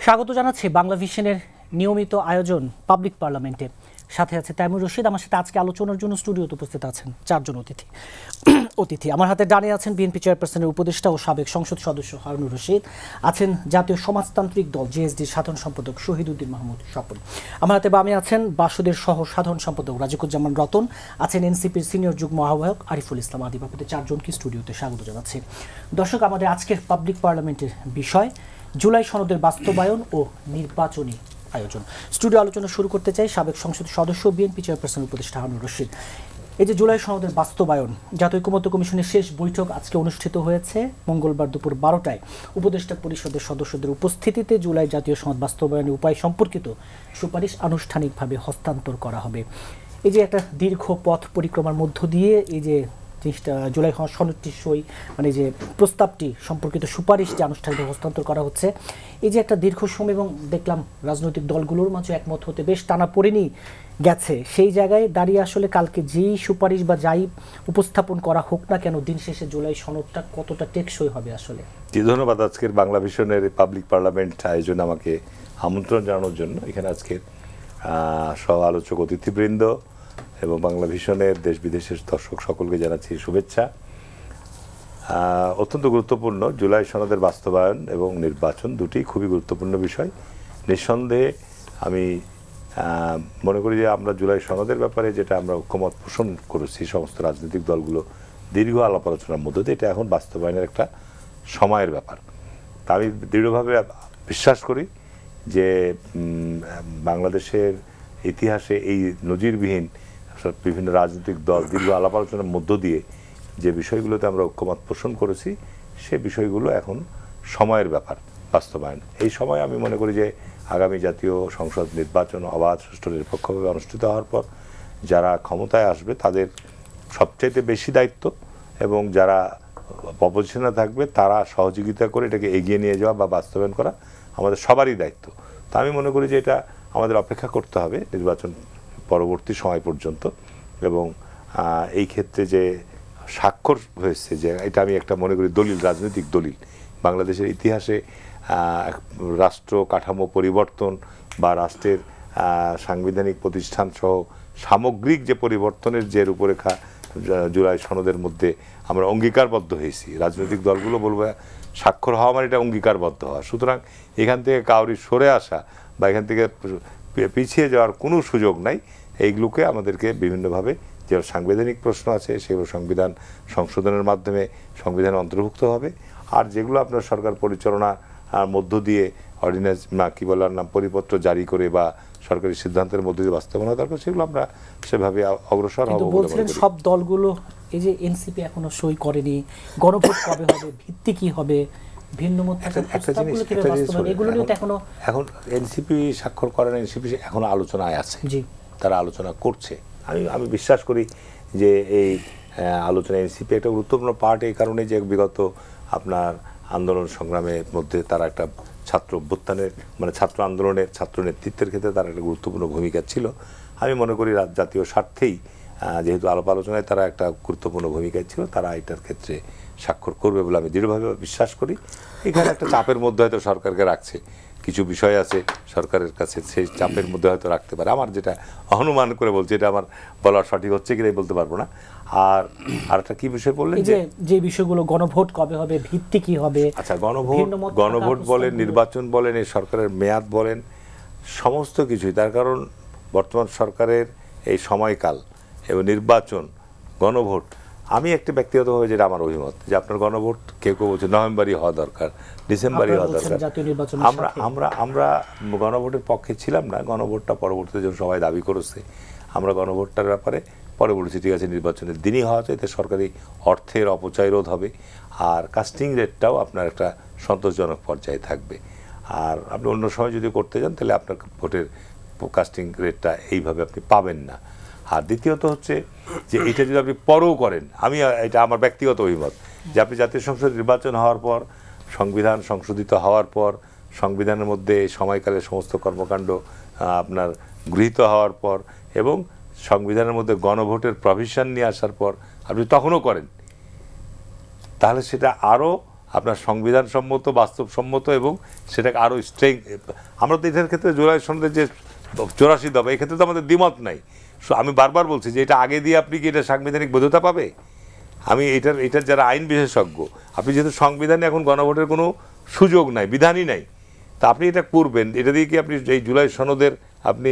স্বাগত জানাচ্ছি বাংলা ভিশনের নিয়মিত আয়োজন পাবলিক পার্লামেন্টে। সাথে আছে তাইমুর রশিদ। আমার সাথে আজকে আলোচনার জন্য স্টুডিওতে উপস্থিত আছেন চারজন অতিথি। আমার হাতে ডানে আছেন বিএনপি চেয়ারপারসনের উপদেষ্টা ও সাবেক সংসদ সদস্য হারুনুর রশিদ, আছেন জাতীয় সমাজতান্ত্রিক দল জেএসডির সাধারণ সম্পাদক শহীদুদ্দিন মাহমুদ স্বপন। আমার হাতে বামে আছেন বাসুদের সহ সাধারণ সম্পাদক রাজিকুজ্জামান রতন, আছেন এনসিপির সিনিয়র যুগ্ম আহ্বায়ক আরিফুল ইসলাম আদি। বাপুতে চারজনকে স্টুডিওতে স্বাগত জানাচ্ছি। দর্শক, আমাদের আজকের পাবলিক পার্লামেন্টের বিষয় জুলাই সনদের বাস্তবায়ন ও নির্বাচনী আয়োজন। স্টুডিও আলোচনা শুরু করতে চাই সাবেক সংসদ সদস্য বিএনপি চেয়ারপারসন উপদেষ্টা হারুনুর রশিদ। এই যে জুলাই সনদের বাস্তবায়ন, জাতীয় ঐকমত্য কমিশনের শেষ বৈঠক আজকে অনুষ্ঠিত হয়েছে মঙ্গলবার দুপুর 12টায়। উপদেষ্টা পরিষদের সদস্যদের উপস্থিতিতে জুলাই জাতীয় সনদ বাস্তবায়নের উপায় সম্পর্কিত সুপারিশ আনুষ্ঠানিকভাবে হস্তান্তর করা হবে। এই যে একটা দীর্ঘ পথ পরিক্রমার মধ্য দিয়ে এই যে জুলাই সনদটি সই মানে যে প্রস্তাবটি সম্পর্কিত সুপারিশ যে আনুষ্ঠানিক হস্তান্তর করা হচ্ছে, এই যে একটা দীর্ঘ সময় এবং দেখলাম রাজনৈতিক দলগুলোর মাঝে একমত হতে বেশ টানাপোড়েনই গেছে, সেই জায়গায় দাঁড়িয়ে আসলে কালকে যেই সুপারিশ বা যাই উপস্থাপন করা হোক না কেন, দিন শেষে জুলাই সনদটা কতটা টেকসই হবে আসলে? ধন্যবাদ আজকের বাংলা ভিশনের পাবলিক পার্লামেন্ট আয়োজন আমাকে আমন্ত্রণ জানানোর জন্য। এখানে আজকের সহ আলোচক অতিথিবৃন্দ এবং বাংলা ভিশনের দেশ বিদেশের দর্শক সকলকে জানাচ্ছি শুভেচ্ছা। অত্যন্ত গুরুত্বপূর্ণ জুলাই সনদের বাস্তবায়ন এবং নির্বাচন, দুটি খুবই গুরুত্বপূর্ণ বিষয়। নিঃসন্দেহে আমি মনে করি যে আমরা জুলাই সনদের ব্যাপারে যেটা আমরা ঐকমত পোষণ করেছি সমস্ত রাজনৈতিক দলগুলো দীর্ঘ আলাপ আলোচনার মধ্য দিয়ে, এটা এখন বাস্তবায়নের একটা সময়ের ব্যাপার। তা আমি দৃঢ়ভাবে বিশ্বাস করি যে বাংলাদেশের ইতিহাসে এই নজিরবিহীন বিভিন্ন রাজনৈতিক দল দীর্ঘ আলাপ আলোচনার মধ্য দিয়ে যে বিষয়গুলোতে আমরা ঐকমত পোষণ করেছি, সে বিষয়গুলো এখন সময়ের ব্যাপার বাস্তবায়ন। এই সময় আমি মনে করি যে আগামী জাতীয় সংসদ নির্বাচন অবাধ সুষ্ঠু নিরপেক্ষভাবে অনুষ্ঠিত হওয়ার পর যারা ক্ষমতায় আসবে তাদের সবচাইতে বেশি দায়িত্ব, এবং যারা অপোজিশনে থাকবে তারা সহযোগিতা করে এটাকে এগিয়ে নিয়ে যাওয়া বা বাস্তবায়ন করা আমাদের সবারই দায়িত্ব। তা আমি মনে করি যে এটা আমাদের অপেক্ষা করতে হবে নির্বাচন পরবর্তী সময় পর্যন্ত। এবং এই ক্ষেত্রে যে স্বাক্ষর হয়েছে, যে এটা আমি একটা মনে করি দলিল, রাজনৈতিক দলিল। বাংলাদেশের ইতিহাসে রাষ্ট্র কাঠামো পরিবর্তন বা রাষ্ট্রের সাংবিধানিক প্রতিষ্ঠান সহ সামগ্রিক যে পরিবর্তনের যে রূপরেখা জুলাই সনদের মধ্যে আমরা অঙ্গীকারবদ্ধ হয়েছি, রাজনৈতিক দলগুলো বলবো স্বাক্ষর হওয়া মানে এটা অঙ্গীকারবদ্ধ হওয়া। সুতরাং এখান থেকে কাউরি সরে আসা বা এখান থেকে পিছিয়ে যাওয়ার কোনো সুযোগ নাই। এইগুলোকে আমাদেরকে বিভিন্নভাবে যে সাংবিধানিক প্রশ্ন আছে সেগুলো সংবিধান সংশোধনের মাধ্যমে সংবিধানে অন্তর্ভুক্ত হবে, আর যেগুলো আপনার সরকার পরিচালনার মধ্য দিয়ে অর্ডিন্যান্স কি বলার নাম পরিপত্র জারি করে বা সরকারি সিদ্ধান্তের মধ্য দিয়ে বাস্তবায়ন দরকার, সেগুলো আমরা সেভাবে অগ্রসর হব। বলছিলেন সব দলগুলো, এই যে এনসিপি এখনো সই করেনি, গণভোট কবে হবে, ভিত্তি কি হবে, এখন এনসিপি স্বাক্ষর করেন, এনসিপি এখনো আলোচনায় আছে, তারা আলোচনা করছে। আমি বিশ্বাস করি যে এই আলোচনা এনসিপি একটা গুরুত্বপূর্ণ পার্ট, এই কারণে যে বিগত আপনার আন্দোলন সংগ্রামের মধ্যে তারা একটা ছাত্র অভ্যুত্থানের মানে ছাত্র আন্দোলনের ছাত্র নেতৃত্বের ক্ষেত্রে তার একটা গুরুত্বপূর্ণ ভূমিকা ছিল। আমি মনে করি জাতীয় স্বার্থেই যেহেতু আলাপ আলোচনায় তারা একটা গুরুত্বপূর্ণ ভূমিকায় ছিল, তারা এটার ক্ষেত্রে স্বাক্ষর করবে বলে আমি দৃঢ়ভাবে বিশ্বাস করি। এখানে একটা চাপের মধ্যে হয়তো সরকারকে রাখছে, কিছু বিষয় আছে সরকারের কাছে, সেই চাপের মধ্যে হয়তো রাখতে পারে। আমার যেটা অনুমান করে বলছি, এটা আমার বলার সঠিক হচ্ছে কিনা বলতে পারবো না। আর আরেকটা কি বিষয় বললেন, যে বিষয়গুলো গণভোট কবে হবে, ভিত্তি কি হবে? আচ্ছা, গণভোট বলেন, নির্বাচন বলেন, এই সরকারের মেয়াদ বলেন, সমস্ত কিছুই। তার কারণ বর্তমান সরকারের এই সময়কাল এবং নির্বাচন, গণভোট, আমি একটা ব্যক্তিগতভাবে যেটা আমার অভিমত যে আপনার গণভোট কেউ কেউ বলছে নভেম্বরই হওয়া দরকার, ডিসেম্বরই হওয়া দরকার। আমরা গণভোটের পক্ষে ছিলাম না, গণভোটটা পরবর্তীতে যখন সবাই দাবি করেছে, আমরা গণভোটটার ব্যাপারে পরে বলেছি ঠিক আছে নির্বাচনের দিনই হওয়া চাই, এতে সরকারি অর্থের অপচয় রোধ হবে, আর কাস্টিং রেটটাও আপনার একটা সন্তোষজনক পর্যায়ে থাকবে। আর আপনি অন্য সময় যদি করতে যান তাহলে আপনার ভোটের কাস্টিং রেটটা এইভাবে আপনি পাবেন না। আর দ্বিতীয়ত হচ্ছে যে এটা যদি আপনি পরেও করেন, এটা আমার ব্যক্তিগত অভিমত যে আপনি জাতীয় সংসদ নির্বাচন হওয়ার পর, সংবিধান সংশোধিত হওয়ার পর, সংবিধানের মধ্যে সময়কালের সমস্ত কর্মকাণ্ড আপনার গৃহীত হওয়ার পর এবং সংবিধানের মধ্যে গণভোটের প্রভিশন নিয়ে আসার পর আপনি তখনও করেন, তাহলে সেটা আরও আপনার সংবিধান সম্মত, বাস্তবসম্মত এবং সেটাকে আরও আমরা তো এটার ক্ষেত্রে জুলাই সনদের যে 84 দফা, এই ক্ষেত্রে তো আমাদের দ্বিমত নাই। আমি বারবার বলছি যে এটা আগে দিয়ে আপনি কি এটা সাংবিধানিক বৈধতা পাবে? আমি এটার যারা আইন বিশেষজ্ঞ, আপনি যেহেতু সংবিধানে এখন গণভোটের কোনো সুযোগ নাই, বিধানই নাই, তা আপনি এটা করবেন, এটা দিয়ে কি আপনি এই জুলাই সনদের আপনি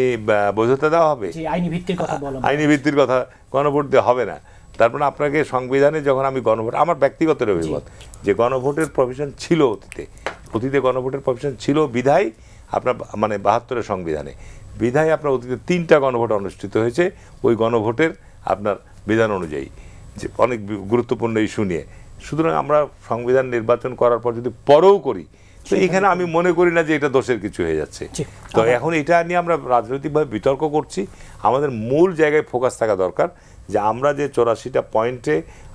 বৈধতা দেওয়া হবে? আইনি ভিত্তির কথা গণভোট দেওয়া হবে না। তারপরে আপনাকে সংবিধানে যখন আমি গণভোট, আমার ব্যক্তিগত অভিমত যে গণভোটের প্রভিশন ছিল অতীতে গণভোটের প্রভিশন ছিল বিধায় আপনার মানে 72-এর সংবিধানে বিধায় আপনার অতীতে 3টা গণভোট অনুষ্ঠিত হয়েছে ওই গণভোটের আপনার বিধান অনুযায়ী, যে অনেক গুরুত্বপূর্ণ ইস্যু নিয়ে। সুতরাং আমরা সংবিধান নির্বাচন করার পর যদি পরেও করি, তো এখানে আমি মনে করি না যে এটা দোষের কিছু হয়ে যাচ্ছে। তো এখন এটা নিয়ে আমরা রাজনৈতিকভাবে বিতর্ক করছি, আমাদের মূল জায়গায় ফোকাস থাকা দরকার যে আমরা যে 84টা পয়েন্টে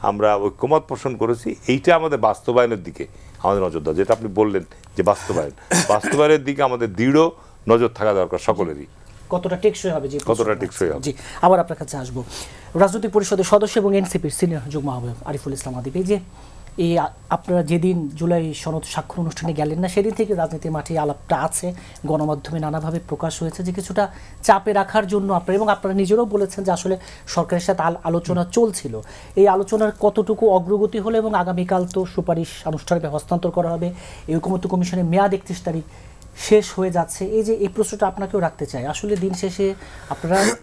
আমরা ঐক্যমত পোষণ করেছি, এইটা আমাদের বাস্তবায়নের দিকে আমাদের নজর দেওয়া, যেটা আপনি বললেন যে বাস্তবায়নের দিকে আমাদের দৃঢ় নজর থাকা দরকার সকলেরই। কতটা টেকসই হবে, কতটা টেকসই হবে। জি, আবার আপনার কাছে আসবো। রাজনৈতিক পরিষদের সদস্য এবং এনসিপির সিনিয়র যুগ্ম আহ্বায়ক আরিফুল ইসলাম আদিব, এই যে এই আপনারা যেদিন জুলাই সনদ স্বাক্ষর অনুষ্ঠানে গেলেন না, সেদিন থেকে রাজনীতির মাঠে আলাপটা আছে, গণমাধ্যমে নানাভাবে প্রকাশ হয়েছে যে কিছুটা চাপে রাখার জন্য আপনারা, এবং আপনারা নিজেরাও বলেছেন যে আসলে সরকারের সাথে আলোচনা চলছিল। এই আলোচনার কতটুকু অগ্রগতি হলো এবং আগামীকাল তো সুপারিশ আনুষ্ঠানিকভাবে হস্তান্তর করা হবে, এই ঐকমত্য কমিশনের মেয়াদ 31 তারিখ শেষ হয়ে যাচ্ছে। এই যে এই প্রশ্নটা আপনাকেও রাখতে চাই, আসলে দিন শেষে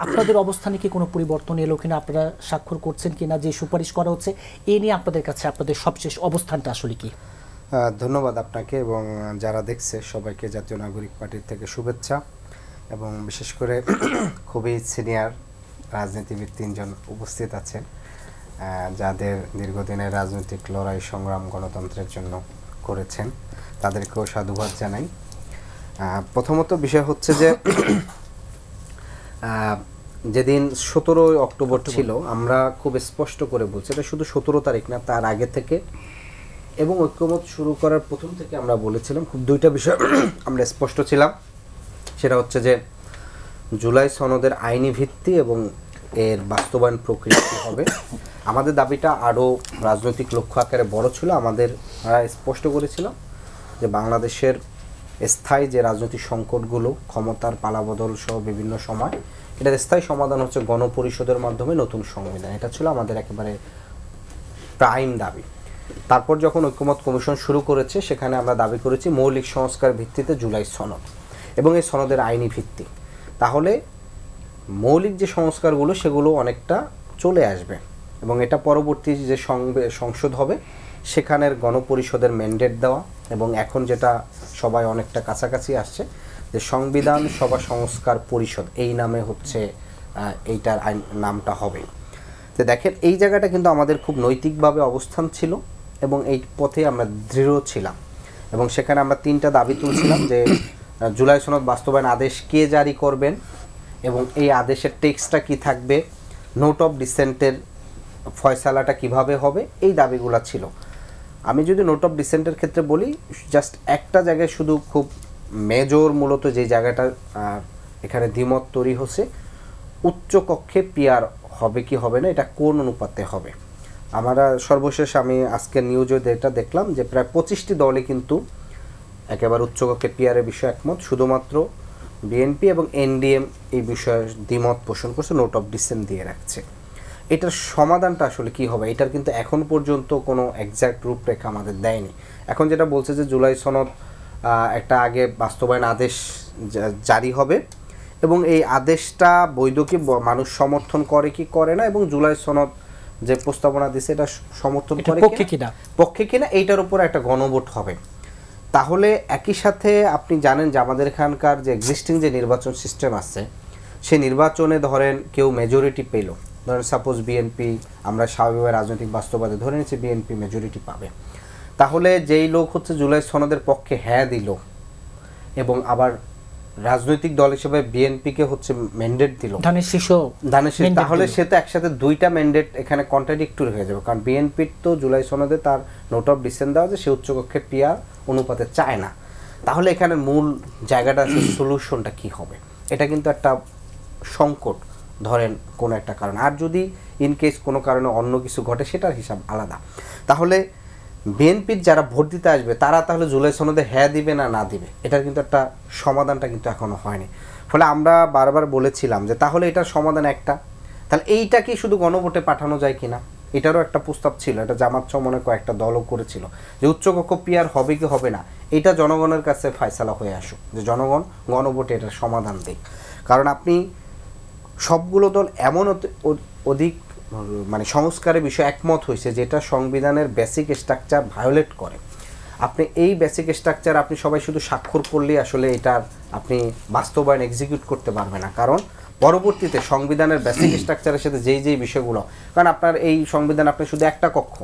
আপনাদের অবস্থানে কি কোনো পরিবর্তন এলো কিনা, আপনারা স্বাক্ষর করছেন কিনা, যে সুপারিশ করা হচ্ছে এই নিয়ে আপনাদের কাছে আপনাদের সবশেষ অবস্থানটা আসলে কি? ধন্যবাদ আপনাকে এবং যারা দেখছে সবাইকে জাতীয় নাগরিক পার্টির থেকে শুভেচ্ছা, এবং বিশেষ করে খুবই সিনিয়র রাজনীতিবিদ 3 জন উপস্থিত আছেন, যাদের দীর্ঘদিনের রাজনৈতিক লড়াই সংগ্রাম গণতন্ত্রের জন্য করেছেন, তাদেরকেও সাধুবাদ জানাই। প্রথমত বিষয় হচ্ছে যে যেদিন 17 অক্টোবর ছিল, আমরা খুব স্পষ্ট করে বলছি এটা শুধু 17 তারিখ না, তার আগে থেকে এবং ঐক্যমত শুরু করার প্রথম থেকে আমরা বলেছিলাম খুব 2টা বিষয় আমরা স্পষ্ট ছিলাম। সেটা হচ্ছে যে জুলাই সনদের আইনি ভিত্তি এবং এর বাস্তবায়ন প্রক্রিয়া কী হবে। আমাদের দাবিটা আরও রাজনৈতিক লক্ষ্য আকারে বড় ছিল। আমরা স্পষ্ট করেছিলাম যে বাংলাদেশের স্থায়ী যে রাজনৈতিক সংকটগুলো, ক্ষমতার পালাবদল সহ বিভিন্ন সময়, এটার স্থায়ী সমাধান হচ্ছে গণপরিষদের মাধ্যমে নতুন সংবিধান। এটা ছিল আমাদের একেবারে প্রাইম দাবি। তারপর যখন ঐক্যমত কমিশন শুরু করেছে, সেখানে আমরা দাবি করেছি মৌলিক সংস্কার ভিত্তিতে জুলাই সনদ এবং এই সনদের আইনি ভিত্তি, তাহলে মৌলিক যে সংস্কারগুলো সেগুলো অনেকটা চলে আসবে এবং এটা পরবর্তী যে সংসদ হবে সেখানের গণপরিষদের ম্যান্ডেট দেওয়া, এবং এখন যেটা সবাই অনেকটা কাছাকাছি আসছে যে সংবিধান সভা সংস্কার পরিষদ, এই নামে হচ্ছে এইটার নামটা হবে। তো দেখেন এই জায়গাটা কিন্তু আমাদের খুব নৈতিকভাবে অবস্থান ছিল এবং এই পথে আমরা দৃঢ় ছিলাম, এবং সেখানে আমরা 3টা দাবি তুলছিলাম যে জুলাই সনদ বাস্তবায়ন আদেশ কে জারি করবেন এবং এই আদেশের টেক্সটটা কি থাকবে, নোট অফ ডিসেন্টের ফয়সালাটা কিভাবে হবে, এই দাবিগুলো ছিল। আমি যদি নোট অফ ডিসেন্টের ক্ষেত্রে বলি, জাস্ট একটা জায়গায় শুধু খুব মেজর মূলত যে জায়গাটা এখানে দ্বিমত তৈরি হচ্ছে, উচ্চকক্ষে পিয়ার হবে কি হবে না, এটা কোন অনুপাতে হবে। আমরা সর্বশেষ আমি আজকে নিউজে যেটা দেখলাম যে প্রায় 25টি দলই কিন্তু একেবারে উচ্চকক্ষে পিয়ারের বিষয়ে একমত, শুধুমাত্র বিএনপি এবং এনডিএম এই বিষয়ে দ্বিমত পোষণ করছে, নোট অফ ডিসেন্ট দিয়ে রাখছে। এটার সমাধানটা আসলে কি হবে, এটার কিন্তু এখন পর্যন্ত কোনো এক্স্যাক্ট রূপরেখা আমাদের দেয়নি। এখন যেটা বলছে যে জুলাই সনদ একটা আগে বাস্তবায়ন আদেশ জারি হবে এবং এই আদেশটা বৈধ কি, মানুষ সমর্থন করে কি করে না, এবং জুলাই সনদ যে প্রস্তাবনা দিছে এটা সমর্থন করে পক্ষে কিনা, এইটার উপর একটা গণভোট হবে। তাহলে একই সাথে আপনি জানেন যে আমাদের এখানকার যে এক্সিস্টিং যে নির্বাচন সিস্টেম আছে, সেই নির্বাচনে ধরেন কেউ মেজরিটি পেল, ধরেন সাপোজ বিএনপি, আমরা স্বাভাবিকভাবে রাজনৈতিক বাস্তবতায় ধরে নিচ্ছি বিএনপি মেজরিটি পাবে, তাহলে যেই লোক হচ্ছে জুলাই সনদের পক্ষে হ্যাঁ দিল এবং আবার রাজনৈতিক দল হিসেবে বিএনপিকে হচ্ছে ম্যান্ডেট দিল, তাহলে সে তো একসাথে 2টা ম্যান্ডেট এখানে কন্ট্রাডিক্টরি হয়ে যাবে। কারণ বিএনপির তো জুলাই সনদে তার নোট অফ ডিসেন্ট দেওয়া যে সে উচ্চকক্ষে পিয়ার অনুপাতে চায় না। তাহলে এখানে মূল জায়গাটা আছে সলিউশনটা কি হবে, এটা কিন্তু একটা সংকট ধরেন কোনো একটা কারণ। আর যদি ইনকেস কোনো কারণে অন্য কিছু ঘটে সেটার হিসাব আলাদা। তাহলে বিএনপির যারা ভোট দিতে আসবে তারা তাহলে জুলাই সনদে হ্যাঁ দিবে না না দিবে, এটার কিন্তু একটা সমাধানটা কিন্তু এখনো হয়নি। ফলে আমরা বারবার বলেছিলাম যে তাহলে এটার সমাধান একটা, তাহলে এইটা কি শুধু গণভোটে পাঠানো যায় কিনা, এটারও একটা প্রস্তাব ছিল, এটা জামাত চমনে কয়েকটা দলও করেছিল যে উচ্চকক্ষ পিআর হবে কি হবে না এটা জনগণের কাছে ফয়সালা হয়ে আসুক, যে জনগণ গণভোটে এটার সমাধান দিক। কারণ আপনি সবগুলো দল এমন অধিক মানে সংস্কারের বিষয়ে একমত হয়েছে যেটা সংবিধানের বেসিক স্ট্রাকচার ভায়োলেট করে। আপনি এই বেসিক স্ট্রাকচার আপনি সবাই শুধু স্বাক্ষর করলেই আসলে এটার আপনি বাস্তবায়ন এক্সিকিউট করতে পারবে না, কারণ পরবর্তীতে সংবিধানের বেসিক স্ট্রাকচারের সাথে যেই বিষয়গুলো, কারণ আপনার এই সংবিধান আপনি শুধু একটা কক্ষ,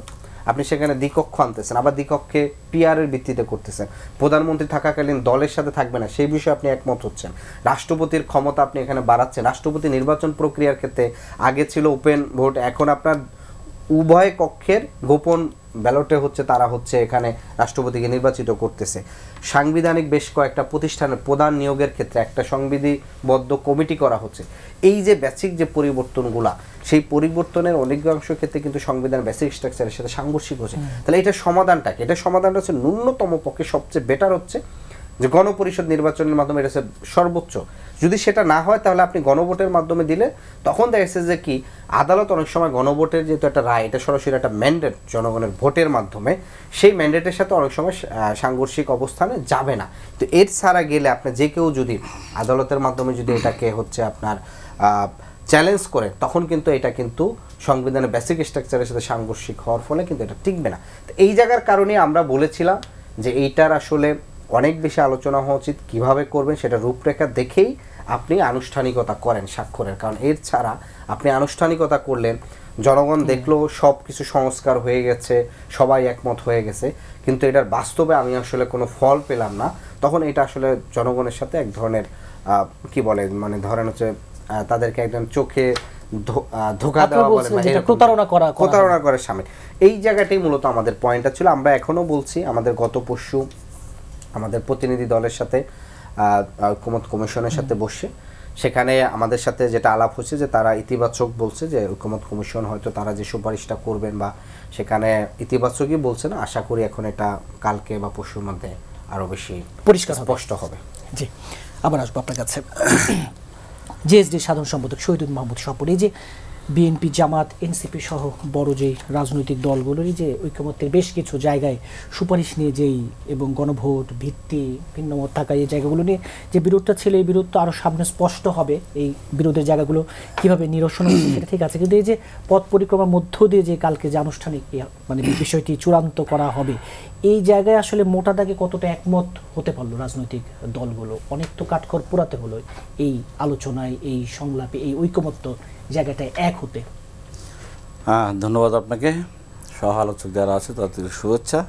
আপনি সেখানে দ্বিকক্ষ আনতেছেন, আবার দ্বিকক্ষে পিআরের ভিত্তিতে করতেছেন, প্রধানমন্ত্রী থাকাকালীন দলের সাথে থাকবে না সেই বিষয়ে আপনি একমত হচ্ছেন, রাষ্ট্রপতির ক্ষমতা আপনি এখানে বাড়াচ্ছেন, রাষ্ট্রপতি নির্বাচন প্রক্রিয়ার ক্ষেত্রে আগে ছিল ওপেন ভোট, এখন আপনার উভয় কক্ষের গোপন ব্যালটে হচ্ছে তারা হচ্ছে এখানে রাষ্ট্রপতিকে নির্বাচিত করতেছে। সাংবিধানিক বেশ কয়েকটা প্রতিষ্ঠানের প্রধান নিয়োগের ক্ষেত্রে একটা সংবিধিবদ্ধ কমিটি করা হচ্ছে। এই যে বেসিক যে পরিবর্তনগুলা, সেই পরিবর্তনের অনেকাংশ ক্ষেত্রে কিন্তু সংবিধান বেসিক স্ট্রাকচারের সাথে সাংঘর্ষিক হচ্ছে। তাহলে এটা সমাধানটা কি? এটা সমাধানটা হচ্ছে ন্যূনতম পক্ষে সবচেয়ে বেটার হচ্ছে যে গণপরিষদ নির্বাচনের মাধ্যমে এটা হচ্ছে সর্বোচ্চ। যদি সেটা না হয় তাহলে আপনি গণভোটের মাধ্যমে দিলে তখন দেখা যাচ্ছে যে কি আদালত অনেক সময় গণভোটের যেহেতু একটা রায়, এটা সরাসরি একটা ম্যান্ডেট জনগণের ভোটের মাধ্যমে, সেই ম্যান্ডেটের সাথে অনেক সময় সাংঘর্ষিক অবস্থানে যাবে না। তো এর ছাড়া গেলে আপনি যে কেউ যদি আদালতের মাধ্যমে যদি এটাকে হচ্ছে আপনার চ্যালেঞ্জ করে, তখন কিন্তু এটা কিন্তু সংবিধানের বেসিক স্ট্রাকচারের সাথে সাংঘর্ষিক হওয়ার ফলে কিন্তু এটা টিকবে না। তো এই জায়গার কারণে আমরা বলেছিলাম যে এইটার আসলে অনেক বেশি আলোচনা হওয়া উচিত, কীভাবে করবেন সেটা রূপরেখা দেখেই আপনি আনুষ্ঠানিকতা করেন স্বাক্ষরের, কারণ এর ছাড়া আপনি আনুষ্ঠানিকতা করলেন, জনগণ দেখলো সব কিছু সংস্কার হয়ে গেছে, সবাই একমত হয়ে গেছে, কিন্তু এটার বাস্তবে আমি আসলে কোনো ফল পেলাম না, তখন এটা আসলে জনগণের সাথে এক ধরনের কি বলে মানে ধরেন হচ্ছে তাদেরকে একজন চোখে ধোঁকা দেওয়া বলে, প্রতারণা করার সামিল। এই জায়গাটাই মূলত আমাদের পয়েন্টটা ছিল। আমরা এখনো বলছি, আমাদের গত পরশু আমাদের প্রতিনিধি দলের সাথে ঐক্যমত কমিশনের সাথে বসে সেখানে আমাদের সাথে যেটা আলাপ হচ্ছে যে তারা ইতিবাচক বলছে যে ঐক্যমত কমিশন হয়তো তারা যে সুপারিশটা করবেন বা সেখানে ইতিবাচকই বলছেন, আশা করি এখন এটা কালকে বা পরশুর মধ্যে আরো বেশি পরিষ্কার স্পষ্ট হবে। জি, আবার আসবো আপনার কাছে। জেএসডি সাধারণ সম্পাদক শহীদুল মাহমুদ স্বপন, এই যে বিএনপি, জামাত, এনসিপি সহ বড় যেই রাজনৈতিক দলগুলোরই যে ঐক্যমত্যের বেশ কিছু জায়গায় সুপারিশ নিয়ে যেই এবং গণভোট ভিত্তি ভিন্নমত থাকা এই জায়গাগুলো নিয়ে যে বিরোধটা ছিল, এই বিরোধটা আরও সামনে স্পষ্ট হবে, এই বিরোধের জায়গাগুলো কীভাবে নিরসন হচ্ছে সেটা ঠিক আছে, কিন্তু এই যে পথ পরিক্রমার মধ্য দিয়ে যে কালকে যে আনুষ্ঠানিক মানে বিষয়টি চূড়ান্ত করা হবে, এই জায়গায় আসলে মোটা দাগে কতটা একমত হতে পারলো রাজনৈতিক দলগুলো? অনেক তো কাঠখড় পোড়াতে হলো এই আলোচনায়, এই সংলাপে, এই ঐক্যমত্য জায়গাটায় এক হতে। ধন্যবাদ আপনাকে, সহ আলোচক যারা আছে তাদের শুভেচ্ছা,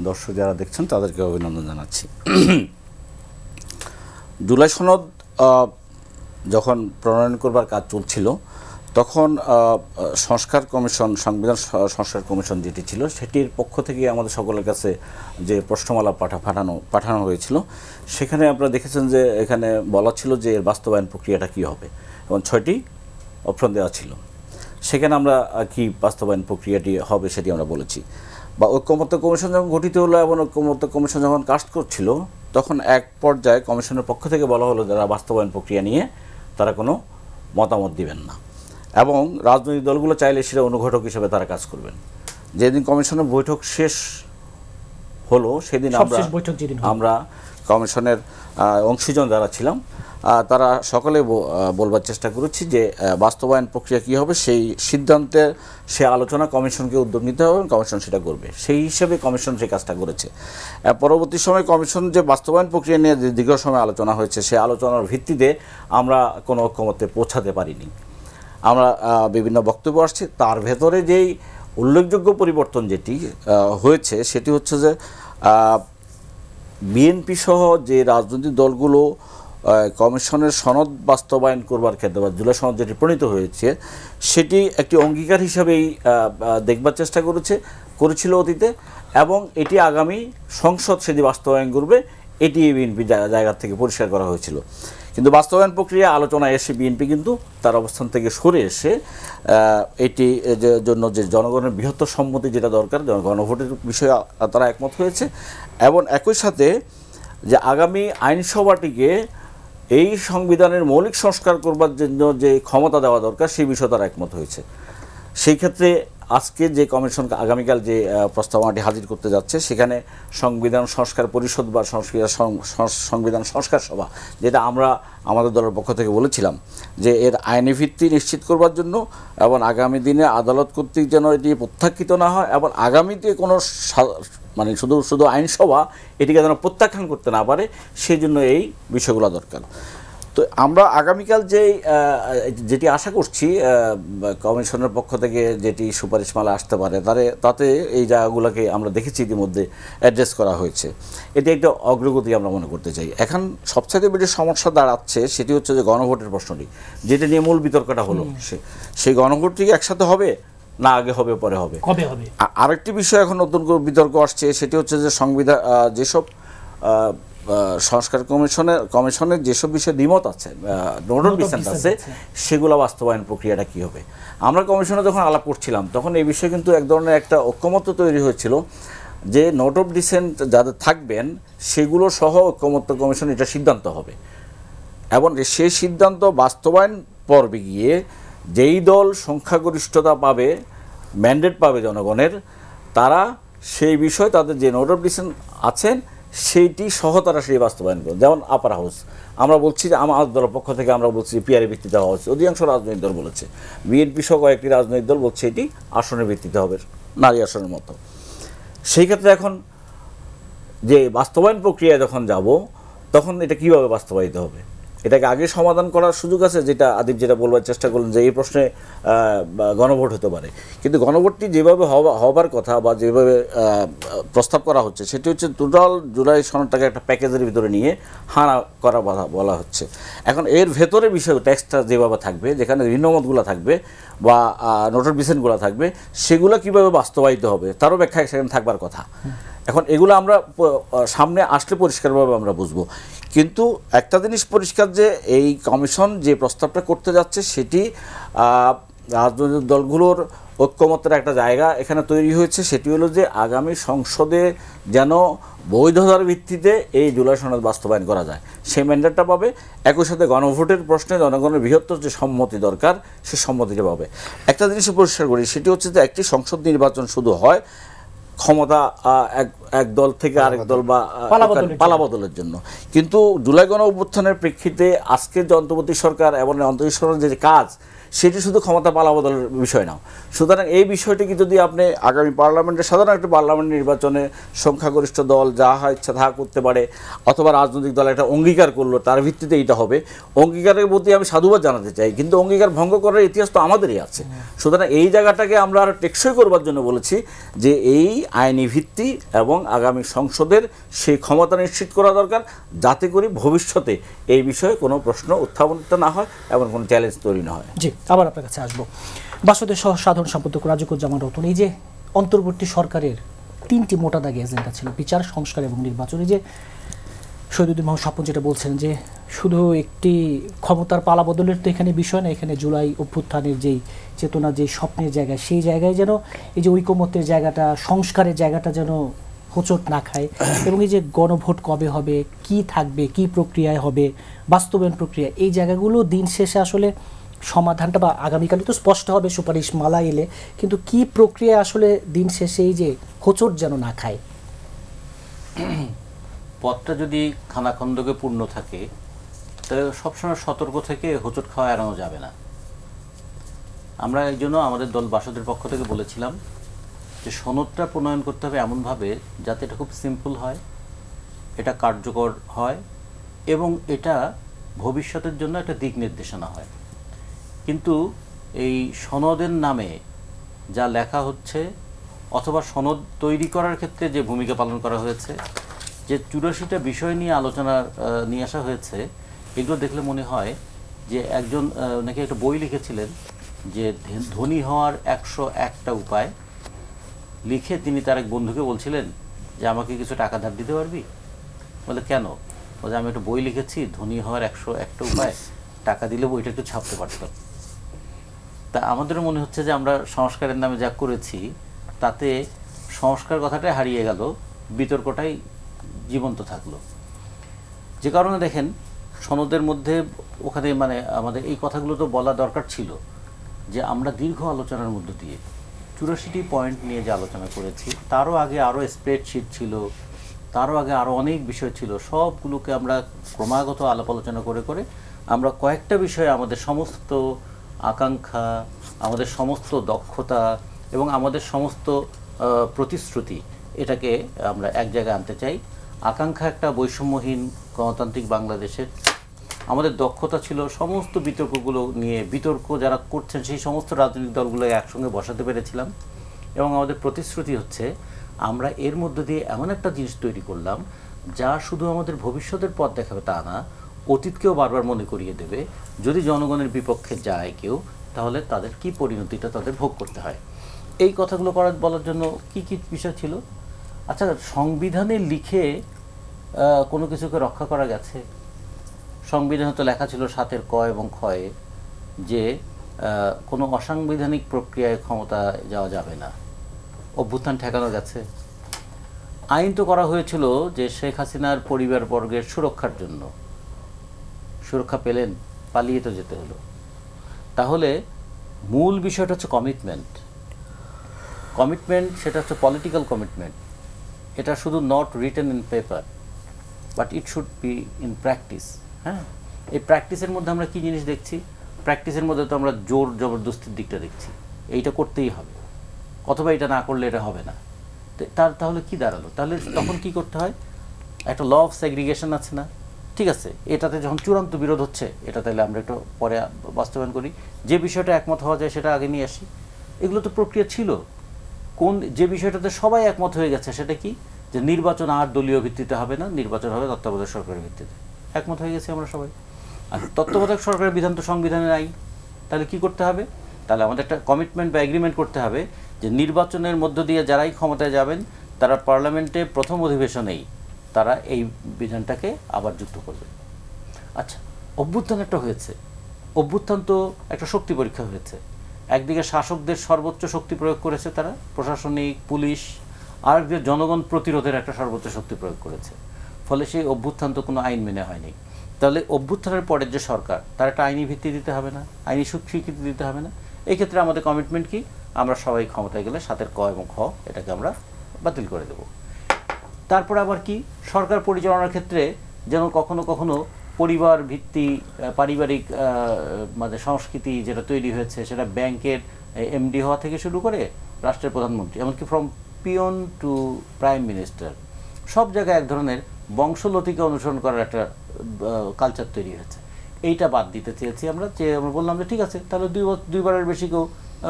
দর্শক যারা দেখছেন তাদেরকে অভিনন্দন জানাচ্ছি। জুলাই সনদ যখন প্রণয়ন করবার কাজ চলছিল তখন সংস্কার কমিশন, সংবিধান সংস্কার কমিশন যেটি ছিল সেটির পক্ষ থেকে আমাদের সকলের কাছে যে প্রশ্নমালা পাঠানো হয়েছিল, সেখানে আপনারা দেখেছেন যে এখানে বলা ছিল যে এর বাস্তবায়ন প্রক্রিয়াটা কী হবে এবং 6টি অপশন দেওয়া ছিল। সেখানে আমরা কি বাস্তবায়ন প্রক্রিয়াটি হবে সেটি আমরা বলেছি। বা ঐক্যমত্য কমিশন যখন গঠিত হলো এবং ঐক্যমত্য কমিশন যখন কাজ করছিল তখন এক পর্যায়ে কমিশনের পক্ষ থেকে বলা হলো যারা বাস্তবায়ন প্রক্রিয়া নিয়ে তারা কোনো মতামত দিবেন না এবং রাজনৈতিক দলগুলো চাইলে সেটা অনুঘটক হিসেবে তারা কাজ করবেন। যেদিন কমিশনের বৈঠক শেষ হলো সেদিন আমরা কমিশনের অংশীজন যারা ছিলাম তারা সকলে বলবার চেষ্টা করেছি যে বাস্তবায়ন প্রক্রিয়া কী হবে সেই সিদ্ধান্তে সে আলোচনা কমিশনকে উদ্যোগ নিতে হবে এবং কমিশন সেটা করবে, সেই হিসেবে কমিশন সেই কাজটা করেছে। পরবর্তী সময় কমিশন যে বাস্তবায়ন প্রক্রিয়া নিয়ে যে দীর্ঘ সময় আলোচনা হয়েছে সেই আলোচনার ভিত্তিতে আমরা কোনো ঐক্যমত্যে পৌঁছাতে পারিনি। আমরা বিভিন্ন বক্তব্য আসছে, তার ভেতরে যেই উল্লেখযোগ্য পরিবর্তন যেটি হয়েছে সেটি হচ্ছে যে বিএনপি সহ যে রাজনৈতিক দলগুলো কমিশনের সনদ বাস্তবায়ন করবার ক্ষেত্রে বা জুলাই সনদ যেটি প্রণীত হয়েছে সেটি একটি অঙ্গীকার হিসাবেই দেখবার চেষ্টা করেছিল অতীতে এবং এটি আগামী সংসদ সেটি বাস্তবায়ন করবে এটি বিএনপি জায়গা থেকে পরিষ্কার করা হয়েছিল। কিন্তু বাস্তবায়ন প্রক্রিয়া আলোচনায় এসে বিএনপি কিন্তু তার অবস্থান থেকে সরে এসে এটি জন্য যে জনগণের বৃহত্তর সম্মতি যেটা দরকার, গণভোটের বিষয়ে তারা একমত হয়েছে, এবং একই সাথে যে আগামী আইনসভাটিকে এই সংবিধানের মৌলিক সংস্কার করবার জন্য যে ক্ষমতা দেওয়া দরকার সেই বিষয়ে তারা একমত হয়েছে। সেই ক্ষেত্রে আজকে যে কমিশন আগামীকাল যে প্রস্তাবনাটি হাজির করতে যাচ্ছে, সেখানে সংবিধান সংস্কার পরিষদ বা সংবিধান সংস্কার সভা, যেটা আমরা আমাদের দলের পক্ষ থেকে বলেছিলাম যে এর আইনি ভিত্তি নিশ্চিত করবার জন্য এবং আগামী দিনে আদালত কর্তৃক যেন এটি প্রত্যাখ্যিত না হয়, এবং আগামীতে কোনো মানে শুধু আইনসভা এটিকে যেন প্রত্যাখ্যান করতে না পারে, সেই জন্য এই বিষয়গুলো দরকার। তো আমরা আগামীকাল যেটি আশা করছি কমিশনের পক্ষ থেকে যেটি সুপারিশমালা আসতে পারে, তাতে এই জায়গাগুলোকে আমরা দেখেছি ইতিমধ্যে অ্যাড্রেস করা হয়েছে। এটি একটা অগ্রগতি আমরা মনে করতে চাই। এখন সবচেয়ে বেশি সমস্যা দাঁড়াচ্ছে সেটি হচ্ছে যে গণভোটের প্রশ্নটি, যেটা নিয়ে মূল বিতর্কটা হলো, সেই গণভোটটি একসাথে হবে না আগে হবে পরে হবে। আরেকটি বিষয় এখন নতুন করে বিতর্ক আসছে, সেটি হচ্ছে যে সংবিধান যেসব সংস্কার কমিশনের যেসব বিষয়ে দ্বিমত আছে, নোডাল ডিসেন্ট আছে, সেগুলো বাস্তবায়ন প্রক্রিয়াটা কী হবে। আমরা কমিশনে যখন আলাপ করছিলাম তখন এই বিষয়ে কিন্তু এক ধরনের একটা ঐক্যমত্য তৈরি হয়েছিল যে নোট অফ ডিসেন্ট যাদের থাকবেন সেগুলো সহ ঐক্যমত্য কমিশন এটা সিদ্ধান্ত হবে, এবং সেই সিদ্ধান্ত বাস্তবায়ন পর্বে গিয়ে যেই দল সংখ্যাগরিষ্ঠতা পাবে, ম্যান্ডেট পাবে জনগণের, তারা সেই বিষয়ে তাদের যে নোট অফ ডিসেন্ট আছেন সেইটি সহ তারা সেই বাস্তবায়ন করবে। যেমন আপার হাউস, আমরা বলছি যে আমার দলের পক্ষ থেকে আমরা বলছি যে পিআরের ভিত্তিতে হওয়া হচ্ছে, অধিকাংশ রাজনৈতিক দল বলেছে, বিএনপি সহ কয়েকটি রাজনৈতিক দল বলছে এটি আসনের ভিত্তিতে হবে, নারী আসনের মতো। সেই ক্ষেত্রে এখন যে বাস্তবায়ন প্রক্রিয়া যখন যাব, তখন এটা কীভাবে বাস্তবায়িত হবে, এটাকে আগে সমাধান করার সুযোগ আছে, যেটা আদিব যেটা বলবার চেষ্টা করলেন যে এই প্রশ্নে গণভোট হতে পারে। কিন্তু গণভোটটি যেভাবে হবার কথা বা যেভাবে প্রস্তাব করা হচ্ছে সেটি হচ্ছে টোটাল জুলাই সনদটাকে একটা প্যাকেজের ভিতরে নিয়ে হানা করা বলা হচ্ছে। এখন এর ভেতরে বিষয় ট্যাক্সটা যেভাবে থাকবে, যেখানে ঋণমতগুলো থাকবে বা নোটের ডিসেন্টগুলো থাকবে, সেগুলো কীভাবে বাস্তবায়িত হবে তারও ব্যাখ্যা সেখানে থাকবার কথা। এখন এগুলো আমরা সামনে আসলে পরিষ্কারভাবে আমরা বুঝবো। কিন্তু একটা জিনিস পরিষ্কার যে এই কমিশন যে প্রস্তাবটা করতে যাচ্ছে সেটি রাজনৈতিক দলগুলোর ঐক্যমত্যের একটা জায়গা এখানে তৈরি হয়েছে, সেটি হলো যে আগামী সংসদে যেন বৈধতার ভিত্তিতে এই জুলাই সনদ বাস্তবায়ন করা যায়, সেই ম্যান্ডেটটা পাবে। একই সাথে গণভোটের প্রশ্নে জনগণের বৃহত্তর যে সম্মতি দরকার, সে সম্মতিটা পাবে। একটা জিনিস পরিষ্কার করি, সেটি হচ্ছে যে একটি সংসদ নির্বাচন শুধু হয় ক্ষমতা এক দল থেকে আরেক দল বা পালাবদলের জন্য, কিন্তু জুলাই গণ অভ্যুত্থানের প্রেক্ষিতে আজকের যে অন্তর্বর্তী সরকার এবং অন্তর্বর্তী সরকারের যে কাজ, সেটি শুধু ক্ষমতা পালাবদলের বিষয় না। সুতরাং এই বিষয়টিকে যদি আপনি আগামী পার্লামেন্টের সাধারণ একটা পার্লামেন্ট নির্বাচনে সংখ্যাগরিষ্ঠ দল যা হয় ইচ্ছা তাহা করতে পারে, অথবা রাজনৈতিক দল একটা অঙ্গীকার করলো, তার ভিত্তিতে এটা হবে, অঙ্গীকারের প্রতি আমি সাধুবাদ জানাতে চাই, কিন্তু অঙ্গীকার ভঙ্গ করার ইতিহাস তো আমাদেরই আছে। সুতরাং এই জায়গাটাকে আমরা আরও টেকসই করবার জন্য বলেছি যে এই আইনি ভিত্তি এবং আগামী সংসদের সেই ক্ষমতা নিশ্চিত করা দরকার, যাতে করে ভবিষ্যতে এই বিষয়ে কোনো প্রশ্ন উত্থাপনিত না হয় এবং কোনো চ্যালেঞ্জ তৈরি না হয়। জি, আবার আপনার কাছে আসবো। বাসদের সহ সাধারণ সম্পাদক রাজিকুজ্জামান রতন, এই যে অন্তর্বর্তী সরকারের 3টি মোটা দাগে এজেন্ডা ছিল, বিচার, সংস্কার এবং নির্বাচন, এই যে শহীদুদ্দিন মোহাম্মদ স্বপন যেটা বলছেন যে শুধু একটি ক্ষমতার পালাবদলের তো এখানে বিষয় না, এখানে জুলাই অভ্যুত্থানের যেই চেতনা, যে স্বপ্নের জায়গা, সেই জায়গায় যেন এই যে ঐকমত্যের জায়গাটা, সংস্কারের জায়গাটা যেন হোঁচট না খায়, এবং এই যে গণভোট কবে হবে, কি থাকবে, কি প্রক্রিয়ায় হবে, বাস্তবায়ন প্রক্রিয়া, এই জায়গাগুলো দিন শেষে আসলে সমাধানটা বা আগামীকালে তো স্পষ্ট হবে সুপারিশ মালা এলে, কিন্তু কি প্রক্রিয়া আসলে দিন শেষে এই যে হোঁচট যেন না খায়। পথটা যদি খানাখন্দকে পূর্ণ থাকে তাহলে সবসময় সতর্ক থেকে হোঁচট খাওয়া এড়ানো যাবে না। আমরা এই জন্য আমাদের দল বাসদের পক্ষ থেকে বলেছিলাম যে সনদটা প্রণয়ন করতে হবে এমনভাবে যাতে এটা খুব সিম্পল হয়, এটা কার্যকর হয় এবং এটা ভবিষ্যতের জন্য একটা দিক নির্দেশনা হয়। কিন্তু এই সনদের নামে যা লেখা হচ্ছে অথবা সনদ তৈরি করার ক্ষেত্রে যে ভূমিকা পালন করা হয়েছে, যে 84টা বিষয় নিয়ে আলোচনা নিয়ে আসা হয়েছে, এগুলো দেখলে মনে হয় যে একজন নাকি একটা বই লিখেছিলেন যে ধনী হওয়ার 101টা উপায় লিখে তিনি তার এক বন্ধুকে বলছিলেন যে আমাকে কিছু টাকা ধার দিতে পারবি। বলে কেন? বলে আমি একটা বই লিখেছি ধনী হওয়ার 101টা উপায়, টাকা দিলে বইটা একটু ছাপতে পারতাম। তা আমাদের মনে হচ্ছে যে আমরা সংস্কারের নামে যা করেছি তাতে সংস্কার কথাটাই হারিয়ে গেল, বিতর্কটাই জীবন্ত থাকলো। যে কারণে দেখেন সনদের মধ্যে ওখানে মানে আমাদের এই কথাগুলো তো বলা দরকার ছিল যে আমরা দীর্ঘ আলোচনার মধ্য দিয়ে 84টি পয়েন্ট নিয়ে যে আলোচনা করেছি, তারও আগে আরও স্প্রেডশিট ছিল, তারও আগে আরও অনেক বিষয় ছিল, সবগুলোকে আমরা ক্রমাগত আলাপ আলোচনা করে করে আমরা কয়েকটা বিষয়ে আমাদের সমস্ত আকাঙ্ক্ষা, আমাদের সমস্ত দক্ষতা এবং আমাদের সমস্ত প্রতিশ্রুতি এটাকে আমরা এক জায়গায় আনতে চাই। আকাঙ্ক্ষা একটা বৈষম্যহীন গণতান্ত্রিক বাংলাদেশের, আমাদের দক্ষতা ছিল সমস্ত বিতর্কগুলো নিয়ে, বিতর্ক যারা করছেন সেই সমস্ত রাজনৈতিক দলগুলো একসঙ্গে বসাতে পেরেছিলাম, এবং আমাদের প্রতিশ্রুতি হচ্ছে আমরা এর মধ্য দিয়ে এমন একটা জিনিস তৈরি করলাম যা শুধু আমাদের ভবিষ্যতের পথ দেখাবে তা না, অতীতকেও বারবার মনে করিয়ে দেবে যদি জনগণের বিপক্ষে যায় কেউ তাহলে তাদের কি পরিণতিটা তাদের ভোগ করতে হয়। এই কথাগুলো বলার জন্য কি কি বিষয় ছিল? আচ্ছা, সংবিধানে লিখে কোনো কিছুকে রক্ষা করা গেছে? সংবিধানে তো লেখা ছিল 7 ক এবং খ যে কোনো অসাংবিধানিক প্রক্রিয়ায় ক্ষমতা যাওয়া যাবে না। অভ্যুত্থান ঠেকানো গেছে? আইন তো করা হয়েছিল যে শেখ হাসিনার পরিবারবর্গের সুরক্ষার জন্য, সুরক্ষা পেলেন? পালিয়ে তো যেতে হলো। তাহলে মূল বিষয়টা হচ্ছে কমিটমেন্ট। কমিটমেন্ট সেটা হচ্ছে পলিটিক্যাল কমিটমেন্ট। এটা শুধু not written in paper but it should be in practice. হ্যাঁ, এই প্র্যাকটিসের মধ্যে আমরা কী জিনিস দেখছি? প্র্যাকটিসের মধ্যে তো আমরা জোর জবরদস্তির দিকটা দেখছি, এইটা করতেই হবে, অথবা এটা না করলে এটা হবে না। তাহলে কি দাঁড়ালো? তাহলে তখন কি করতে হয়? একটা ল অফ সেগ্রিগেশন আছে না? ঠিক আছে, এটাতে যখন চূড়ান্ত বিরোধ হচ্ছে এটা তাহলে আমরা একটু পরে বাস্তবায়ন করি, যে বিষয়টা একমত হওয়া যায় সেটা আগে নিয়ে আসি। এগুলো তো প্রক্রিয়া ছিল। যে বিষয়টাতে সবাই একমত হয়ে গেছে সেটা কি? যে নির্বাচন আর দলীয় ভিত্তিতে হবে না, নির্বাচন হবে তত্ত্বাবধায়ক সরকারের ভিত্তিতে। একমত হয়ে গেছি আমরা সবাই। আর তত্ত্বাবধায়ক সরকারের বিধান তো সংবিধানের আইন। তাহলে কি করতে হবে? তাহলে আমাদের একটা কমিটমেন্ট বা এগ্রিমেন্ট করতে হবে যে নির্বাচনের মধ্য দিয়ে যারাই ক্ষমতায় যাবেন তারা পার্লামেন্টে প্রথম অধিবেশনেই তারা এই বিধানটাকে আবার যুক্ত করবে। আচ্ছা, অভ্যুত্থান একটা হয়েছে, অভ্যুত্থান তো একটা শক্তি পরীক্ষা হয়েছে। একদিকে শাসকদের সর্বোচ্চ শক্তি প্রয়োগ করেছে তারা, প্রশাসনিক, পুলিশ, আর একদিকে জনগণ প্রতিরোধের একটা সর্বোচ্চ শক্তি প্রয়োগ করেছে। ফলে সেই অভ্যুত্থান তো কোনো আইন মেনে হয়নি। তাহলে অভ্যুত্থানের পরের যে সরকার, তার একটা আইনি ভিত্তি দিতে হবে না, আইনি স্বীকৃতি দিতে হবে না? এই ক্ষেত্রে আমাদের কমিটমেন্ট কি? আমরা সবাই ক্ষমতায় গেলে 7 ক এবং খ এটাকে আমরা বাতিল করে দেব। তারপর আবার কি? সরকার পরিচালনার ক্ষেত্রে যেন কখনো কখনো পরিবার ভিত্তি, পারিবারিক মানে সংস্কৃতি যেটা তৈরি হয়েছে, সেটা ব্যাংকের এমডি হওয়া থেকে শুরু করে রাষ্ট্রের প্রধানমন্ত্রী, এমনকি from peon to prime minister, সব জায়গায় এক ধরনের বংশলতিকে অনুসরণ করার একটা কালচার তৈরি হয়েছে। এইটা বাদ দিতে চেয়েছি আমরা। আমরা বললাম যে ঠিক আছে, তাহলে দুইবারের বেশি কেউ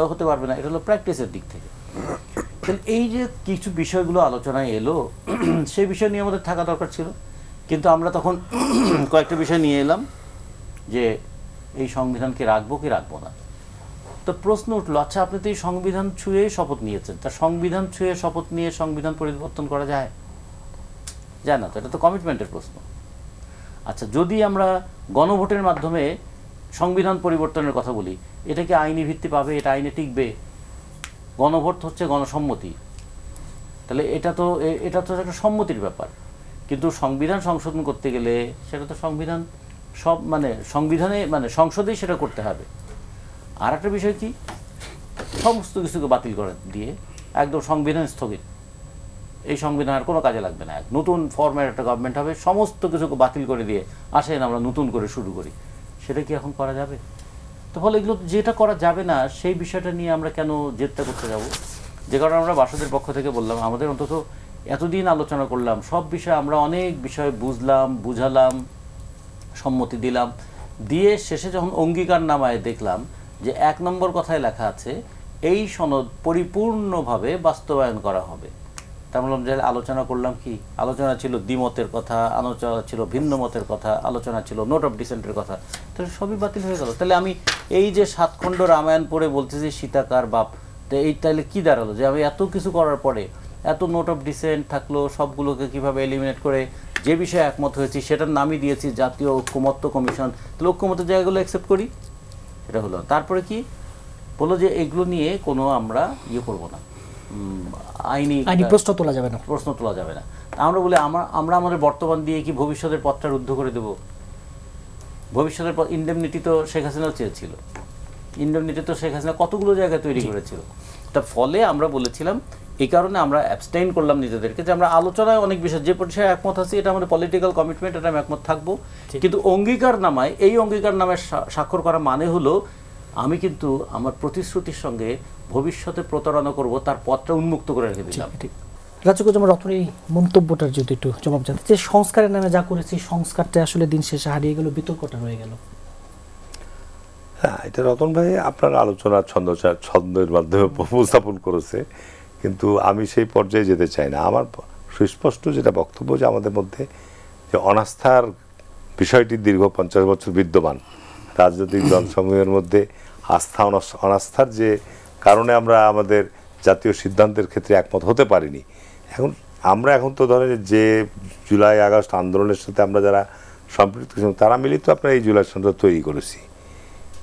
হতে পারবে না। এটা হলো প্র্যাকটিসের দিক থেকে। তাহলে এই যে কিছু বিষয়গুলো আলোচনায় এলো, সেই বিষয় নিয়ে আমাদের থাকা দরকার ছিল, কিন্তু আমরা তখন কয়েকটা বিষয় নিয়ে এলাম যে এই সংবিধানকে রাখবো কি রাখবো না। তো প্রশ্ন উঠলো, আচ্ছা আপনি তো এই সংবিধান ছুঁয়ে শপথ নিয়েছেন, তা সংবিধান ছুঁয়ে শপথ নিয়ে সংবিধান পরিবর্তন করা যায়? যায় না তো, এটা তো কমিটমেন্টের প্রশ্ন। আচ্ছা, যদি আমরা গণভোটের মাধ্যমে সংবিধান পরিবর্তনের কথা বলি, এটা কি আইনি ভিত্তি পাবে? এটা আইনে টিকবে? গণভোট হচ্ছে গণসম্মতি, তাহলে এটা তো একটা সম্মতির ব্যাপার। কিন্তু সংবিধান সংশোধন করতে গেলে সেটা তো সংবিধান সংসদেই সেটা করতে হবে। আর একটা বিষয় কি, সমস্ত কিছুকে বাতিল করে দিয়ে একদম সংবিধান স্থগিত, এই সংবিধান আর কোনো কাজে লাগবে না, এক নতুন ফর্মের একটা গভর্নমেন্ট হবে, সমস্ত কিছুকে বাতিল করে দিয়ে আসেন আমরা নতুন করে শুরু করি, সেটা কি এখন করা যাবে? তো ফলে এগুলো যেটা করা যাবে না সেই বিষয়টা নিয়ে আমরা কেন জেদটা করতে যাব? যে কারণে আমরা বাসদের পক্ষ থেকে বললাম, আমাদের অন্তত এতদিন আলোচনা করলাম, সব বিষয়ে আমরা অনেক বিষয় বুঝলাম, বুঝালাম, সম্মতি দিলাম, দিয়ে শেষে যখন অঙ্গীকার নামায় দেখলাম যে 1 নম্বর কথায় লেখা আছে এই সনদ পরিপূর্ণভাবে বাস্তবায়ন করা হবে। তার বললাম যে আলোচনা করলাম কি? আলোচনা ছিল দ্বিমতের কথা, আলোচনা ছিল ভিন্ন মতের কথা, আলোচনা ছিল নোট অফ ডিসেন্টের কথা, তাহলে সবই বাতিল হয়ে গেল। তাহলে আমি এই যে 7 খণ্ড রামায়ণ পড়ে বলতেছি সীতাকার বাপ, তো এই তাহলে কী দাঁড়ালো? যে আমি এত কিছু করার পরে এত নোট অফ ডিসেন্ট থাকলো, সবগুলোকে কিভাবে এলিমিনেট করে যে বিষয়ে একমত হয়েছি সেটার নামই দিয়েছি জাতীয় ঐক্যমত্য কমিশন। তাহলে ঐক্যমতের জায়গাগুলো অ্যাকসেপ্ট করি, এটা হলো। তারপরে কি বলো যে এগুলো নিয়ে কোনো আমরা ইয়ে করবো না, আইনি প্রশ্ন তোলা যাবে না। আমরা বলি আমরা আমাদের বর্তমান দিয়ে কি ভবিষ্যতের পথটা রুদ্ধ করে দেব? ভবিষ্যতের পথ ইন্ডেমনিটি তো শেখ হাসিনাও চেয়েছিল, ইন্ডেমনিটি তো শেখ হাসিনা কতগুলো জায়গায় তৈরি করেছিল। তার ফলে আমরা বলেছিলাম, এই কারণে আমরা অ্যাবস্টেইন করলাম নিজেদেরকে, যে আমরা আলোচনায় অনেক বিষয় যে বিষয়ে একমত আছি এটা আমাদের পলিটিক্যাল কমিটমেন্ট, এটা আমি একমত থাকবো, কিন্তু অঙ্গীকার নামায় এই অঙ্গীকার নামায় স্বাক্ষর করা মানে হলো আমি কিন্তু আমার প্রতিশ্রুতির সঙ্গে ভবিষ্যতে প্রতারণা করব, তার পথটা উন্মুক্ত করে রেখে দিলাম। রাজ্জাকুজ্জামান রতন, এই মন্তব্যটার যদি একটু জবাব জানতে, যে সংস্কারের নামে যা করেছি সংস্কারটা আসলে দিন শেষে হারিয়ে গেল, বিতর্কটা রয়ে গেল। হ্যাঁ, এটা রতন ভাই আপনার আলোচনার ছন্দের মাধ্যমে উপস্থাপন করেছে, কিন্তু আমি সেই পর্যায়ে যেতে চাই না। আমার সুস্পষ্ট যেটা বক্তব্য, যে আমাদের মধ্যে যে অনাস্থার বিষয়টি দীর্ঘ 50 বছর বিদ্যমান, রাজনৈতিক দলসমূহের মধ্যে আস্থা অনাস্থার যে কারণে আমরা আমাদের জাতীয় সিদ্ধান্তের ক্ষেত্রে একমত হতে পারিনি। এখন তো ধরেন যে জুলাই আগস্ট আন্দোলনের সাথে আমরা যারা সম্পৃক্ত ছিলাম তারা মিলিত আপনার এই জুলাই সনদ তৈরি করেছি।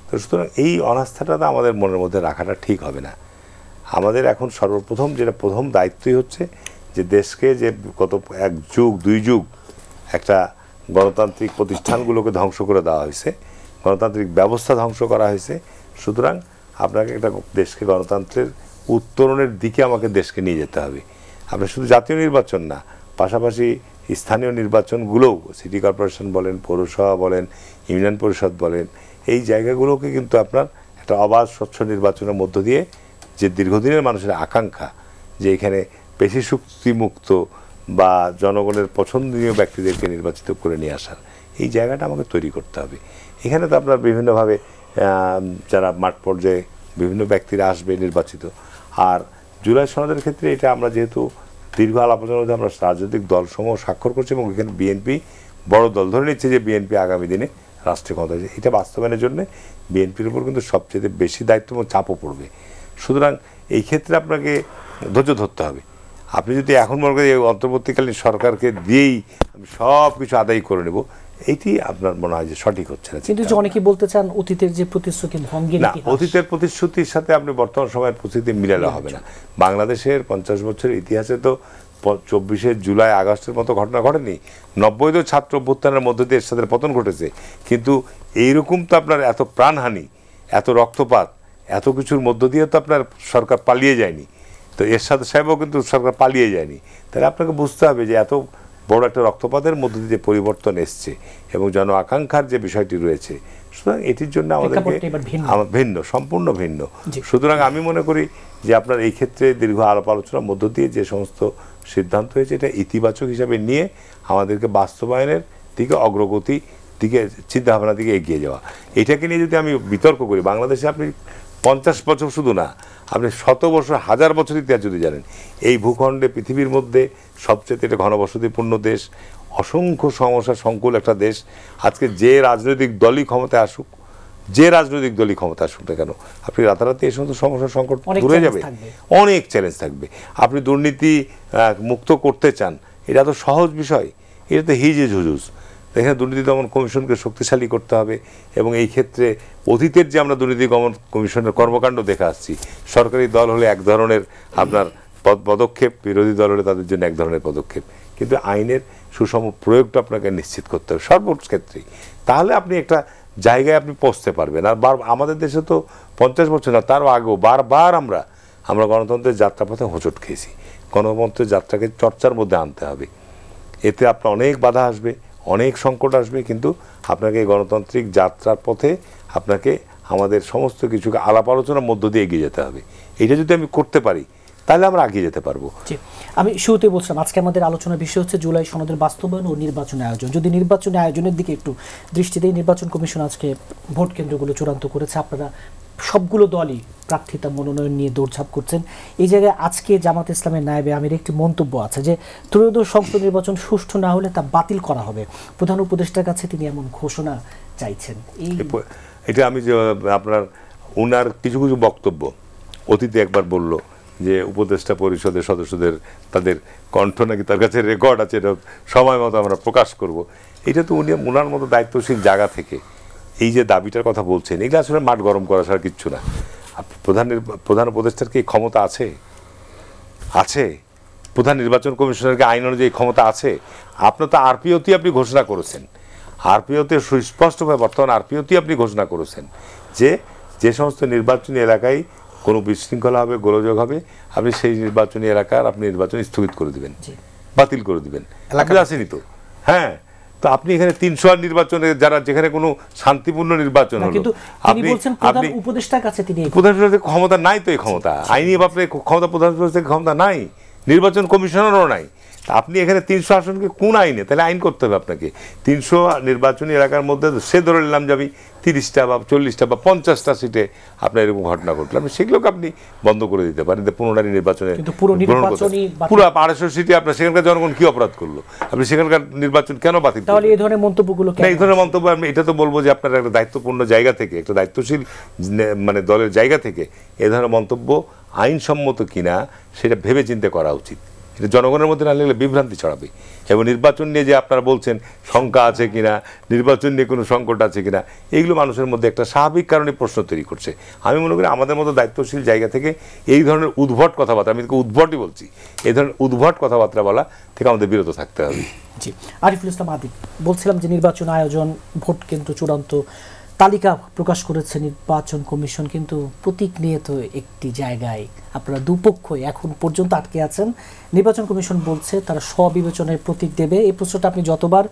তো সুতরাং এই অনাস্থাটা আমাদের মনের মধ্যে রাখাটা ঠিক হবে না। আমাদের এখন সর্বপ্রথম যেটা প্রথম দায়িত্বই হচ্ছে যে দেশকে যে গত 1 যুগ 2 যুগ একটা গণতান্ত্রিক প্রতিষ্ঠানগুলোকে ধ্বংস করে দেওয়া হয়েছে, গণতান্ত্রিক ব্যবস্থা ধ্বংস করা হয়েছে। সুতরাং আপনাকে একটা দেশকে গণতন্ত্রের উত্তরণের দিকে আমাকে দেশকে নিয়ে যেতে হবে। আপনার শুধু জাতীয় নির্বাচন না, পাশাপাশি স্থানীয় নির্বাচনগুলোও, সিটি কর্পোরেশন বলেন, পৌরসভা বলেন, ইউনিয়ন পরিষদ বলেন, এই জায়গাগুলোকে কিন্তু আপনার একটা অবাধ স্বচ্ছ নির্বাচনের মধ্য দিয়ে যে দীর্ঘদিনের মানুষের আকাঙ্ক্ষা যে এখানে পেশি শক্তিমুক্ত বা জনগণের পছন্দনীয় ব্যক্তিদেরকে নির্বাচিত করে নিয়ে আসার, এই জায়গাটা আমাকে তৈরি করতে হবে। এখানে তো আপনার বিভিন্নভাবে যারা মাঠ পর্যায়ে বিভিন্ন ব্যক্তিরা আসবে নির্বাচিত। আর জুলাই সনদের ক্ষেত্রে এটা আমরা যেহেতু দীর্ঘ আলোচনার মধ্যে আমরা রাজনৈতিক দলসমূহ স্বাক্ষর করছি এবং এখানে বিএনপি বড় দল ধরে নিচ্ছে যে বিএনপি আগামী দিনে রাষ্ট্রীয় ক্ষমতা, এটা বাস্তবায়নের জন্য বিএনপির উপর কিন্তু সবচেয়ে বেশি দায়িত্ব এবং চাপও পড়বে। সুতরাং এই ক্ষেত্রে আপনাকে ধৈর্য ধরতে হবে। আপনি যদি এখন মনে করেন অন্তর্বর্তীকালীন সরকারকে দিয়েই আমি সব কিছু আদায় করে নেব, এইটি আপনার মনে হয় যে সঠিক হচ্ছে না। কিন্তু অনেকেই বলতে চান অতীতের যে প্রতিশ্রুতি ভঙ্গের, না, অতীতের প্রতিশ্রুতির সাথে আপনি বর্তমান সময়ের পরিস্থিতি মিলালে হবে না। বাংলাদেশের 50 বছরের ইতিহাসে তো 24শে জুলাই আগস্টের মতো ঘটনা ঘটেনি। 90 তো ছাত্র অভ্যুত্থানের মধ্য দিয়ে এরশাদের পতন ঘটেছে, কিন্তু এইরকম তো আপনার এত প্রাণহানি, এত রক্তপাত, এত কিছুর মধ্য দিয়ে তো আপনার সরকার পালিয়ে যায়নি। তো এরশাদ সাহেবও কিন্তু সরকার পালিয়ে যায়নি। তাহলে আপনাকে বুঝতে হবে যে এত বড় একটা রক্তপাতের মধ্য দিয়ে যে পরিবর্তন এসছে এবং জন আকাঙ্ক্ষার যে বিষয়টি রয়েছে, সুতরাং এটির জন্য আমাদেরকে ভিন্ন, সম্পূর্ণ ভিন্ন। সুতরাং আমি মনে করি যে আপনার এই ক্ষেত্রে দীর্ঘ আলাপ আলোচনার মধ্য দিয়ে যে সমস্ত সিদ্ধান্ত হয়েছে এটা ইতিবাচক হিসাবে নিয়ে আমাদেরকে বাস্তবায়নের দিকে, অগ্রগতি দিকে, চিন্তাভাবনা দিকে এগিয়ে যাওয়া। এটাকে নিয়ে যদি আমি বিতর্ক করি, বাংলাদেশে আপনি 50 বছর শুধু না, আপনি 100 বছর, 1000 বছর ইতিহাস যদি জানেন, এই ভূখণ্ডে পৃথিবীর মধ্যে সবচেয়ে এটা ঘনবসতিপূর্ণ দেশ, অসংখ্য সমস্যা সংকুল একটা দেশ। আজকে যে রাজনৈতিক দলই ক্ষমতায় আসুক, না কেন, আপনি রাতারাতি এই সমস্ত সমস্যার সংকট দূরে যাবে, অনেক চ্যালেঞ্জ থাকবে। আপনি দুর্নীতি মুক্ত করতে চান, এটা তো সহজ বিষয়, এটা তো হিজে ঝুজুজ। এখানে দুর্নীতি দমন কমিশনকে শক্তিশালী করতে হবে এবং এই ক্ষেত্রে অতীতের যে আমরা দুর্নীতি দমন কমিশনের কর্মকাণ্ড দেখে আসছি, সরকারি দল হলে এক ধরনের আপনার পদক্ষেপ, বিরোধী দল হলে তাদের জন্য এক ধরনের পদক্ষেপ, কিন্তু আইনের সুষম প্রয়োগটা আপনাকে নিশ্চিত করতে হবে সর্বোচ্চ ক্ষেত্রেই। তাহলে আপনি একটা জায়গায় আপনি পৌঁছতে পারবেন। আর আমাদের দেশে তো 50 বছর না, তারও আগেও বারবার আমরা গণতন্ত্রের যাত্রাপথে হোঁচট খেয়েছি। গণতন্ত্রের যাত্রাকে চর্চার মধ্যে আনতে হবে, এতে আপনার অনেক বাধা আসবে, অনেক সংকট আসবে, কিন্তু আপনাকে এই গণতান্ত্রিক যাত্রার পথে আপনাকে আমাদের সমস্ত কিছুকে আলাপ আলোচনার মধ্য দিয়ে এগিয়ে যেতে হবে। এটা যদি আমি করতে পারি তাহলে আমরা এগিয়ে যেতে পারবো। আমি শুরুতে বলছিলাম আজকে আমাদের আলোচনার বিষয় হচ্ছে জুলাই সনদের বাস্তবায়ন ও নির্বাচন আয়োজন। যদি নির্বাচনী আয়োজনের দিকে একটু দৃষ্টি দেই, নির্বাচন কমিশন আজকে ভোট কেন্দ্রগুলো চূড়ান্ত করেছে। আপনারা সবগুলো দলই প্রার্থিতা মনোনয়ন নিয়ে দৌড়ঝাঁপ করছেন। এই জায়গায় আজকে জামাত ইসলামের নায়েবে আমির একটি মন্তব্য আছে যে ত্রয়োদশ সংসদ নির্বাচন সুষ্ঠু না হলে তা বাতিল করা হবে। প্রধান উপদেষ্টার কাছে তিনি এমন ঘোষণা চাইছেন। এটা আমি যে আপনার ওনার কিছু কিছু বক্তব্য অতীতে একবার বলল যে উপদেষ্টা পরিষদের সদস্যদের তাদের কণ্ঠ নাকি তার কাছে রেকর্ড আছে, এটা সময় মতো আমরা প্রকাশ করব। এটা তো উনি ওনার মতো দায়িত্বশীল জায়গা থেকে এই যে দাবিটার কথা বলছেন, এগুলো আসলে মাঠ গরম করা ছাড়া কিচ্ছু না। প্রধান উপদেষ্টার কি ক্ষমতা আছে? আছে। প্রধান নির্বাচন কমিশনারকে আইন অনুযায়ী ক্ষমতা আছে? আপনার তো আরপিওতে আপনি ঘোষণা করেছেন, আরপিওতে সুস্পষ্টভাবে বর্তমান আরপিওতে আপনি ঘোষণা করেছেন যে সমস্ত নির্বাচনী এলাকায় কোনো বিশৃঙ্খলা হবে, গোলযোগ হবে, আপনি সেই নির্বাচনী এলাকার আপনি নির্বাচন স্থগিত করে দিবেন, বাতিল করে দিবেন। আপনি আসেনি তো? হ্যাঁ, তো আপনি এখানে 300 নির্বাচনে যারা যেখানে কোনো শান্তিপূর্ণ নির্বাচন হলো, আপনি উপদেষ্টার কাছে প্রধান ক্ষমতা নাই, তো এই ক্ষমতা আইনি ভাবে ক্ষমতা প্রধান উপদেষ্টার ক্ষমতা নাই, নির্বাচন কমিশনারও নাই। আপনি এখানে 300 আসনকে কোন আইনে? তাহলে আইন করতে হবে আপনাকে। 300 নির্বাচনী এলাকার মধ্যে সে ধরে নিলাম যাবি 30টা বা 40টা বা 50টা সিটে আপনার এরকম ঘটনা ঘটলো, আপনি সেগুলোকে আপনি বন্ধ করে দিতে পারেন। পুনরায় নির্বাচনে পুরো 250 সিটে আপনার সেখানকার জনগণ কি অপরাধ করলো? আপনি সেখানকার নির্বাচন কেন বাতিল করলেন? তাহলে এই ধরনের মন্তব্যগুলো এই ধরনের মন্তব্য আমি এটা তো বলবো যে আপনার একটা দায়িত্বপূর্ণ জায়গা থেকে, একটা দায়িত্বশীল মানে দলের জায়গা থেকে এই ধরনের মন্তব্য আইনসম্মত কিনা সেটা ভেবে চিন্তে করা উচিত। এটা জনগণের মধ্যে না লাগলে বিভ্রান্তি ছড়াবে। এবং নির্বাচন নিয়ে যে আপনারা বলছেন শঙ্কা আছে কিনা, নির্বাচন নিয়ে কোনো সংকট আছে কিনা, এইগুলো মানুষের মধ্যে একটা স্বাভাবিক কারণে প্রশ্ন তৈরি করছে। আমি মনে করি আমাদের মতো দায়িত্বশীল জায়গা থেকে এই ধরনের উদ্ভট কথাবার্তা, আমি উদ্ভটই বলছি, এই ধরনের উদ্ভট কথাবার্তা বলা থেকে আমাদের বিরত থাকতে হবে। জি, আরিফুল ইসলাম আদিব, বলছিলাম যে নির্বাচন আয়োজন, ভোট কিন্তু চূড়ান্ত তালিকা প্রকাশ করেছে নির্বাচন কমিশন, কিন্তু প্রতীক নিয়ে তো একটি জায়গায় আপনারা দুপক্ষই এখন পর্যন্ত আটকে আছেন। নির্বাচন কমিশন বলছে তারা স্ববিবেচনায় প্রতীক দেবে। এই প্রশ্নটা আপনি যতবার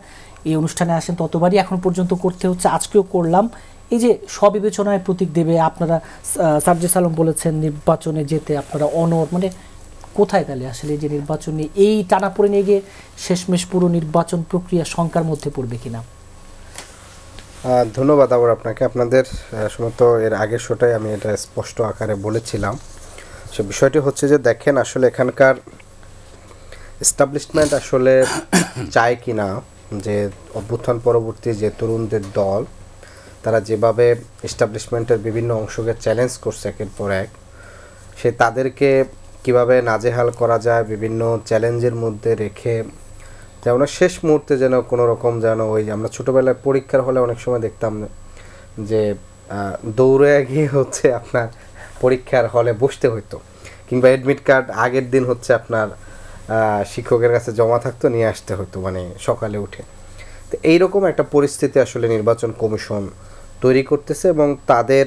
এই অনুষ্ঠানে আসেন ততবারই এখন পর্যন্ত করতে হচ্ছে, আজকেও করলাম। এই যে স্ববিবেচনায় প্রতীক দেবে, আপনারা সার্জিস আলম বলেছেন নির্বাচনে যেতে আপনারা অনড়, মানে কোথায় তাহলে আসলে এই যে নির্বাচনে এই টানাপোড়েন নিয়ে গিয়ে শেষমেশ পুরো নির্বাচন প্রক্রিয়া শঙ্কার মধ্যে পড়বে কিনা? ধন্যবাদ আবার আপনাকে। আপনাদের সমস্ত এর আগের শোটায় আমি এটা স্পষ্ট আকারে বলেছিলাম। সে বিষয়টি হচ্ছে যে দেখেন আসলে এখানকার এস্টাবলিশমেন্ট আসলে চায় কি না যে অভ্যুত্থান পরবর্তী যে তরুণদের দল তারা যেভাবে এস্টাবলিশমেন্টের বিভিন্ন অংশকে চ্যালেঞ্জ করছে একের পর এক, সে তাদেরকে কিভাবে নাজেহাল করা যায় বিভিন্ন চ্যালেঞ্জের মধ্যে রেখে, যেমন শেষ মুহূর্তে যেন কোনো রকম যেন ওই আমরা ছোটোবেলায় পরীক্ষার হলে অনেক সময় দেখতাম যে দৌড়ে গিয়ে হচ্ছে আপনার পরীক্ষার হলে বসতে হইতো, কিংবা অ্যাডমিট কার্ড আগের দিন হচ্ছে আপনার শিক্ষকের কাছে জমা থাকতো, নিয়ে আসতে হতো মানে সকালে উঠে। তো এইরকম একটা পরিস্থিতি আসলে নির্বাচন কমিশন তৈরি করতেছে। এবং তাদের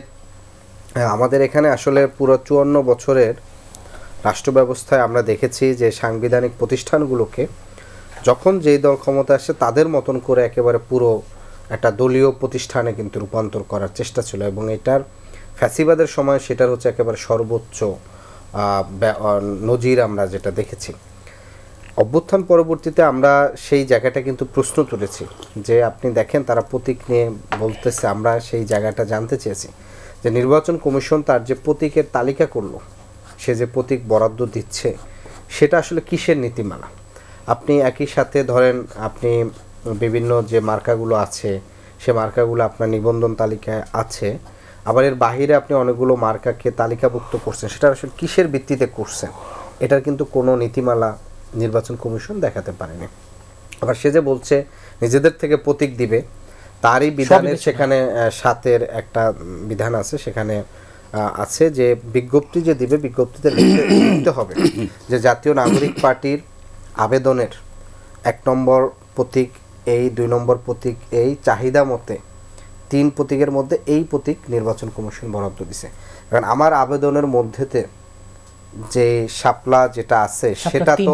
আমাদের এখানে আসলে পুরো 54 বছরের রাষ্ট্র ব্যবস্থায় আমরা দেখেছি যে সাংবিধানিক প্রতিষ্ঠানগুলোকে যখন যেই দল ক্ষমতা আসে তাদের মতন করে একেবারে পুরো একটা দলীয় প্রতিষ্ঠানে কিন্তু রূপান্তর করার চেষ্টা ছিল। এবং এটার ফ্যাসিবাদের সময় সেটার হচ্ছে একেবারে সর্বোচ্চ নজির আমরা যেটা দেখেছি। অভ্যুত্থান পরবর্তীতে আমরা সেই জায়গাটা কিন্তু প্রশ্ন তুলেছি যে আপনি দেখেন তারা প্রতীক নিয়ে বলতেছে, আমরা সেই জায়গাটা জানতে চেয়েছি যে নির্বাচন কমিশন তার যে প্রতীকের তালিকা করলো, সে যে প্রতীক বরাদ্দ দিচ্ছে সেটা আসলে কিসের নীতিমালা। আপনি একই সাথে ধরেন আপনি বিভিন্ন যে মার্কাগুলো আছে সে মার্কাগুলো আপনার নিবন্ধন তালিকায় আছে, আবার এর বাহিরে আপনি অনেকগুলো মার্কাকে তালিকাভুক্ত করছেন, সেটা আসলে কিসের ভিত্তিতে করছেন এটার কিন্তু কোনো নীতিমালা নির্বাচন কমিশন দেখাতে পারেনি। আবার সে যে বলছে নিজেদের থেকে প্রতীক দিবে, তারই বিধানের সেখানে 7-এর একটা বিধান আছে, সেখানে আছে যে বিজ্ঞপ্তি যে দিবে বিজ্ঞপ্তিতে লিখতে হবে যে জাতীয় নাগরিক পার্টির আবেদনের 1 নম্বর প্রতীক এই, 2 নম্বর প্রতীক এই, চাহিদা মতে 3 প্রতীকের মধ্যে এই প্রতীক নির্বাচন কমিশন বরাদ্দ দিছে। কারণ আমার আবেদনের মধ্যেতে যে শাপলা যেটা আছে সেটা তো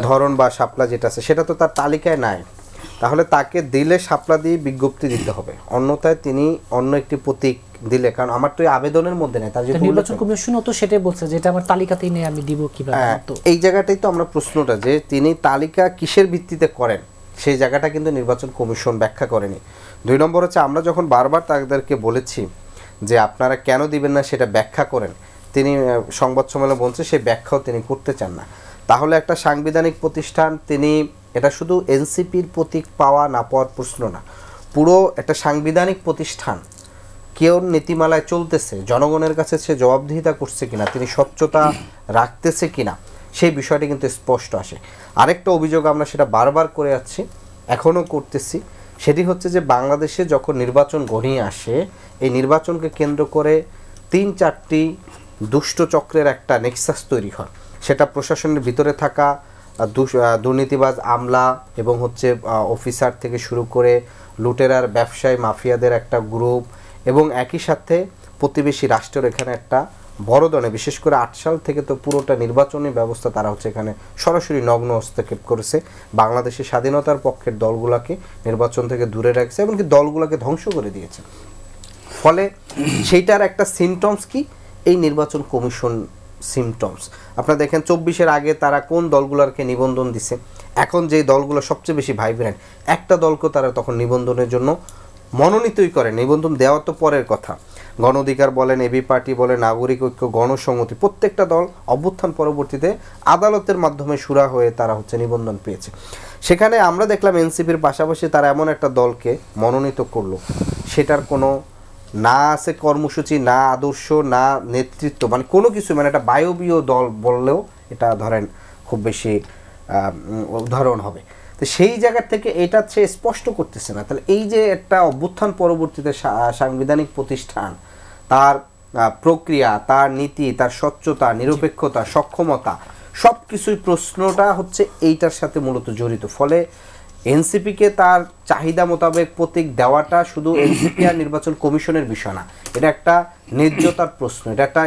ধরন বা শাপলা যেটা আছে সেটা তো তার তালিকায় নাই, তাহলে তাকে দিলে শাপলা দিয়ে বিজ্ঞপ্তি দিতে হবে, অন্যথায় তিনি অন্য একটি প্রতীক দিলে, কারণ আমার তো আবেদনের মধ্যে নেই। তার যে নির্বাচন কমিশন তো সেটাই বলছে যে এটা আমার তালিকাতেই নেই, আমি দিব কিভাবে? তো এই জায়গাটাই তো আমরা প্রশ্নটা যে তিনি তালিকা কিসের ভিত্তিতে করেন সেই জায়গাটা কিন্তু নির্বাচন কমিশন ব্যাখ্যা করেনি। 2 নম্বর হচ্ছে আমরা যখন বারবার তাদেরকে বলেছি যে আপনারা কেন দিবেন না সেটা ব্যাখ্যা করেন, তিনি সংবাদ সম্মেলনে বলছে সেই ব্যাখ্যাও তিনি করতে চান না। তাহলে একটা সাংবিধানিক প্রতিষ্ঠান, তিনি এটা শুধু এনসিপির প্রতীক পাওয়া না পাওয়ার প্রশ্ন না, পুরো একটা সাংবিধানিক প্রতিষ্ঠান কেউ নীতিমালায় চলতেছে, জনগণের কাছে সে জবাবদিহিতা করছে কিনা, তিনি স্বচ্ছতা রাখতেছে কিনা, সেই বিষয়টি কিন্তু স্পষ্ট আসে। আরেকটা অভিযোগ আমরা সেটা বারবার করে যাচ্ছি, এখনও করতেছি, সেটি হচ্ছে যে বাংলাদেশে যখন নির্বাচন ঘনিয়ে আসে, এই নির্বাচনকে কেন্দ্র করে 3-4টি দুষ্ট চক্রের একটা নেক্সাস তৈরি হয়। সেটা প্রশাসনের ভিতরে থাকা দুর্নীতিবাজ আমলা এবং হচ্ছে অফিসার থেকে শুরু করে লুটেরার ব্যবসায়ী মাফিয়াদের একটা গ্রুপ, এবং একই সাথে প্রতিবেশী রাষ্ট্রের এখানে একটা বড় ধরনের, বিশেষ করে 8 সাল থেকে তো পুরোটা নির্বাচনী ব্যবস্থা তারা হচ্ছে এখানে সরাসরি নগ্ন হস্তক্ষেপ করেছে। বাংলাদেশের স্বাধীনতার পক্ষের দলগুলোকে নির্বাচন থেকে দূরে রাখছে, এমনকি দলগুলোকে ধ্বংস করে দিয়েছে। ফলে সেইটার একটা সিমটমস কি, এই নির্বাচন কমিশন সিমটমস। আপনারা দেখেন 24-এর আগে তারা কোন দলগুলোকে নিবন্ধন দিছে, এখন যে দলগুলো সবচেয়ে বেশি ভাইব্রেন্ট, একটা দলকে তারা তখন নিবন্ধনের জন্য মনোনীতই করে। নিবন্ধন দেওয়া তো পরের কথা, গণ অধিকার বলেন, এবি পার্টি বলেন, নাগরিক ঐক্য, গণসংহতি, প্রত্যেকটা দল অভ্যুত্থান পরবর্তীতে আদালতের মাধ্যমে সুরা হয়ে তারা হচ্ছে নিবন্ধন পেয়েছে। সেখানে আমরা দেখলাম এনসিপির পাশাপাশি তারা এমন একটা দলকে মনোনীত করলো, সেটার কোনো না আছে কর্মসূচি, না আদর্শ, না নেতৃত্ব, মানে কোনো কিছু, মানে একটা বায়বীয় দল বললেও এটা ধরেন খুব বেশি উদাহরণ হবে। তো সেই জায়গা থেকে এটা সে স্পষ্ট করতেছে না। তাহলে এই যে একটা অভ্যুত্থান পরবর্তীতে সাংবিধানিক প্রতিষ্ঠান, তার প্রক্রিয়া, তার নীতি, তার স্বচ্ছতা, নিরপেক্ষতা, সক্ষমতা, সব কিছুই প্রশ্নটা হচ্ছে এইটার সাথে মূলত জড়িত। ফলে এনসিপিকে তার চাহিদা মোতাবেক প্রতীক দেওয়াটা শুধু এনসিপি আর নির্বাচন কমিশনের বিষয় না, এটা একটা ন্যায্যতার প্রশ্ন, এটা একটা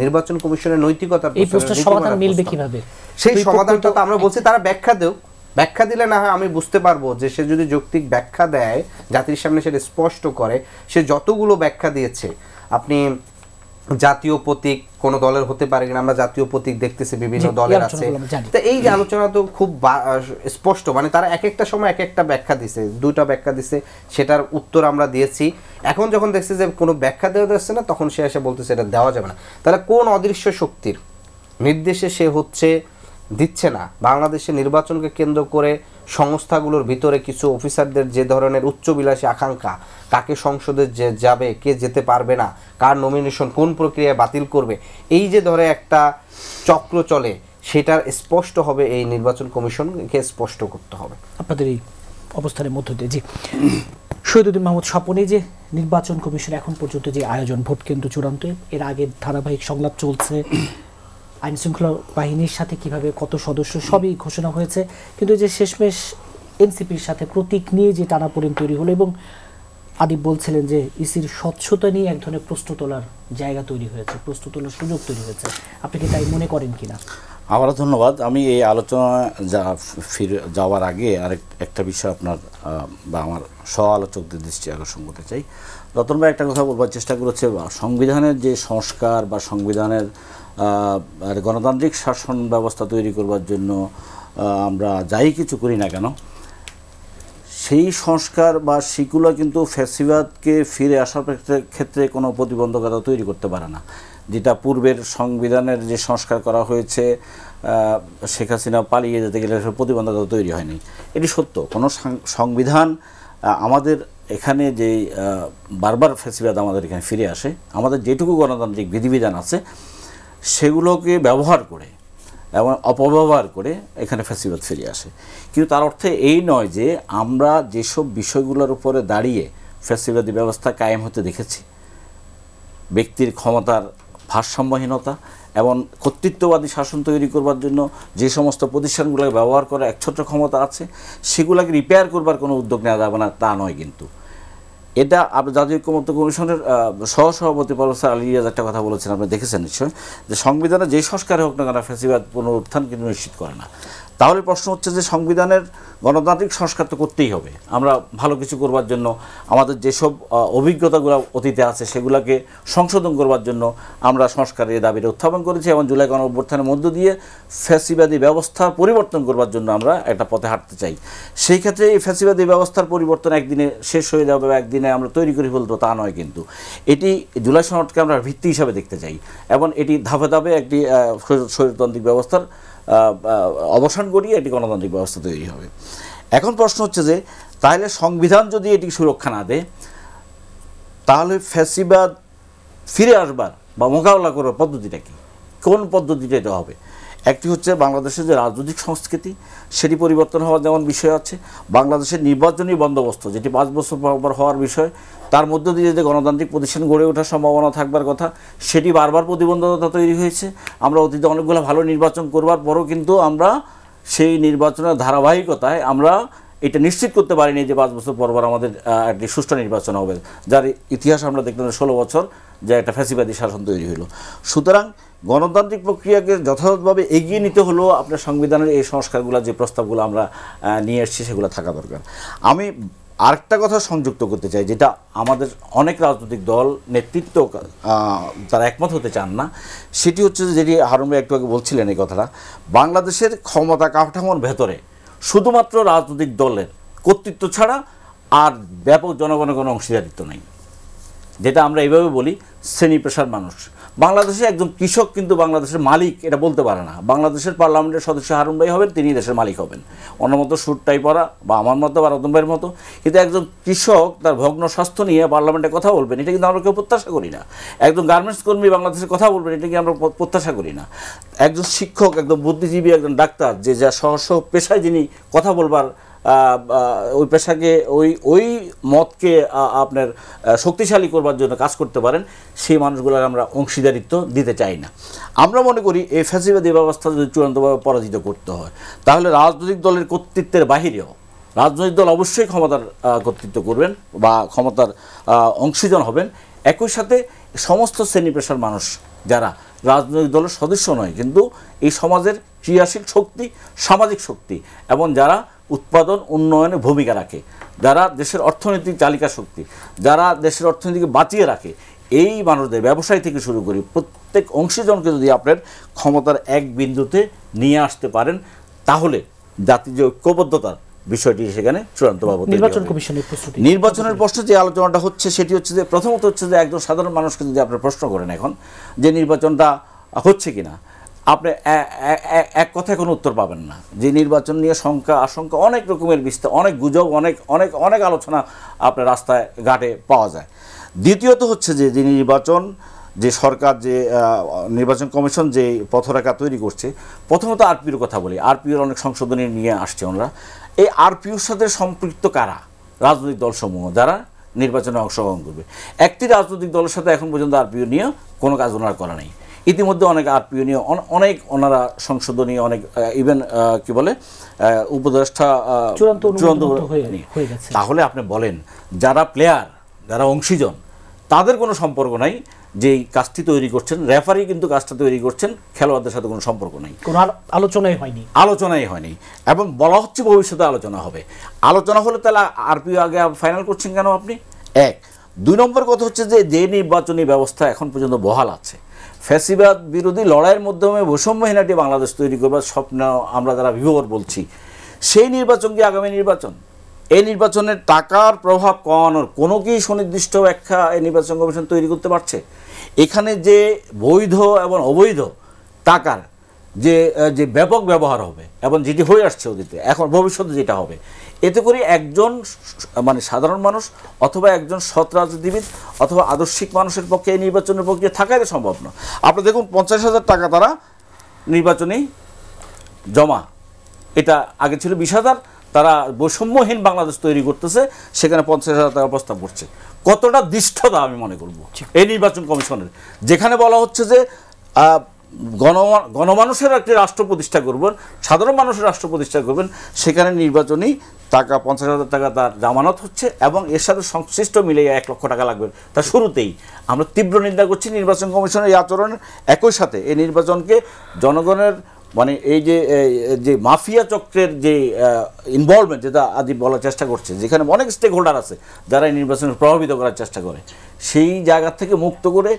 নির্বাচন কমিশনের নৈতিকতার প্রশ্ন। এই প্রশ্নের সমাধান মিলবে কিভাবে? সেই সমাধানটা তো আমরা বলছি তারা ব্যাখ্যা দেও, ব্যাখ্যা দিলে না হয় আমি বুঝতে পারবো যে সে যদি যৌক্তিক ব্যাখ্যা দেয়, জাতির সামনে সেটা স্পষ্ট করে। সে যতগুলো ব্যাখ্যা দিয়েছে, আপনি জাতীয় প্রতীক কোন দলের হতে পারে কিনা, আমরা জাতীয় প্রতীক দেখতেছি বিভিন্ন দলের আছে, তো এই যে আলোচনা তো খুব স্পষ্ট, মানে তারা এক একটা সময় এক একটা ব্যাখ্যা দিছে, 2টা ব্যাখ্যা দিছে, সেটার উত্তর আমরা দিয়েছি। এখন যখন দেখছে যে কোনো ব্যাখ্যা দেওয়া যাচ্ছে না, তখন সে এসে বলতেছে এটা দেওয়া যাবে না। তাহলে কোন অদৃশ্য শক্তির নির্দেশে সে হচ্ছে দিচ্ছে না? বাংলাদেশের নির্বাচনকে কেন্দ্র করে সংস্থাগুলোর ভিতরে কিছু অফিসারদের যে ধরনের উচ্চবিলাসী আকাঙ্ক্ষা, কাকে সংসদে যাবে, কে যেতে পারবে না, কার নমিনেশন কোন প্রক্রিয়ায় বাতিল করবে, এই যে ধরে একটা চক্র চলে, সেটার স্পষ্ট হবে এই নির্বাচন কমিশনকে স্পষ্ট করতে হবে আপনাদের এই অবস্থানের মধ্য দিয়ে। জি, শহীদুদ্দিন মাহমুদ স্বপনে, যে নির্বাচন কমিশন এখন পর্যন্ত যে আয়োজন, ভোট কেন্দ্র চূড়ান্ত, এর আগে ধারাবাহিক সংলাপ চলছে, আইন শৃঙ্খলা বাহিনীর সাথে কিভাবে কত সদস্য সবই ঘোষণা হয়েছে, কিন্তু যে শেষমেশ এনসিপির সাথে প্রতীক নিয়ে যে টানাপোড়েন তৈরি হলো, এবং আদিব বলছিলেন যে ইসির স্বচ্ছতা নিয়ে এক ধরনের প্রশ্ন তোলার জায়গা তৈরি হয়েছে, প্রশ্ন তোলার সুযোগ তৈরি হয়েছে, আপনি কি তাই মনে করেন কিনা? আবারও ধন্যবাদ। আমি এই আলোচনা ফিরে যাওয়ার আগে একটা বিষয় আপনার বা আমার সহ আলোচকদের দৃষ্টি আকর্ষণ করতে চাই। রতন ভাই একটা কথা বলবার চেষ্টা করেছে, সংবিধানের যে সংস্কার বা সংবিধানের গণতান্ত্রিক শাসন ব্যবস্থা তৈরি করবার জন্য আমরা যাই কিছু করি না কেন, সেই সংস্কার বা সেগুলো কিন্তু ফ্যাসিবাদকে ফিরে আসার ক্ষেত্রে কোনো প্রতিবন্ধকতা তৈরি করতে পারে না। যেটা পূর্বের সংবিধানের যে সংস্কার করা হয়েছে, শেখ হাসিনা পালিয়ে যেতে গেলে প্রতিবন্ধকতা তৈরি হয়নি, এটি সত্য। কোনো সংবিধান আমাদের এখানে যে বারবার ফ্যাসিবাদ আমাদের এখানে ফিরে আসে, আমাদের যেটুকু গণতান্ত্রিক বিধিবিধান আছে সেগুলোকে ব্যবহার করে এবং অপব্যবহার করে এখানে ফ্যাসিবাদ ফিরে আসে। কিন্তু তার অর্থে এই নয় যে আমরা যেসব বিষয়গুলোর উপরে দাঁড়িয়ে ফ্যাসিবাদী ব্যবস্থা কায়েম হতে দেখেছি, ব্যক্তির ক্ষমতার ভারসাম্যহীনতা এবং কর্তৃত্ববাদী শাসন তৈরি করবার জন্য যে সমস্ত প্রতিষ্ঠানগুলোকে ব্যবহার করার একছত্র ক্ষমতা আছে, সেগুলোকে রিপেয়ার করবার কোনো উদ্যোগ নেওয়া যাবে না, তা নয়। কিন্তু এটা জাতীয় ঐক্যমত্য কমিশনের সহসভাপতি প্রফেসর আলী রিয়াজ একটা কথা বলেছেন, আপনি দেখেছেন নিশ্চয়, যে সংবিধানে যে সংস্কার হোক না কেন ফ্যাসিবাদ পুনরুত্থান কিন্তু নিশ্চিত করে না। তাহলে প্রশ্ন হচ্ছে যে সংবিধানের গণতান্ত্রিক সংস্কার তো করতেই হবে। আমরা ভালো কিছু করবার জন্য আমাদের যেসব অভিজ্ঞতাগুলো অতীতে আছে সেগুলোকে সংশোধন করবার জন্য আমরা সংস্কারের দাবিটা উত্থাপন করেছি, এবং জুলাই গণঅভ্যুত্থানের মধ্য দিয়ে ফ্যাসিবাদী ব্যবস্থার পরিবর্তন করবার জন্য আমরা একটা পথে হাঁটতে চাই। সেই ক্ষেত্রে এই ফ্যাসিবাদী ব্যবস্থার পরিবর্তন একদিনে শেষ হয়ে যাবে বা একদিনে আমরা তৈরি করে ফেলবো তা নয়। কিন্তু এটি জুলাই সনদকে আমরা ভিত্তি হিসাবে দেখতে চাই, এবং এটি ধাপে ধাপে একটি স্বৈরতান্ত্রিক ব্যবস্থার অবসান করিয়ে এটি গণতান্ত্রিক ব্যবস্থা তৈরি হবে। এখন প্রশ্ন হচ্ছে যে তাহলে সংবিধান যদি এটি সুরক্ষা না দেয়, তাহলে ফ্যাসিবাদ ফিরে আসবার বা মোকাবেলা করার পদ্ধতিটা কি, কোন পদ্ধতিটা এটা হবে? একটি হচ্ছে বাংলাদেশের যে রাজনৈতিক সংস্কৃতি সেটি পরিবর্তন হওয়ার যেমন বিষয় আছে, বাংলাদেশের নির্বাচনী বন্দোবস্ত যেটি 5 বছর পর হওয়ার বিষয়, তার মধ্য দিয়ে যে গণতান্ত্রিক প্রতিষ্ঠান গড়ে ওঠার সম্ভাবনা থাকবার কথা সেটি বারবার প্রতিবন্ধকতা তৈরি হয়েছে। আমরা অতীতে অনেকগুলো ভালো নির্বাচন করবার পরও কিন্তু আমরা সেই নির্বাচনের ধারাবাহিকতায় আমরা এটা নিশ্চিত করতে পারিনি যে 5 বছর পর আমাদের একটি সুষ্ঠু নির্বাচন হবে, যার ইতিহাস আমরা দেখলাম 16 বছর যে একটা ফ্যাসিবাদী শাসন তৈরি হলো। সুতরাং গণতান্ত্রিক প্রক্রিয়াকে যথাযথভাবে এগিয়ে নিতে হলেও আপনার সংবিধানের এই সংস্কারগুলো যে প্রস্তাবগুলো আমরা নিয়ে এসেছি সেগুলো থাকা দরকার। আমি আরেকটা কথা সংযুক্ত করতে চাই, যেটা আমাদের অনেক রাজনৈতিক দল নেতৃত্ব তারা একমত হতে চান না, সেটি হচ্ছে যেটি হারুন ভাই একটু আগে বলছিলেন এই কথাটা, বাংলাদেশের ক্ষমতা কাঠামোর ভেতরে শুধুমাত্র রাজনৈতিক দলের কর্তৃত্ব ছাড়া আর ব্যাপক জনগণের কোনো অংশীদারিত্ব নেই, যেটা আমরা এইভাবে বলি শ্রেণী পেশার মানুষ। বাংলাদেশে একজন কৃষক কিন্তু বাংলাদেশের মালিক এটা বলতে পারে না। বাংলাদেশের পার্লামেন্টের সদস্য হারুন ভাই হবেন, তিনি দেশের মালিক হবেন, অন্য মতো সুট টাই পরা বা আমার মতো বা রতন ভাইয়ের মতো, কিন্তু একজন কৃষক তার ভগ্ন স্বাস্থ্য নিয়ে পার্লামেন্টে কথা বলবেন এটা কিন্তু আমরা কেউ প্রত্যাশা করি না। একজন গার্মেন্টস কর্মী বাংলাদেশের কথা বলবেন এটা কি আমরা প্রত্যাশা করি না। একজন শিক্ষক, একজন বুদ্ধিজীবী, একজন ডাক্তার যে যা সহ পেশায় যিনি কথা বলবার ওই পেশাকে ওই মতকে আপনার শক্তিশালী করবার জন্য কাজ করতে পারেন, সেই মানুষগুলোর আমরা অংশীদারিত্ব দিতে চাই না। আমরা মনে করি এই ফ্যাসিবাদী ব্যবস্থা যদি চূড়ান্তভাবে পরাজিত করতে হয় তাহলে রাজনৈতিক দলের কর্তৃত্বের বাহিরেও রাজনৈতিক দল অবশ্যই ক্ষমতার কর্তৃত্ব করবেন বা ক্ষমতার অংশীজন হবেন। একই সাথে সমস্ত শ্রেণী পেশার মানুষ যারা রাজনৈতিক দলের সদস্য নয় কিন্তু এই সমাজের ক্রিয়াশীল শক্তি, সামাজিক শক্তি এবং যারা উৎপাদন উন্নয়নে ভূমিকা রাখে, যারা দেশের অর্থনৈতিক চালিকা শক্তি, যারা দেশের অর্থনীতিকে বাঁচিয়ে রাখে, এই মানুষদের ব্যবসায়ী থেকে শুরু করি প্রত্যেক অংশীজনকে যদি আপনার ক্ষমতার এক বিন্দুতে নিয়ে আসতে পারেন তাহলে জাতির যে ঐক্যবদ্ধতার বিষয়টি সেখানে চূড়ান্তভাবে নির্বাচনের প্রশ্নে যে আলোচনাটা হচ্ছে সেটি হচ্ছে যে প্রথমত হচ্ছে যে একজন সাধারণ মানুষকে যদি আপনি প্রশ্ন করেন এখন যে নির্বাচনটা হচ্ছে কিনা, আপনি এক কথায় কোনো উত্তর পাবেন না। যে নির্বাচন নিয়ে শঙ্কা আশঙ্কা অনেক রকমের বিস্তার, অনেক গুজব, অনেক অনেক অনেক আলোচনা আপনার রাস্তায় ঘাটে পাওয়া যায়। দ্বিতীয়ত হচ্ছে যে নির্বাচন যে সরকার যে নির্বাচন কমিশন যে পথরেখা তৈরি করছে, প্রথমত আরপিওর কথা বলি, আরপিওর অনেক সংশোধনী নিয়ে আসছে ওনারা। এই আরপিওর সাথে সম্পৃক্ত কারা? রাজনৈতিক দলসমূহ যারা নির্বাচনে অংশগ্রহণ করবে। একটি রাজনৈতিক দলের সাথে এখন পর্যন্ত আরপিও নিয়ে কোনো কাজ ওনারা করা নেই। ইতিমধ্যে অনেক আরপিও নিয়ে অনেক ওনারা সংশোধনী, অনেক ইভেন কি বলে উপদেষ্টা চূড়ান্ত হয়ে গেছে। তাহলে আপনি বলেন যারা প্লেয়ার, যারা অংশীজন, তাদের কোনো সম্পর্ক নাই যেই কাজটি তৈরি করছেন, রেফারি কিন্তু কাজটা তৈরি করছেন, খেলোয়াড়দের সাথে কোনো সম্পর্ক নেই, কোনো আলোচনাই হয়নি এবং বলা হচ্ছে ভবিষ্যতে আলোচনা হবে। আলোচনা হলে তাহলে আরপিও আগে ফাইনাল করছেন কেন আপনি? এক। 2 নম্বর কথা হচ্ছে যে নির্বাচনী ব্যবস্থা এখন পর্যন্ত বহাল আছে, ফ্যাসিবাদ বিরোধী লড়াইয়ের মাধ্যমে বৈষম্যহীন একটি বাংলাদেশ তৈরি করবার স্বপ্ন আমরা যারা বিভোর বলছি, সেই নির্বাচন কি আগামী নির্বাচন? এই নির্বাচনের টাকার প্রভাব কমানোর কোনো কি সুনির্দিষ্ট ব্যাখ্যা এই নির্বাচন কমিশন তৈরি করতে পারছে? এখানে যে বৈধ এবং অবৈধ টাকার যে ব্যাপক ব্যবহার হবে এবং যেটি হয়ে আসছে অতীতে, এখন ভবিষ্যতে যেটা হবে, এতে করে একজন মানে সাধারণ মানুষ অথবা একজন সৎ রাজনীতিবিদ অথবা আদর্শিক মানুষের পক্ষে এই নির্বাচনের প্রক্রিয়া থাকাই সম্ভব না। আপনি দেখুন 50,000 টাকা তারা নির্বাচনী জমা, এটা আগে ছিল 20,000, তারা বৈষম্যহীন বাংলাদেশ তৈরি করতেছে, সেখানে 50,000 টাকা প্রস্তাব করছে। কতটা দৃষ্টতা আমি মনে করব এই নির্বাচন কমিশনের, যেখানে বলা হচ্ছে যে গণমানুষের একটি রাষ্ট্র প্রতিষ্ঠা করবেন, সাধারণ মানুষের রাষ্ট্র প্রতিষ্ঠা করবেন, সেখানে নির্বাচনী টাকা 50,000 টাকা তার জামানত হচ্ছে এবং এর সাথে সংশ্লিষ্ট মিলে 1 লক্ষ টাকা লাগবে। তার শুরুতেই আমরা তীব্র নিন্দা করছি নির্বাচন কমিশনের এই আচরণের। একই সাথে এই নির্বাচনকে জনগণের মানে এই যে মাফিয়া চক্রের যে ইনভলভমেন্ট, যেটা আদি বলার চেষ্টা করছে, যেখানে অনেক স্টেক হোল্ডার আছে যারা এই নির্বাচনকে প্রভাবিত করার চেষ্টা করে, সেই জায়গা থেকে মুক্ত করে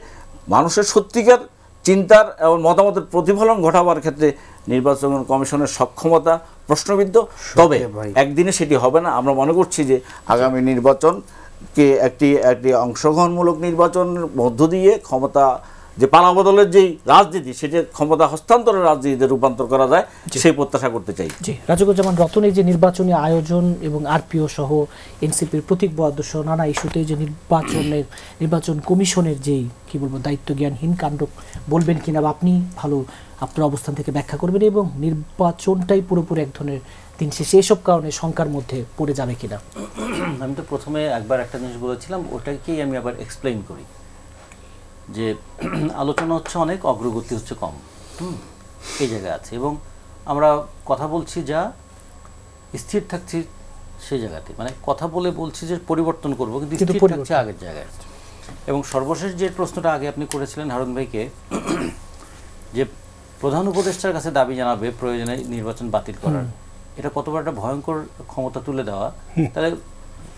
মানুষের সত্যিকার চিন্তার এবং মতামতের প্রতিফলন ঘটাবার ক্ষেত্রে নির্বাচন কমিশনের সক্ষমতা প্রশ্নবিদ্ধ। তবে একদিনে সেটি হবে না। আমরা মনে করছি যে আগামী নির্বাচনকে একটি অংশগ্রহণমূলক নির্বাচনের মধ্য দিয়ে ক্ষমতা যে পালাবদলের যেই রাজনীতি সেটা ক্ষমতা হস্তান্তরের রাজনীতিতে রূপান্তর করা যায় সেই প্রত্যাশা করতে চাই। জি, রাজুকুজ্জামান রতন, এই যে নির্বাচনী আয়োজন এবং আরপিও সহ এনসিপির প্রতীকবদ্ধ সহ নানা ইস্যুতে যে নির্বাচন কমিশনের যেই কি বলবো দায়িত্ব জ্ঞানহীন কাণ্ড বলবেন কিনা, বা আপনি ভালো আপনার অবস্থান থেকে ব্যাখ্যা করবেন, এবং নির্বাচনটাই পুরোপুরি এক ধরনের দিন শেষে এসব কারণে শঙ্কার মধ্যে পড়ে যাবে কিনা? আমি তো প্রথমে একবার একটা জিনিস বলেছিলাম, ওটাকেই আমি আবার এক্সপ্লেইন করি যে আলোচনা হচ্ছে অনেক, অগ্রগতি হচ্ছে কম, এই জায়গায় আছে, এবং আমরা কথা বলছি যা স্থির থাকছি সেই জায়গাতে, মানে কথা বলছি যে পরিবর্তন করবো, কিন্তু স্থির থাকছে আগের জায়গায়। এবং সর্বশেষ যে প্রশ্নটা আগে আপনি করেছিলেন হারুন ভাইকে, যে প্রধান উপদেষ্টার কাছে দাবি জানাবে প্রয়োজনে নির্বাচন বাতিল করার, এটা কত বড় একটা ভয়ঙ্কর ক্ষমতা তুলে দেওয়া। তাহলে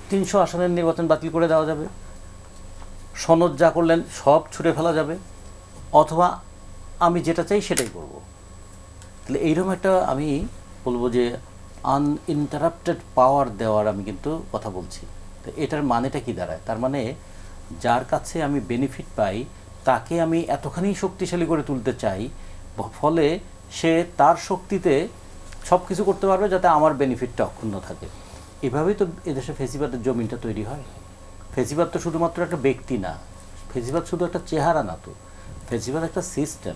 300 আসনের নির্বাচন বাতিল করে দেওয়া যাবে, সনদ যা করলেন সব ছুঁড়ে ফেলা যাবে, অথবা আমি যেটা চাই সেটাই করব। তাহলে এইরকম একটা আমি বলবো যে আনইন্টারাপ্টেড পাওয়ার দেওয়ার আমি কিন্তু কথা বলছি। তো এটার মানেটা কি দাঁড়ায়? তার মানে যার কাছে আমি বেনিফিট পাই তাকে আমি এতখানি শক্তিশালী করে তুলতে চাই, ফলে সে তার শক্তিতে সব কিছু করতে পারবে যাতে আমার বেনিফিটটা অক্ষুণ্ণ থাকে। এভাবেই তো এদেশে ফেসিবাদের জমিনটা তৈরি হয়। ফেসিবাদ তো শুধুমাত্র একটা ব্যক্তি না, ফেসিবাদ শুধু একটা চেহারা না, তো ফেসিবাদ একটা সিস্টেম।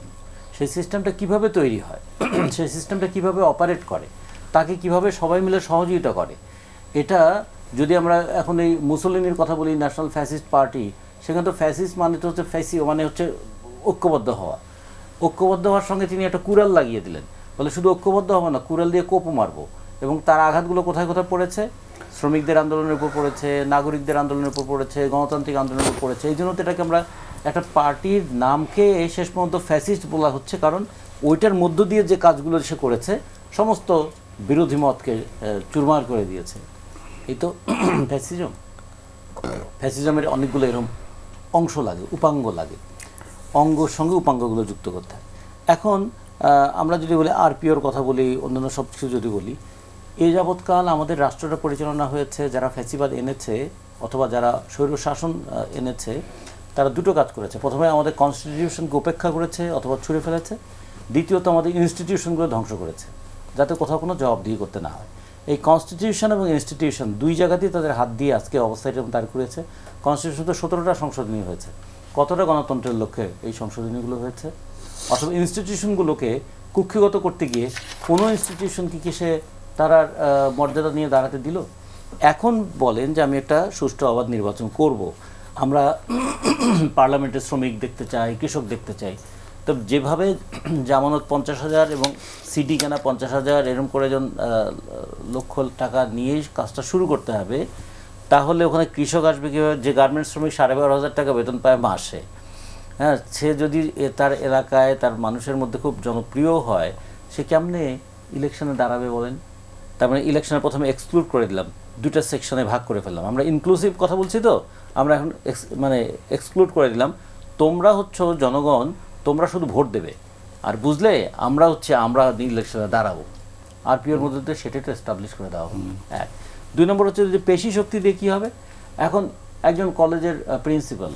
সেই সিস্টেমটা কিভাবে তৈরি হয়, সেই সিস্টেমটা কিভাবে অপারেট করে, তাকে কিভাবে সবাই মিলে সহযোগিতা করে, এটা যদি আমরা এখন এই মুসোলিনির কথা বলি, ন্যাশনাল ফ্যাসিস্ট পার্টি, সেখানে তো ফ্যাসিস্ট মানে তো হচ্ছে ফ্যাসিও মানে হচ্ছে ঐক্যবদ্ধ হওয়া। ঐক্যবদ্ধ হওয়ার সঙ্গে তিনি একটা কুড়াল লাগিয়ে দিলেন, বলে শুধু ঐক্যবদ্ধ হবে না, কুড়াল দিয়ে কোপও মারবো। এবং তার আঘাতগুলো কোথায় কোথায় পড়েছে? শ্রমিকদের আন্দোলনের উপর পড়েছে, নাগরিকদের আন্দোলনের উপর পড়েছে, গণতান্ত্রিক আন্দোলনের উপর পড়েছে। এই জন্য তো এটাকে আমরা একটা পার্টির নামকে শেষ পর্যন্ত ফ্যাসিস্ট বলা হচ্ছে, কারণ ওইটার মধ্য দিয়ে যে কাজগুলো সে করেছে সমস্ত বিরোধী মতকে চুরমার করে দিয়েছে। এই তো ফ্যাসিজম। ফ্যাসিজমের অনেকগুলো এরকম অংশ লাগে, উপাঙ্গ লাগে, অঙ্গর সঙ্গে উপাঙ্গগুলো যুক্ত করতে হয়। এখন আমরা যদি বলি আরপিওর কথা বলি, অন্যান্য সব কিছু যদি বলি, এই যাবৎকাল আমাদের রাষ্ট্রটা পরিচালনা হয়েছে যারা ফ্যাসিবাদ এনেছে অথবা যারা স্বৈরশাসন এনেছে, তারা দুটো কাজ করেছে। প্রথমে আমাদের কনস্টিটিউশনকে উপেক্ষা করেছে অথবা ছুঁড়ে ফেলেছে, দ্বিতীয়ত আমাদের ইনস্টিটিউশনগুলো ধ্বংস করেছে যাতে কোথাও কোনো জবাবদিহি করতে না হয়। এই কনস্টিটিউশন এবং ইনস্টিটিউশন দুই জায়গাতেই তাদের হাত দিয়ে আজকে অবস্থাটা দাঁড় করেছে। কনস্টিটিউশন তো 17টা সংশোধনী হয়েছে, কতটা গণতন্ত্রের লক্ষ্যে এই সংশোধনীগুলো হয়েছে? অথবা ইনস্টিটিউশনগুলোকে কুক্ষিগত করতে গিয়ে কোনো ইনস্টিটিউশনকে কি সে তার মর্যাদা নিয়ে দাঁড়াতে দিল? এখন বলেন যে আমি একটা সুষ্ঠু অবাধ নির্বাচন করব, আমরা পার্লামেন্টের শ্রমিক দেখতে চাই, কৃষক দেখতে চাই, তো যেভাবে জামানত 50,000 এবং সিডি কেনা 50,000 এরকম করে যখন লক্ষ টাকা নিয়েই কাজটা শুরু করতে হবে, তাহলে ওখানে কৃষক আসবে কীভাবে? যে গার্মেন্টস শ্রমিক 12,500 টাকা বেতন পায় মাসে, হ্যাঁ, সে যদি তার এলাকায় তার মানুষের মধ্যে খুব জনপ্রিয় হয়, সে কেমনে ইলেকশনে দাঁড়াবে বলেন? তার মানে ইলেকশনে প্রথমে এক্সক্লুড করে দিলাম, দুটা সেকশনে ভাগ করে ফেললাম। আমরা ইনক্লুসিভ কথা বলছি, তো আমরা এখন মানে এক্সক্লুড করে দিলাম, তোমরা হচ্ছে জনগণ, তোমরা শুধু ভোট দেবে, আর বুঝলে আমরা ইলেকশনে দাঁড়াবো। আরপিওর মধ্যে সেটাই তো এস্টাবলিশ করে দেওয়া হবে। এক। 2 নম্বর হচ্ছে যে পেশি শক্তি দিয়ে কী হবে? এখন একজন কলেজের প্রিন্সিপাল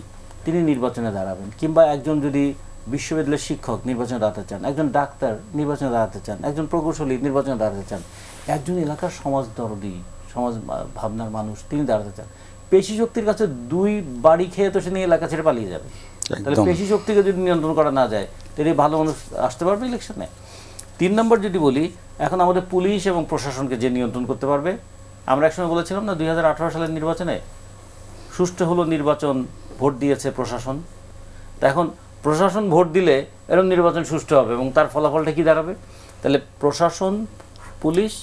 তিনি নির্বাচনে দাঁড়াবেন, কিংবা একজন যদি বিশ্ববিদ্যালয়ের শিক্ষক নির্বাচনে দাঁড়াতে চান, একজন ডাক্তার নির্বাচনে দাঁড়াতে চান, একজন প্রকৌশলী নির্বাচনে দাঁড়াতে চান, একজন এলাকার সমাজদরদী সমাজ ভাবনার মানুষ তিনি দাঁড়াতে চান। পেশি শক্তির কাছে 2 বাড়ি খেয়ে তো সে নিয়ে এলাকা ছেড়ে পালিয়ে যাবে। তাহলে পেশি শক্তিকে যদি নিয়ন্ত্রণ করা না যায়, তাহলে ভালো মানুষ আসতে পারবে ইলেকশনে? 3 নম্বর যদি বলি, এখন আমাদের পুলিশ এবং প্রশাসনকে যে নিয়ন্ত্রণ করতে পারবে, আমরা একসময় বলেছিলাম না 2018 সালের নির্বাচনে সুষ্ঠু হলো নির্বাচন, ভোট দিয়েছে প্রশাসন। তা এখন প্রশাসন ভোট দিলে এরকম নির্বাচন সুষ্ঠু হবে, এবং তার ফলাফলটা কি দাঁড়াবে? তাহলে প্রশাসন, পুলিশ,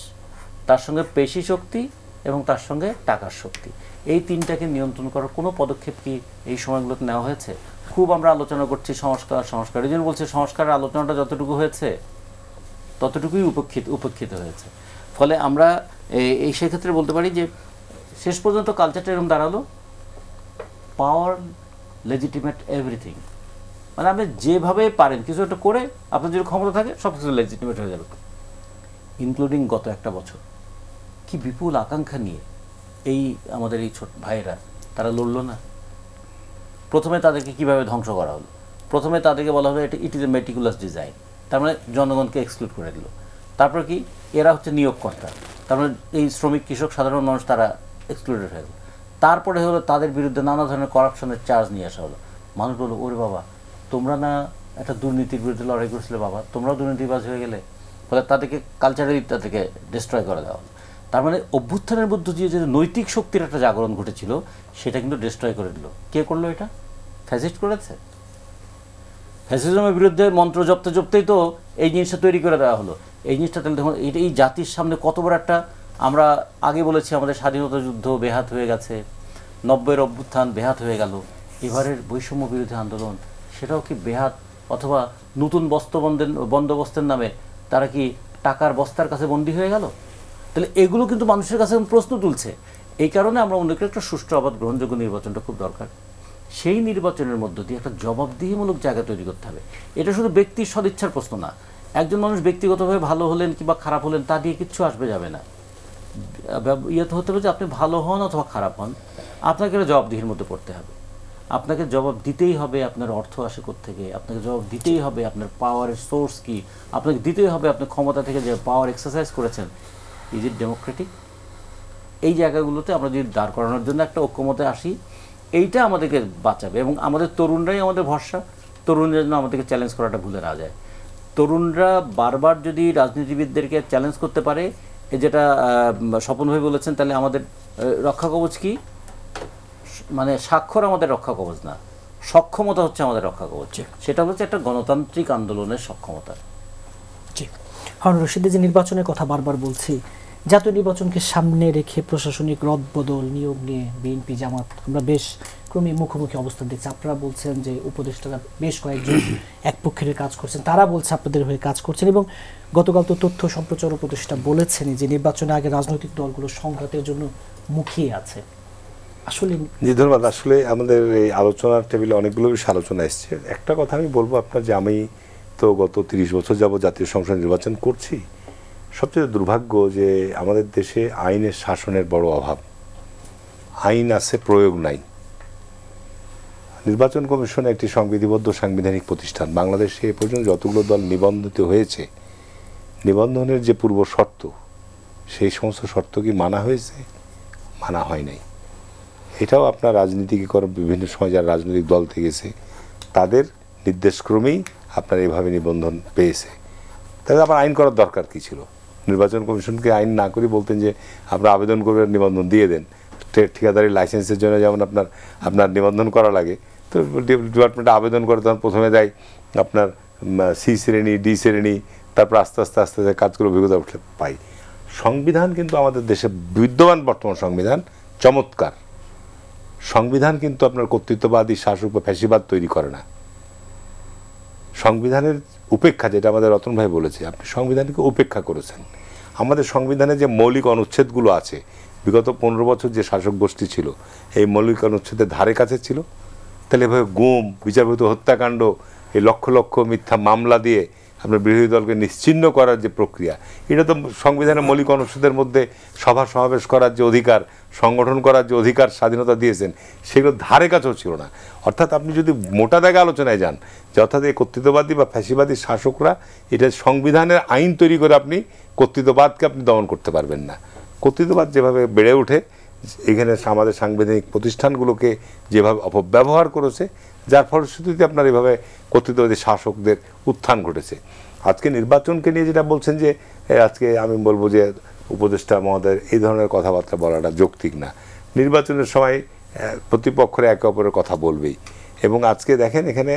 তার সঙ্গে পেশি শক্তি এবং তার সঙ্গে টাকার শক্তি, এই 3টাকে নিয়ন্ত্রণ করার কোনো পদক্ষেপ কি এই সময়গুলোতে নেওয়া হয়েছে? খুব আমরা আলোচনা করছি সংস্কার, এই জন্য বলছি সংস্কারের আলোচনাটা যতটুকু হয়েছে ততটুকুই উপেক্ষিত হয়েছে। ফলে আমরা এই সেক্ষেত্রে বলতে পারি যে শেষ পর্যন্ত কালচারটা এরকম দাঁড়ালো, পাওয়ার লেজিটিমেট এভরিথিং, মানে আপনি যেভাবে পারেন কিছু একটা করে আপনার যদি ক্ষমতা থাকে সব কিছু লেজিটিমেট হয়ে যাবে, ইনক্লুডিং গত একটা বছর। কি বিপুল আকাঙ্ক্ষা নিয়ে এই আমাদের এই ছোট ভাইয়েরা তারা লড়লো না? প্রথমে তাদেরকে কিভাবে ধ্বংস করা হলো, প্রথমে তাদেরকে বলা হলো এটা it is a meticulous design, তার মানে জনগণকে এক্সক্লুড করে দিল। তারপর কি এরা হচ্ছে নিয়োগকর্তা, তার মানে এই শ্রমিক কৃষক সাধারণ মানুষ তারা এক্সক্লুডেড হয়ে গেল। তারপরে হলো তাদের বিরুদ্ধে নানা ধরনের করাপশনের চার্জ নিয়ে আসা হলো। মানুষ বললো ওরে বাবা তোমরা না একটা দুর্নীতির বিরুদ্ধে লড়াই করছিলে, বাবা তোমরাও দুর্নীতিবাজ হয়ে গেলে। ফলে তাদেরকে কালচারালি তাদেরকে ডিস্ট্রয় করে দেওয়া হলো। তার মানে অভ্যুত্থানের মধ্যে যে নৈতিক শক্তির একটা জাগরণ ঘটেছিল সেটা কিন্তু ডিস্ট্রয় করে দিল। কে করলো এটা? ফ্যাসিস্ট করেছে। ফ্যাসিজমের বিরুদ্ধে মন্ত্র জপতে জপতেই তো এই জিনিসটা তৈরি করে দেওয়া হলো। এই জিনিসটা তাহলে দেখুন এটা এই জাতির সামনে কত বড় একটা, আমরা আগে বলেছি আমাদের স্বাধীনতা যুদ্ধ বেহাত হয়ে গেছে, 90-এর অভ্যুত্থান বেহাত হয়ে গেল, এবারের বৈষম্য বিরোধী আন্দোলন সেটাও কি বেহাত, অথবা নতুন বন্দোবস্তের নামে তারা কি টাকার বস্তার কাছে বন্দী হয়ে গেল? তাহলে এগুলো কিন্তু মানুষের কাছে প্রশ্ন তুলছে। এই কারণে আমরা মনে করি একটা সুষ্ঠু অবাধ গ্রহণযোগ্য নির্বাচনটা খুব দরকার। সেই নির্বাচনের মধ্য দিয়ে একটা জবাবদিহিমূলক জায়গা তৈরি করতে হবে। এটা শুধু ব্যক্তির সদিচ্ছার প্রশ্ন না। একজন মানুষ ব্যক্তিগতভাবে ভালো হলেন কিংবা খারাপ হলেন তা দিয়ে কিচ্ছু আসবে যাবে না। ইয়ে তো হতে হবে যে আপনি ভালো হন অথবা খারাপ হন, আপনাকে জবাবদিহির মধ্যে পড়তে হবে। আপনাকে জবাব দিতেই হবে আপনার অর্থ আসে কোত্থেকে, আপনাকে জবাব দিতেই হবে আপনার পাওয়ারের সোর্স কি, আপনাকে দিতেই হবে আপনি ক্ষমতা থেকে যে পাওয়ার এক্সারসাইজ করেছেন ইজ ইট ডেমোক্রেটিক। এই জায়গাগুলোতে আমরা যদি দাঁড় করানোর জন্য একটা ঐক্যমতে আসি, এইটা আমাদেরকে বাঁচাবে। এবং আমাদের তরুণরাই আমাদের ভরসা। তরুণরা যেন আমাদেরকে চ্যালেঞ্জ করাটা ভুলে না যায়। তরুণরা বারবার যদি রাজনীতিবিদদেরকে চ্যালেঞ্জ করতে পারে, যেটা স্বপন ভাই বলেছেন, তাহলে আমাদের রক্ষা কবচ কি, মানে স্বাক্ষর আমাদের রক্ষা কবচ না, সক্ষমতা হচ্ছে আমাদের রক্ষা কবচ। সেটা হচ্ছে একটা গণতান্ত্রিক আন্দোলনের সক্ষমতা। জি, হারুন রশিদ, যে নির্বাচনের কথা বারবার বলছি, জাতীয় নির্বাচনকে সামনে রেখে প্রশাসনিক রদবদল নিয়োগ নিয়ে বিএনপি জামাত আমরা বেশ ক্রমে মুখোমুখি অবস্থান দেখছি। আপনারা বলছেন যে উপদেষ্টারা বেশ কয়েকজন এক পক্ষের কাজ করছেন, তারা বলছে আপনাদের হয়ে কাজ করছেন। এবং গতকাল তো তথ্য সম্প্রচার উপদেষ্টা বলেছেন যে নির্বাচনের আগে রাজনৈতিক দলগুলো সংঘাতের জন্য মুখিয়ে আছে। আসলে জি ধন্যবাদ। আসলে আমাদের এই আলোচনার টেবিলে অনেকগুলো বিষয় আলোচনা এসছে। একটা কথা আমি বলবো আপনার, যে আমি তো গত 30 বছর যাবত জাতীয় সংসদ নির্বাচন করছি। সবচেয়ে দুর্ভাগ্য যে আমাদের দেশে আইনের শাসনের বড় অভাব। আইন আছে, প্রয়োগ নাই। নির্বাচন কমিশন একটি সংবিধিবদ্ধ সাংবিধানিক প্রতিষ্ঠান। বাংলাদেশে এ পর্যন্ত যতগুলো দল নিবন্ধিত হয়েছে, নিবন্ধনের যে পূর্ব শর্ত, সেই সমস্ত শর্ত কি মানা হয়েছে? মানা হয় নাই। এটাও আপনার রাজনীতিকরণ বিভিন্ন সময় যারা রাজনৈতিক দল থেকেছে তাদের নির্দেশক্রমেই আপনার এভাবে নিবন্ধন পেয়েছে। তাহলে আবার আইন করার দরকার কী ছিল? নির্বাচন কমিশনকে আইন না করে বলতেন যে আপনারা আবেদন করবেন, নিবন্ধন দিয়ে দেন। ঠিকাদারি লাইসেন্সের জন্য যেমন আপনার নিবন্ধন করা লাগে, তো ডিপার্টমেন্টে আবেদন করে তখন প্রথমে দেয় আপনার সি শ্রেণী, ডি শ্রেণী, তারপর আস্তে আস্তে কাজগুলো অভিজ্ঞতা উঠলে পাই। সংবিধান কিন্তু আমাদের দেশে বিদ্যমান বর্তমান সংবিধান চমৎকার। সংবিধান কিন্তু আপনার কর্তৃত্ববাদী শাসক বা ফ্যাসিবাদ তৈরি করে না। সংবিধানের উপেক্ষা, যেটা আমাদের রতন ভাই বলেছে, আপনি সংবিধানকে উপেক্ষা করেছেন। আমাদের সংবিধানে যে মৌলিক অনুচ্ছেদগুলো আছে, বিগত 15 বছর যে শাসক গোষ্ঠী ছিল এই মৌলিক অনুচ্ছেদের ধারে কাছে ছিল। তাহলে এভাবে গুম, বিচারবহির্ভূত হত্যাকাণ্ড, এই লক্ষ লক্ষ মিথ্যা মামলা দিয়ে আপনার বিরোধী দলকে নিশ্চিহ্ন করার যে প্রক্রিয়া, এটা তো সংবিধানের মৌলিক অনুচ্ছেদের মধ্যে সভা সমাবেশ করার যে অধিকার, সংগঠন করার যে অধিকার, স্বাধীনতা দিয়েছেন, সেগুলো ধারে কাছেও ছিল না। অর্থাৎ আপনি যদি মোটা দাগে আলোচনায় যান যে অর্থাৎ এই কর্তৃত্ববাদী বা ফ্যাসিবাদী শাসকরা এটা সংবিধানের আইন তৈরি করে আপনি কর্তৃত্ববাদকে আপনি দমন করতে পারবেন না। কর্তৃত্ববাদ যেভাবে বেড়ে ওঠে, এখানে আমাদের সাংবিধানিক প্রতিষ্ঠানগুলোকে যেভাবে অপব্যবহার করেছে, যার ফলশ্রুতিতে আপনার এভাবে কর্তৃত্ববাদী শাসকদের উত্থান ঘটেছে। আজকে নির্বাচনকে নিয়ে যেটা বলছেন যে আজকে আমি বলবো যে উপদেষ্টা মহোদয়ের এই ধরনের কথাবার্তা বলাটা যৌক্তিক না। নির্বাচনের সময় প্রতিপক্ষরা একে অপরের কথা বলবেই। এবং আজকে দেখেন এখানে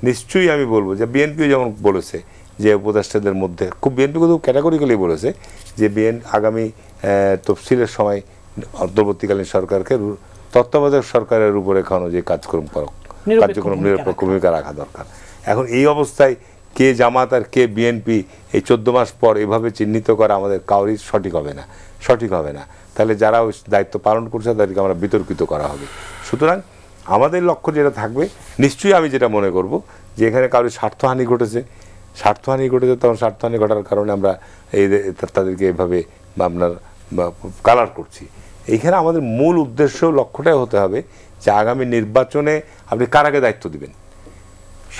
নিশ্চয়ই আমি বলবো যে বিএনপিও যেমন বলেছে যে উপদেষ্টাদের মধ্যে খুব বিএনপি কিন্তু ক্যাটাগরিক্যালি বলেছে যে আগামী তফসিলের সময় অন্তর্বর্তীকালীন সরকারকে তত্ত্বাবধায়ক সরকারের রূপরেখা অনুযায়ী কার্যক্রম নিরপেক্ষ ভূমিকা রাখা দরকার। এখন এই অবস্থায় কে জামাত আর কে বিএনপি এই 14 মাস পর এভাবে চিহ্নিত করা আমাদের কাউরই সঠিক হবে না। তাহলে যারা ওই দায়িত্ব পালন করছে তাদেরকে আমরা বিতর্কিত করা হবে। সুতরাং আমাদের লক্ষ্য যেটা থাকবে, নিশ্চয়ই আমি যেটা মনে করব যে এখানে কারোর স্বার্থহানি ঘটেছে, তখন স্বার্থহানি ঘটার কারণে আমরা তাদেরকে এভাবে আপনার কালার করছি। এইখানে আমাদের মূল উদ্দেশ্য লক্ষ্যটাই হতে হবে যে আগামী নির্বাচনে আপনি কারাকে দায়িত্ব দিবেন।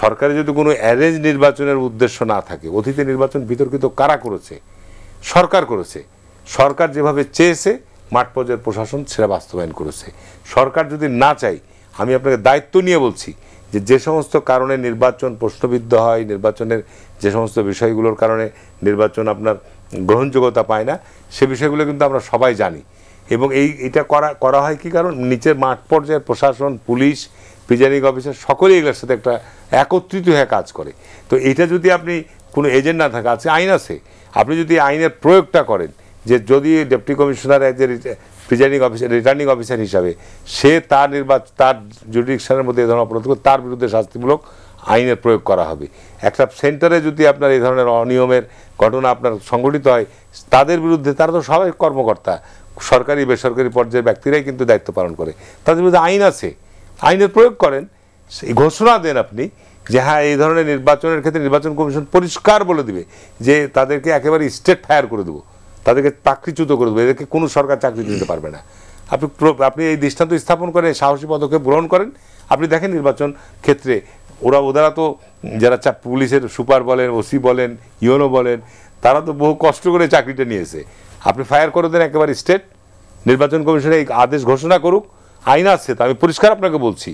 সরকারের যদি কোনো অ্যারেঞ্জ নির্বাচনের উদ্দেশ্য না থাকে, অতীতে নির্বাচন বিতর্কিত কারা করেছে? সরকার করেছে। সরকার যেভাবে চেয়েছে মাঠ পর্যায়ের প্রশাসন সেটা বাস্তবায়ন করেছে। সরকার যদি না চাই, আমি আপনাকে দায়িত্ব নিয়ে বলছি যে সমস্ত কারণে নির্বাচন প্রশ্নবিদ্ধ হয়, নির্বাচনের যে সমস্ত বিষয়গুলোর কারণে নির্বাচন আপনার গ্রহণযোগ্যতা পায় না, সে বিষয়গুলো কিন্তু আমরা সবাই জানি। এবং এটা করা হয় কি কারণ নিচের মাঠ পর্যায়ের প্রশাসন, পুলিশ, প্রিজাইডিং অফিসার সকলেই এগুলোর সাথে একটা একত্রিত হয়ে কাজ করে। তো এটা যদি আপনি কোনো এজেন্ট না থাকে, আজকে আইন আছে, আপনি যদি আইনের প্রয়োগটা করেন যে যদি deputy commissioner as a presiding officer, returning officer হিসাবে সে তার জুডিকশনের মধ্যে এই ধরনের অপরাধ করে তার বিরুদ্ধে শাস্তিমূলক আইনের প্রয়োগ করা হবে। একটা সেন্টারে যদি আপনার এই ধরনের অনিয়মের ঘটনা আপনার সংঘটিত হয়, তাদের বিরুদ্ধে, তারা তো সবাই কর্মকর্তা, সরকারি বেসরকারি পর্যায়ের ব্যক্তিরাই কিন্তু দায়িত্ব পালন করে, তাদের বিরুদ্ধে আইন আছে, আইনের প্রয়োগ করেন, সেই ঘোষণা দেন আপনি যে হ্যাঁ এই ধরনের নির্বাচনের ক্ষেত্রে নির্বাচন কমিশন পরিষ্কার বলে দিবে যে তাদেরকে একেবারে স্টেট ফায়ার করে দেবো, তাদেরকে চাকরিচ্যুত করে দেবো, এদেরকে কোনো সরকার চাকরি দিতে পারবে না। আপনি এই দৃষ্টান্ত স্থাপন করেন, সাহসী পদক্ষেপ গ্রহণ করেন। আপনি দেখেন নির্বাচন ক্ষেত্রে ওরা তো যারা পুলিশের সুপার বলেন, ওসি বলেন, ইউএনও বলেন, তারা তো বহু কষ্ট করে চাকরিটা নিয়েছে। আপনি ফায়ার করে দেন একেবারে স্টেট, নির্বাচন কমিশনে এই আদেশ ঘোষণা করুক, আইন আছে। তো আমি পরিষ্কার আপনাকে বলছি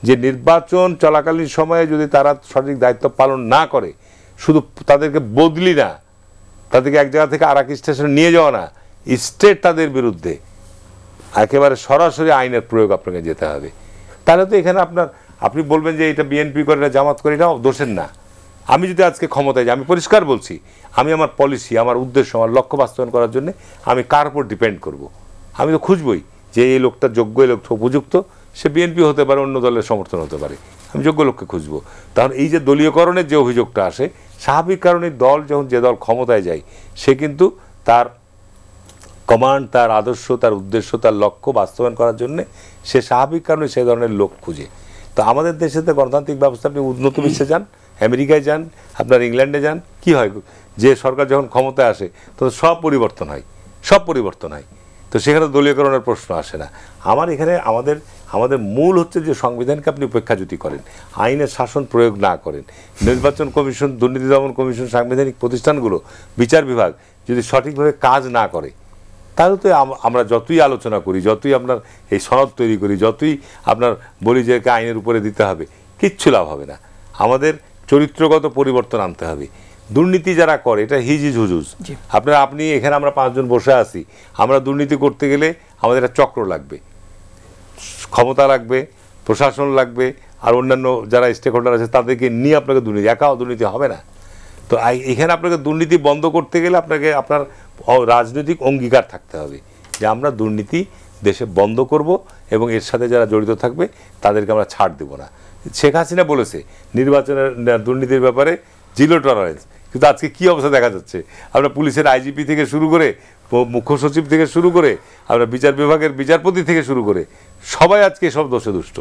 যে নির্বাচন চলাকালীন সময়ে যদি তারা সঠিক দায়িত্ব পালন না করে, শুধু তাদেরকে বদলি না, তাদেরকে এক জায়গা থেকে আর এক স্টেশনে নিয়ে যাওয়া না, স্টেট তাদের বিরুদ্ধে একেবারে সরাসরি আইনের প্রয়োগ আপনাকে যেতে হবে। তাহলে তো এখানে আপনি বলবেন যে এটা বিএনপি করে, এটা জামাত করে, এটা দোষের না। আমি যদি আজকে ক্ষমতায় যাই, আমি পরিষ্কার বলছি, আমি আমার পলিসি, আমার উদ্দেশ্য, আমার লক্ষ্য বাস্তবায়ন করার জন্য আমি কার উপর ডিপেন্ড করব? আমি তো খুঁজবই যে এই লোকটা যোগ্য, এই লোকটা উপযুক্ত, সে বিএনপি হতে পারে, অন্য দলের সমর্থন হতে পারে, আমি যোগ্য লোককে খুঁজবো। তাহলে এই যে দলীয়করণের যে অভিযোগটা আসে, স্বাভাবিক কারণে দল যখন যে দল ক্ষমতায় যায়, সে কিন্তু তার কমান্ড, তার আদর্শ, তার উদ্দেশ্য, তার লক্ষ্য বাস্তবায়ন করার জন্য সে স্বাভাবিক কারণে সেই ধরনের লোক খুঁজে। তো আমাদের দেশে তো গণতান্ত্রিক ব্যবস্থা, আপনি উন্নত বিশ্বে যান, আমেরিকায় যান, আপনার ইংল্যান্ডে যান, কি হয়, যে সরকার যখন ক্ষমতায় আসে তখন সব পরিবর্তন হয়। তো সেখানে দলীয়করণের প্রশ্ন আসে না। আমার এখানে আমাদের মূল হচ্ছে যে সংবিধানকে আপনি উপেক্ষা যদি করেন, আইনের শাসন প্রয়োগ না করেন, নির্বাচন কমিশন, দুর্নীতি দমন কমিশন, সাংবিধানিক প্রতিষ্ঠানগুলো, বিচার বিভাগ যদি সঠিকভাবে কাজ না করে, তাহলে তো আমরা যতই আলোচনা করি, যতই আপনার এই সনদ তৈরি করি, যতই আপনার বলি যে আইনের উপরে দিতে হবে, কিচ্ছু লাভ হবে না। আমাদের চরিত্রগত পরিবর্তন আনতে হবে। দুর্নীতি যারা করে এটা হিজিজ হুজুজ। আপনি এখানে আমরা 5 জন বসে আছি, আমরা দুর্নীতি করতে গেলে আমাদের একটা চক্র লাগবে, ক্ষমতা লাগবে, প্রশাসন লাগবে, আর অন্যান্য যারা স্টেক হোল্ডার আছে তাদেরকে নিয়ে আপনাকে দুর্নীতি, একাও দুর্নীতি হবে না। তো এখানে আপনাকে দুর্নীতি বন্ধ করতে গেলে আপনাকে আপনার রাজনৈতিক অঙ্গীকার থাকতে হবে যে আমরা দুর্নীতি দেশে বন্ধ করব এবং এর সাথে যারা জড়িত থাকবে তাদেরকে আমরা ছাড় দেব না। শেখ হাসিনা বলেছে নির্বাচনের দুর্নীতির ব্যাপারে জিরো টলারেন্স, কিন্তু আজকে কি অবস্থা দেখা যাচ্ছে, আমরা পুলিশের আইজিপি থেকে শুরু করে, মুখ্য সচিব থেকে শুরু করে, আমরা বিচার বিভাগের বিচারপতি থেকে শুরু করে সবাই আজকে সব দোষে দুষ্ট।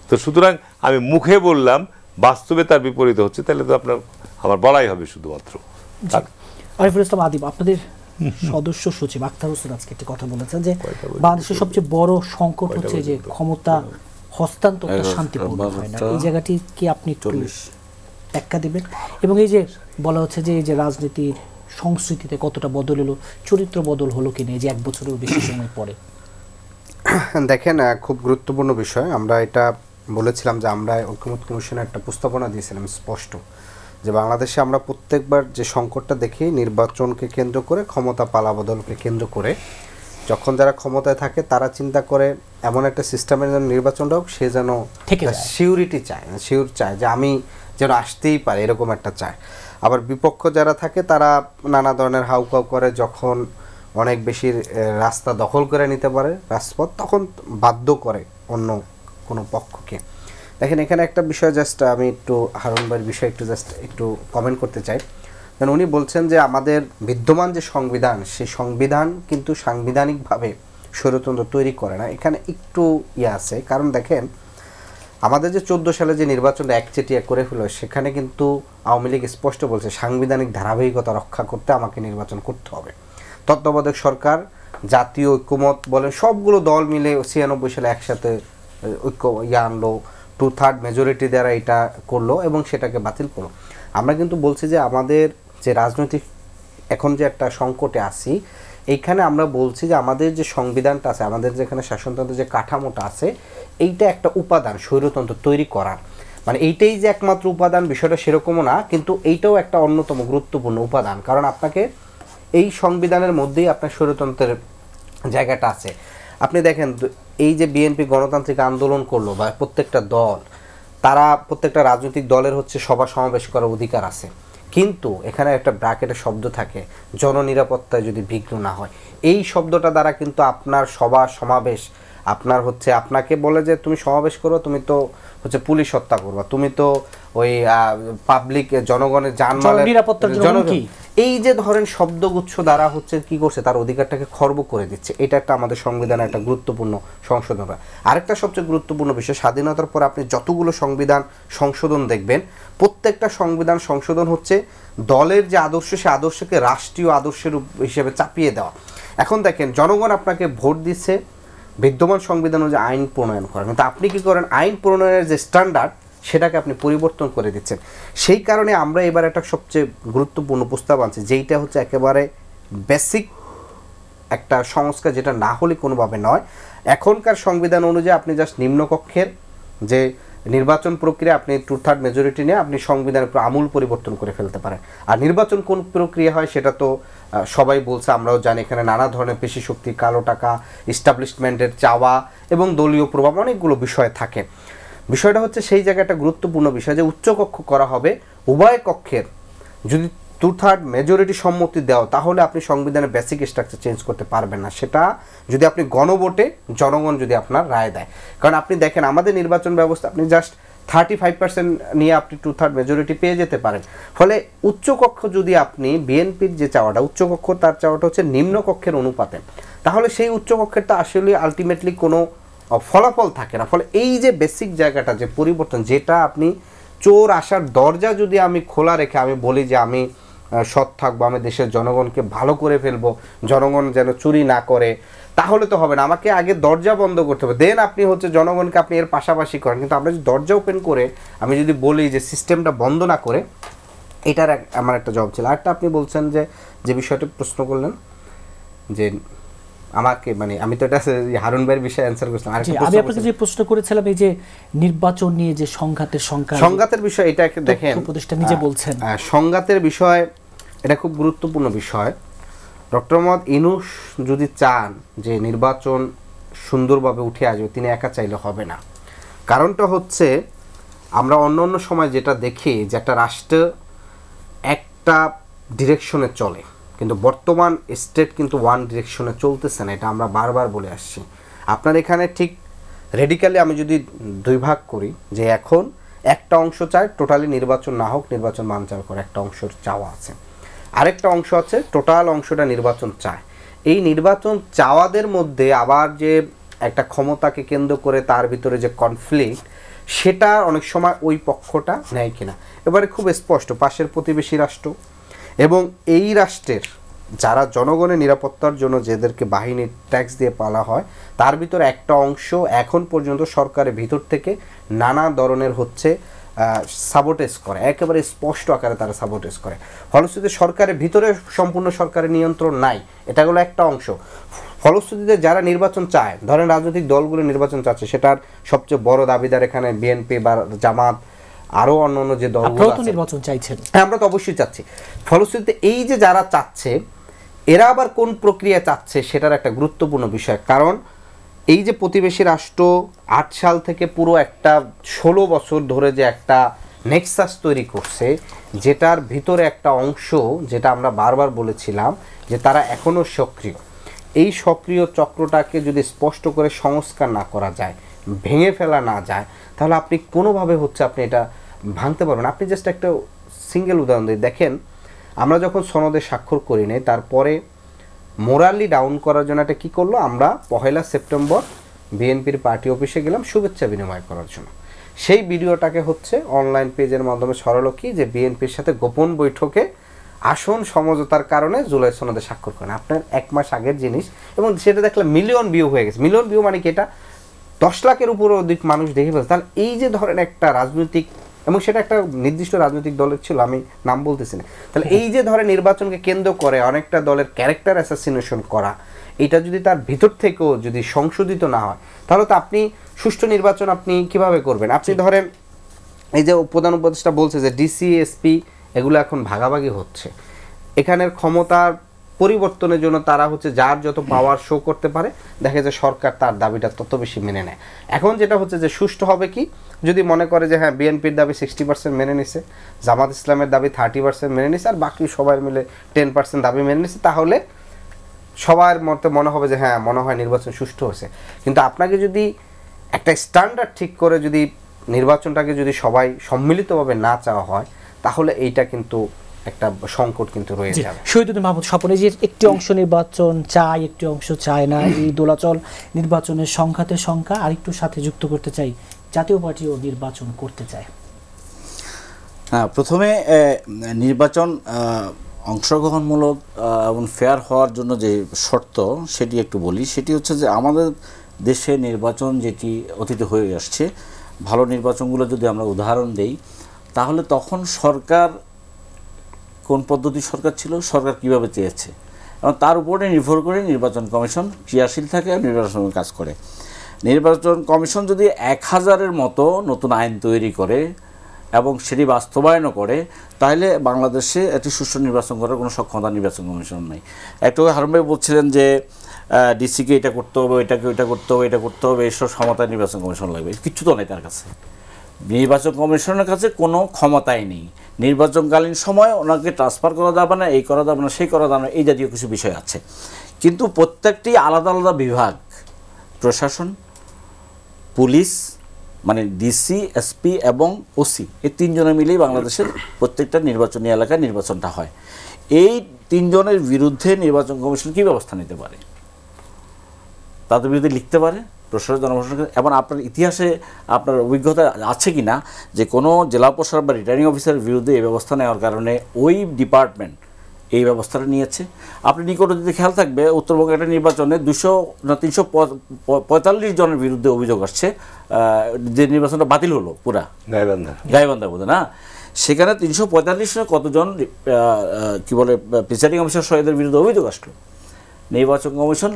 তো সুতরাং আমি মুখে বললাম, বাস্তবে তার বিপরীত হচ্ছে, তাহলে তো আমার বলাই হবে শুধুমাত্র। আরিফুল ইসলাম আদিব, আপনাদের সদস্য সচিব আখতার হোসেন আজকে একটা কথা বলেছেন যে বাংলাদেশের সবচেয়ে বড় সংকট হচ্ছে যে ক্ষমতা হস্তান্তরটা শান্তিপূর্ণ হয় না। এই জায়গাটি কি আপনি একটু ব্যাখ্যা দিবেন? এবং এই যে বলা হচ্ছে যে এই যে রাজনীতির সংস্কৃতিতে কতটা বদল এলো, চরিত্র বদল হলো কিনা এই যে 1 বছরেরও বেশি সময় পরে? দেখেন, খুব গুরুত্বপূর্ণ বিষয়। আমরা এটা বলেছিলাম যে আমরা ঐকমত্য কমিশনে একটা প্রস্তাবনা দিয়েছিলাম স্পষ্ট যে বাংলাদেশে আমরা প্রত্যেকবার যে সংকটটা দেখি নির্বাচনকে কেন্দ্র করে, ক্ষমতা পালাবদলকে কেন্দ্র করে, যখন যারা ক্ষমতায় থাকে তারা চিন্তা করে এমন একটা সিস্টেমের যেন নির্বাচনটা হোক, সে যেন সিউরিটি চায় যে আমি যেন আসতেই পারে, এরকম একটা চায়। আবার বিপক্ষ যারা থাকে তারা নানা ধরনের হাউকাউ করে, যখন অনেক বেশি রাস্তা দখল করে নিতে পারে রাজপথ, তখন বাধ্য করে অন্য কোনো পক্ষকে। দেখেন, এখানে একটা বিষয় জাস্ট আমি একটু হারুন ভাইয়ের বিষয়ে একটু কমেন্ট করতে চাই। কারণ উনি বলছেন যে আমাদের বিদ্যমান যে সংবিধান, সেই সংবিধান কিন্তু সাংবিধানিকভাবে স্বৈরতন্ত্র তৈরি করে না। এখানে একটু আছে, কারণ দেখেন আমাদের যে 14 সালে যে নির্বাচনটা একচেটিয়া করে ফেলো, সেখানে কিন্তু আওয়ামী লীগ স্পষ্ট বলছে সাংবিধানিক ধারাবাহিকতা রক্ষা করতে আমাকে নির্বাচন করতে হবে। তত্ত্বাবধায়ক সরকার, জাতীয় ঐক্যমত বলেন, সবগুলো দল মিলে 96 সালে একসাথে আনলো, 2/3 মেজরিটি দ্বারা এটা করলো এবং সেটাকে বাতিল করলো। আমরা কিন্তু বলছি যে আমাদের যে রাজনৈতিক এখন যে একটা সংকটে আছি, এইখানে আমরা বলছি যে আমাদের যে সংবিধানটা আছে, আমাদের যেখানে শাসনতন্ত্রের যে কাঠামোটা আছে, এইটা একটা উপাদান স্বৈরতন্ত্র তৈরি করার, মানে এইটাই যে একমাত্র উপাদান বিষয়টা সেরকমও না, কিন্তু এইটাও একটা অন্যতম গুরুত্বপূর্ণ উপাদান। কারণ আপনাকে এই সংবিধানের মধ্যেই আপনার স্বৈরতন্ত্রের জায়গাটা আছে। আপনি দেখেন এই যে বিএনপি গণতান্ত্রিক আন্দোলন করলো বা প্রত্যেকটা দল, তারা প্রত্যেকটা রাজনৈতিক দলের হচ্ছে সভা সমাবেশ করার অধিকার আছে, কিন্তু এখানে একটা ব্র্যাকেটে শব্দ থাকে জননিরাপত্তায় যদি বিঘ্ন না হয়। এই শব্দটা দ্বারা কিন্তু আপনার সভা সমাবেশ আপনার হচ্ছে আপনাকে বলে যে তুমি সমাবেশ করো, তুমি তো হচ্ছে পুলিশ হত্যা করবা, তুমি তো ওই পাবলিক জনগণের জানমালের নিরাপত্তার জন্য কি এই যে ধরেন শব্দগুচ্ছ দ্বারা হচ্ছে কি করছে, তার অধিকারটাকে খর্ব করে দিচ্ছে। এটা একটা আমাদের সংবিধানের একটা গুরুত্বপূর্ণ সংশোধন। আরেকটা সবচেয়ে গুরুত্বপূর্ণ বিষয়, স্বাধীনতার পর আপনি যতগুলো সংবিধান সংশোধন দেখবেন, প্রত্যেকটা সংবিধান সংশোধন হচ্ছে দলের যে আদর্শ, সে আদর্শকে রাষ্ট্রীয় আদর্শের হিসেবে চাপিয়ে দেওয়া। এখন দেখেন জনগণ আপনাকে ভোট দিচ্ছে বিদ্যমান সংবিধান অনুযায়ী আইন প্রণয়ন করেন, কিন্তু আপনি কি করেন, আইন প্রণয়নের যে স্ট্যান্ডার্ড সেটাকে আপনি পরিবর্তন করে দিচ্ছেন। সেই কারণে আমরা এবার একটা সবচেয়ে গুরুত্বপূর্ণ প্রস্তাব আনছি, যেইটা হচ্ছে একেবারে বেসিক একটা সংস্কার, যেটা না হলে কোনোভাবে নয়। এখনকার সংবিধান অনুযায়ী আপনি জাস্ট নিম্নকক্ষের যে নির্বাচন প্রক্রিয়া, আপনি 2/3 মেজরিটি নিয়ে আপনি সংবিধানের উপর আমূল পরিবর্তন করে ফেলতে পারেন। আর নির্বাচন কোন প্রক্রিয়া হয় সেটা তো সবাই বলছে, আমরাও জানি। এখানে নানা ধরনের পেশি শক্তি, কালো টাকা, এস্টাবলিশমেন্টের চাওয়া এবং দলীয় প্রভাব, অনেকগুলো বিষয় থাকে। বিষয়টা হচ্ছে সেই জায়গায় একটা গুরুত্বপূর্ণ বিষয় যে উচ্চকক্ষ করা হবে, উভয় কক্ষের যদি 2/3 মেজরিটি সম্মতি দেওয়া, তাহলে আপনি সংবিধানের বেসিক স্ট্রাকচার চেঞ্জ করতে পারবেন না, সেটা যদি আপনি গণভোটে জনগণ যদি আপনার রায় দেয়। কারণ আপনি দেখেন আমাদের নির্বাচন ব্যবস্থা, আপনি জাস্ট 35% নিয়ে আপনি 2/3 মেজরিটি পেয়ে যেতে পারেন। ফলে উচ্চকক্ষ যদি আপনি বিএনপির যে চাওয়াটা, উচ্চকক্ষ তার চাওয়াটা হচ্ছে নিম্নকক্ষের অনুপাতে, তাহলে সেই উচ্চকক্ষের তো আসলে আলটিমেটলি কোনো ফলাফল থাকে না। ফলে এই যে বেসিক জায়গাটা যে পরিবর্তন, যেটা আপনি চোর আসার দরজা যদি আমি খোলা রেখে আমি বলি যে আমি সৎ থাকবো, আমি দেশের জনগণকে ভালো করে ফেলবো, জনগণ যেন চুরি না করে, তাহলে তো হবে না। আমাকে আগে দরজা বন্ধ করতে হবে, দেন আপনি হচ্ছে জনগণকে আপনি এর পাশাপাশি করেন। কিন্তু আমরা যদি দরজা ওপেন করে আমি যদি বলি যে সিস্টেমটা বন্ধ না করে, এটার আমার একটা জবাব ছিল। আরেকটা আপনি বলছেন যে বিষয়টা প্রশ্ন করলেন যে আমাকে, মানে আমি তো এটা হারুন ভাইয়ের বিষয়ে অ্যানসার করছিলাম। আমি আপনাকে যে প্রশ্ন করেছিলাম এই যে নির্বাচন নিয়ে যে সংঘাতের বিষয়, এটা দেখেন উপদেষ্টা নিজে বলছেন সংঘাতের বিষয়, এটা খুব গুরুত্বপূর্ণ বিষয়। ডক্টর মোহাম্মদ ইউনূস যদি চান যে নির্বাচন সুন্দরভাবে উঠে আসবে, তিনি একা চাইলে হবে না। কারণটা হচ্ছে আমরা অন্য অন্য সময় যেটা দেখি যে একটা রাষ্ট্র একটা ডিরেকশনে চলে, কিন্তু বর্তমান স্টেট কিন্তু ওয়ান ডিরেকশনে চলতেছে না, এটা আমরা বারবার বলে আসছি। আপনার এখানে ঠিক রেডিক্যালি আমি যদি দুই ভাগ করি, যে এখন একটা অংশ চায় টোটালি নির্বাচন না হোক, নির্বাচন বানচাল করে একটা অংশের চাওয়া আছে, আরেকটা অংশ আছে টোটাল অংশটা নির্বাচন চায়। এই নির্বাচন চাওয়াদের মধ্যে আবার যে একটা ক্ষমতাকে কেন্দ্র করে তার ভিতরে যে কনফ্লিক্ট, সেটা অনেক সময় ওই পক্ষটা নেয় কিনা। এবারে খুব স্পষ্ট, পাশের প্রতিবেশী রাষ্ট্র এবং এই রাষ্ট্রের যারা জনগণের নিরাপত্তার জন্য যাদেরকে বাহিনীর ট্যাক্স দিয়ে পালা হয়, তার ভিতরে একটা অংশ এখন পর্যন্ত সরকারের ভিতর থেকে নানা ধরনের হচ্ছে সাবোটেজ করে, একেবারে স্পষ্ট আকারে তারা সাবোটেজ করে। ফলশ্রুতিতে সরকারের ভিতরে সম্পূর্ণ সরকারের নিয়ন্ত্রণ নাই, এটা হলো একটা অংশ। ফলশ্রুতিতে যারা নির্বাচন চায়, ধরেন রাজনৈতিক দলগুলো নির্বাচন চাচ্ছে, সেটার সবচেয়ে বড় দাবিদার এখানে বিএনপি বা জামাত, আরও অন্য অন্য যে দলগুলো আছে, নির্বাচন চাইছেন। আমরা তো অবশ্যই চাচ্ছি। ফলশ্রুতিতে এই যে যারা চাচ্ছে, এরা আবার কোন প্রক্রিয়া চাচ্ছে সেটার একটা গুরুত্বপূর্ণ বিষয়। কারণ এই যে প্রতিবেশী রাষ্ট্র 8 সাল থেকে পুরো একটা 16 বছর ধরে যে একটা নেক্সাস তৈরি করছে, যেটার ভিতরে একটা অংশ, যেটা আমরা বারবার বলেছিলাম যে তারা এখনও সক্রিয়, এই সক্রিয় চক্রটাকে যদি স্পষ্ট করে সংস্কার না করা যায়, ভেঙে ফেলা না যায়, তাহলে আপনি কোনোভাবে হচ্ছে আপনি এটা ভাঙতে পারবেন। আপনি জাস্ট একটা সিঙ্গেল উদাহরণ দিই, দেখেন আমরা যখন সনদে স্বাক্ষর করি নাই, তারপরে মোরালি ডাউন করার জন্য এটা কী করলো, আমরা 1 সেপ্টেম্বর বিএনপির পার্টি অফিসে গেলাম শুভেচ্ছা বিনিময় করার জন্য। সেই ভিডিওটাকে হচ্ছে অনলাইন পেজের মাধ্যমে ছড়ালো কি, যে বিএনপির সাথে গোপন বৈঠকে আসন সমঝোতার কারণে জুলাই সনদে স্বাক্ষর করেন। আপনার 1 মাস আগের জিনিস, এবং সেটা দেখলাম মিলিয়ন ভিউ হয়ে গেছে। মিলিয়ন ভিউ মানে কি, এটা 10 লাখের উপর অধিক মানুষ দেখে ফেলছে, তাহলে এই যে ধরেন একটা রাজনৈতিক, এবং সেটা একটা নির্দিষ্ট রাজনৈতিক দলের ছিল, আমি নাম বলতেছি না, তাহলে এই যে ধরেন নির্বাচনকে কেন্দ্র করে অনেকটা দলের ক্যারেক্টার অ্যাসাসিনেশন করা, এটা যদি তার ভিতর থেকেও যদি সংশোধিত না হয়, তাহলে তো আপনি সুষ্ঠু নির্বাচন আপনি কিভাবে করবেন? আপনি ধরেন এই যে প্রধান উপদেষ্টা বলছে যে ডিসি এসপি এগুলো এখন ভাগাভাগি হচ্ছে, এখানের ক্ষমতার পরিবর্তনের জন্য তারা হচ্ছে যার যত পাওয়ার শো করতে পারে, দেখা যায় সরকার তার দাবিটা তত বেশি মেনে নেয়। এখন যেটা হচ্ছে যে সুষ্ঠু হবে কি, যদি মনে করে যে হ্যাঁ বিএনপির দাবি 60% মেনে নিছে, জামাত ইসলামের দাবি 30% মেনে নিছে, আর বাকি সবাই মিলে 10% দাবি মেনে নিছে, তাহলে সবার মতে মনে হবে যে হ্যাঁ মনে হয় নির্বাচন সুষ্ঠু হয়েছে। কিন্তু আপনাকে যদি একটা স্ট্যান্ডার্ড ঠিক করে যদি নির্বাচনটাকে যদি সবাই সম্মিলিতভাবে না চাওয়া হয়, তাহলে এইটা কিন্তু একটা সংকট কিন্তু রয়ে যাবে। শহীদুদ্দিন মাহমুদ স্বপন, এই যে একটি অংশ নির্বাচন চায়, একটি অংশ চায় না, এই দোলাচল নির্বাচনের সংখ্যাতে সংখ্যা আরেকটু সাথে যুক্ত করতে চাই, জাতীয় পার্টিও নির্বাচন করতে চায়। হ্যাঁ, প্রথমে নির্বাচন অংশগ্রহণমূলক এবং ফেয়ার হওয়ার জন্য যে শর্ত সেটি একটু বলি। সেটি হচ্ছে যে আমাদের দেশে নির্বাচন যেটি অতীতে হয়ে আসছে, ভালো নির্বাচনগুলো যদি আমরা উদাহরণ দেই, তাহলে তখন সরকার কোন পদ্ধতির সরকার ছিল, সরকার কিভাবে চেয়েছে, এবং তার উপরে নির্ভর করে নির্বাচন কমিশন ক্রিয়াশীল থাকে আর নির্বাচন কাজ করে। নির্বাচন কমিশন যদি 1000-এর মতো নতুন আইন তৈরি করে এবং সেটি বাস্তবায়নও করে, তাহলে বাংলাদেশে একটি সুষ্ঠু নির্বাচন করার কোনো সক্ষমতা নির্বাচন কমিশন নেই। একটু হারুন ভাই বলছিলেন যে ডিসিকে এটা করতে হবে, এটাকে ওইটা করতে হবে, এটা করতে হবে, এইসব ক্ষমতায় নির্বাচন কমিশন লাগবে, কিচ্ছু তো নেই তার কাছে। নির্বাচন কমিশনের কাছে কোনো ক্ষমতাই নেই। নির্বাচনকালীন সময় ওনাকে ট্রান্সফার করা যাবে না, এই করা যাবে না, সেই করা যাবে না, এই জাতীয় কিছু বিষয় আছে। কিন্তু প্রত্যেকটি আলাদা আলাদা বিভাগ, প্রশাসন, পুলিশ মানে ডিসি, এসপি এবং ওসি, এই 3 জনে মিলেই বাংলাদেশের প্রত্যেকটা নির্বাচনী এলাকায় নির্বাচনটা হয়। এই 3 জনের বিরুদ্ধে নির্বাচন কমিশন কী ব্যবস্থা নিতে পারে? তাদের বিরুদ্ধে লিখতে পারে প্রশাসন, জনপ্রশাসন। এবং আপনার ইতিহাসে আপনার অভিজ্ঞতা আছে কি না যে কোনো জেলা প্রশাসক বা রিটার্নিং অফিসারের বিরুদ্ধে এই ব্যবস্থা নেওয়ার কারণে ওই ডিপার্টমেন্ট এই ব্যবস্থাটা নিয়েছে? আপনি নিকট যদি খেয়াল থাকবে, উত্তরবঙ্গে একটা নির্বাচনে 345 জনের বিরুদ্ধে অভিযোগ আসছে, যে নির্বাচনটা বাতিল হলো পুরা গাইবান্ধা বোধ না, সেখানে 345 কতজন কি বলে প্রিসাইডিং অফিসার সহায়দের বিরুদ্ধে অভিযোগ আসলো। নির্বাচন কমিশন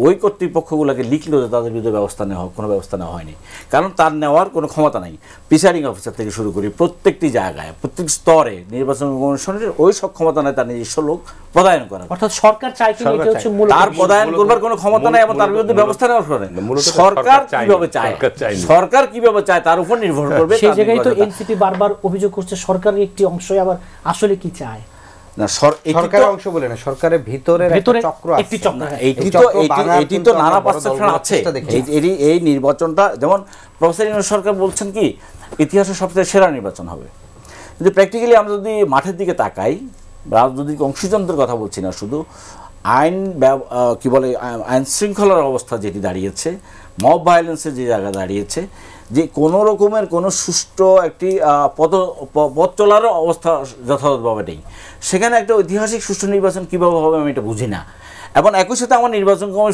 ওই কর্তৃপক্ষগুলোকে লিখলো যে তাদের বিরুদ্ধে ব্যবস্থা নেওয়া হোক, কোনো ব্যবস্থা নেওয়া হয়নি, কারণ তার নেওয়ার কোনো ক্ষমতা নাই। প্রিসাইডিং অফিসার থেকে শুরু করি প্রত্যেকটি জায়গায়, প্রত্যেক স্তরে নির্বাচন কমিশনের ওই সক্ষমতা নেই তার নিজস্ব লোক প্রদায়ন করার। অর্থাৎ সরকার চায় কি এটা হচ্ছে মূল, তার প্রদায়ন করবার কোনো ক্ষমতা নাই এবং তার বিরুদ্ধে ব্যবস্থা নেওয়ার করে সরকার কিভাবে চায়, সরকার কিভাবে চায় তার উপর নির্ভর করবে। সেই জায়গায় তো এনসিপি বারবার অভিযোগ করছে সরকারের একটি অংশই আবার আসলে কি চায় না, সরকারের অংশ বলে না, সরকারের ভিতরে চক্র আছে, এটি তো নানা পার্সেপশন আছে। এই নির্বাচনটা যেমন প্রফেসর ইউনূস সরকার বলছেন কি ইতিহাসের সবচেয়ে সেরা নির্বাচন হবে, কিন্তু প্র্যাকটিক্যালি আমরা যদি মাঠের দিকে তাকাই, রাজনৈতিক অংশীজনদের কথা বলছি না শুধু, আইন কি বলে আইন শৃঙ্খলার অবস্থা যেটি দাঁড়িয়েছে, মব ভায়োলেন্সের যে জায়গা দাঁড়িয়েছে, যে কোনো রকমের কোনো সুষ্ঠু একটি পথ চলারও অবস্থা যথাযথভাবে নেই, সেখানে একটা ঐতিহাসিক সুষ্ঠু নির্বাচন কীভাবে হবে আমি এটা বুঝি না। এবং একই সাথে আমার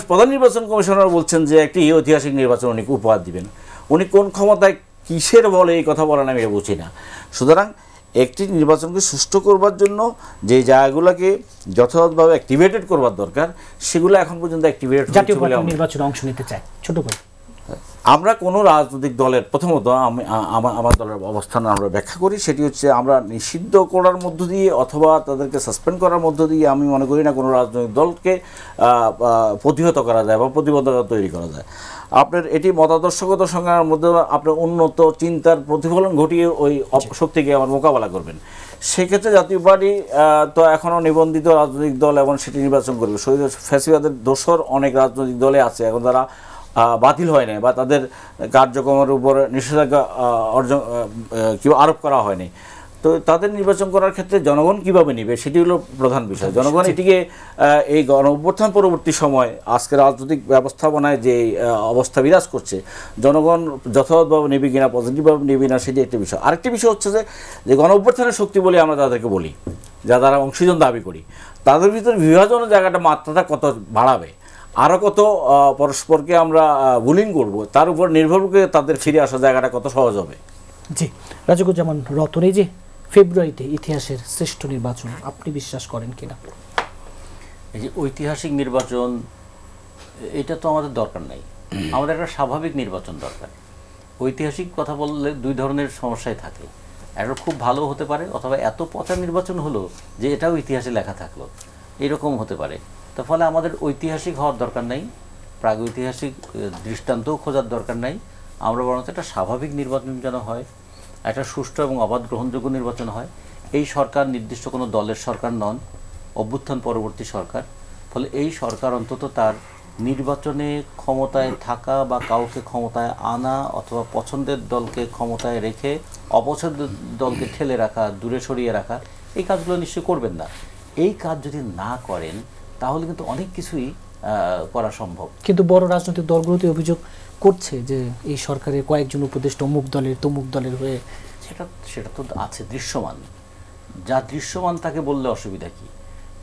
প্রধান নির্বাচন কমিশনার বলছেন যে একটি ঐতিহাসিক নির্বাচন উনি উপহার দিবেন। উনি কোন ক্ষমতায় কিসের বলে এই কথা বলেন আমি এটা বুঝি না। সুতরাং একটি নির্বাচনকে সুষ্ঠু করবার জন্য যে জায়গাগুলোকে যথাযথভাবে অ্যাক্টিভেটেড করবার দরকার, সেগুলো এখন পর্যন্ত অ্যাক্টিভেট জাতীয় নির্বাচনে অংশ নিতে চায় ছোট করে। আমরা কোনো রাজনৈতিক দলের, প্রথমত আমার দলের অবস্থান আমরা ব্যাখ্যা করি, সেটি হচ্ছে আমরা নিষিদ্ধ করার মধ্য দিয়ে অথবা তাদেরকে সাসপেন্ড করার মধ্য দিয়ে আমি মনে করি না কোনো রাজনৈতিক দলকে প্রতিহত করা যায় বা প্রতিবন্ধকতা তৈরি করা যায়। আপনার এটি মতাদর্শগত সংগ্রামের মধ্যে আপনার উন্নত চিন্তার প্রতিফলন ঘটিয়ে ওই শক্তিকে আমার মোকাবেলা করবেন। সেক্ষেত্রে জাতীয় পার্টি তো এখনও নিবন্ধিত রাজনৈতিক দল এবং সেটি নির্বাচন করবে। শহীদ ফ্যাসিবাদের দোসর অনেক রাজনৈতিক দলে আছে, এখন তারা বাতিল হয় নাই বা তাদের কার্যক্রমের উপর নিষেধাজ্ঞা আরোপ করা হয়নি। তো তাদের নির্বাচন করার ক্ষেত্রে জনগণ কিভাবে নেবে সেটি হলো প্রধান বিষয়। জনগণ এটিকে এই গণ অভ্যুত্থান পরবর্তী সময় আজকে রাজনৈতিক ব্যবস্থাপনায় যে অবস্থা বিরাজ করছে, জনগণ যথাযথভাবে নেবে কিনা, পজিটিভভাবে নেবে না, সেটি একটি বিষয়। আরেকটি বিষয় হচ্ছে যে গণ অভ্যুত্থানের শক্তি বলে আমরা তাদেরকে বলি, যারা অংশীজন দাবি করি, তাদের ভিতরে বিভাজনের জায়গাটা মাত্রাটা কত বাড়াবে। আরও কত পরস্পরকে আমরা বুলিং করব, তার উপর নির্ভর করে তাদের ফিরে আসা জায়গাটা কত সহজ হবে। জি, রাজুকুজ্জামান রতন, এই যে ফেব্রুয়ারিতে ইতিহাসের শ্রেষ্ঠ নির্বাচন, আপনি বিশ্বাস করেন কিনা? এই যে ঐতিহাসিক নির্বাচন, এটা তো আমাদের দরকার নাই, আমাদের একটা স্বাভাবিক নির্বাচন দরকার। ঐতিহাসিক কথা বললে দুই ধরনের সমস্যাই থাকে, একটা খুব ভালো হতে পারে, অথবা এত পচা নির্বাচন হলো যে এটাও ইতিহাসে লেখা থাকলো, এরকম হতে পারে। তার ফলে আমাদের ঐতিহাসিক হওয়ার দরকার নাই, প্রাগৈতিহাসিক দৃষ্টান্তও খোঁজার দরকার নাই। আমরা বরং একটা স্বাভাবিক নির্বাচন যেন হয়, একটা সুষ্ঠু এবং অবাধ গ্রহণযোগ্য নির্বাচন হয়। এই সরকার নির্দিষ্ট কোনো দলের সরকার নন, অভ্যুত্থান পরবর্তী সরকার। ফলে এই সরকার অন্তত তার নির্বাচনে ক্ষমতায় থাকা বা কাউকে ক্ষমতায় আনা অথবা পছন্দের দলকে ক্ষমতায় রেখে অপছন্দের দলকে ঠেলে রাখা, দূরে সরিয়ে রাখা, এই কাজগুলো নিশ্চয়ই করবেন না। এই কাজ যদি না করেন তাহলে কিন্তু অনেক কিছুই করা সম্ভব। কিন্তু বড় রাজনৈতিক দলগুলোতে অভিযোগ করছে যে এই সরকারের কয়েকজন উপদেষ্টা অমুক দলের তমুক দলের হয়ে, সেটা তো আছে, দৃশ্যমান। যা দৃশ্যমান তাকে বললে অসুবিধা কি?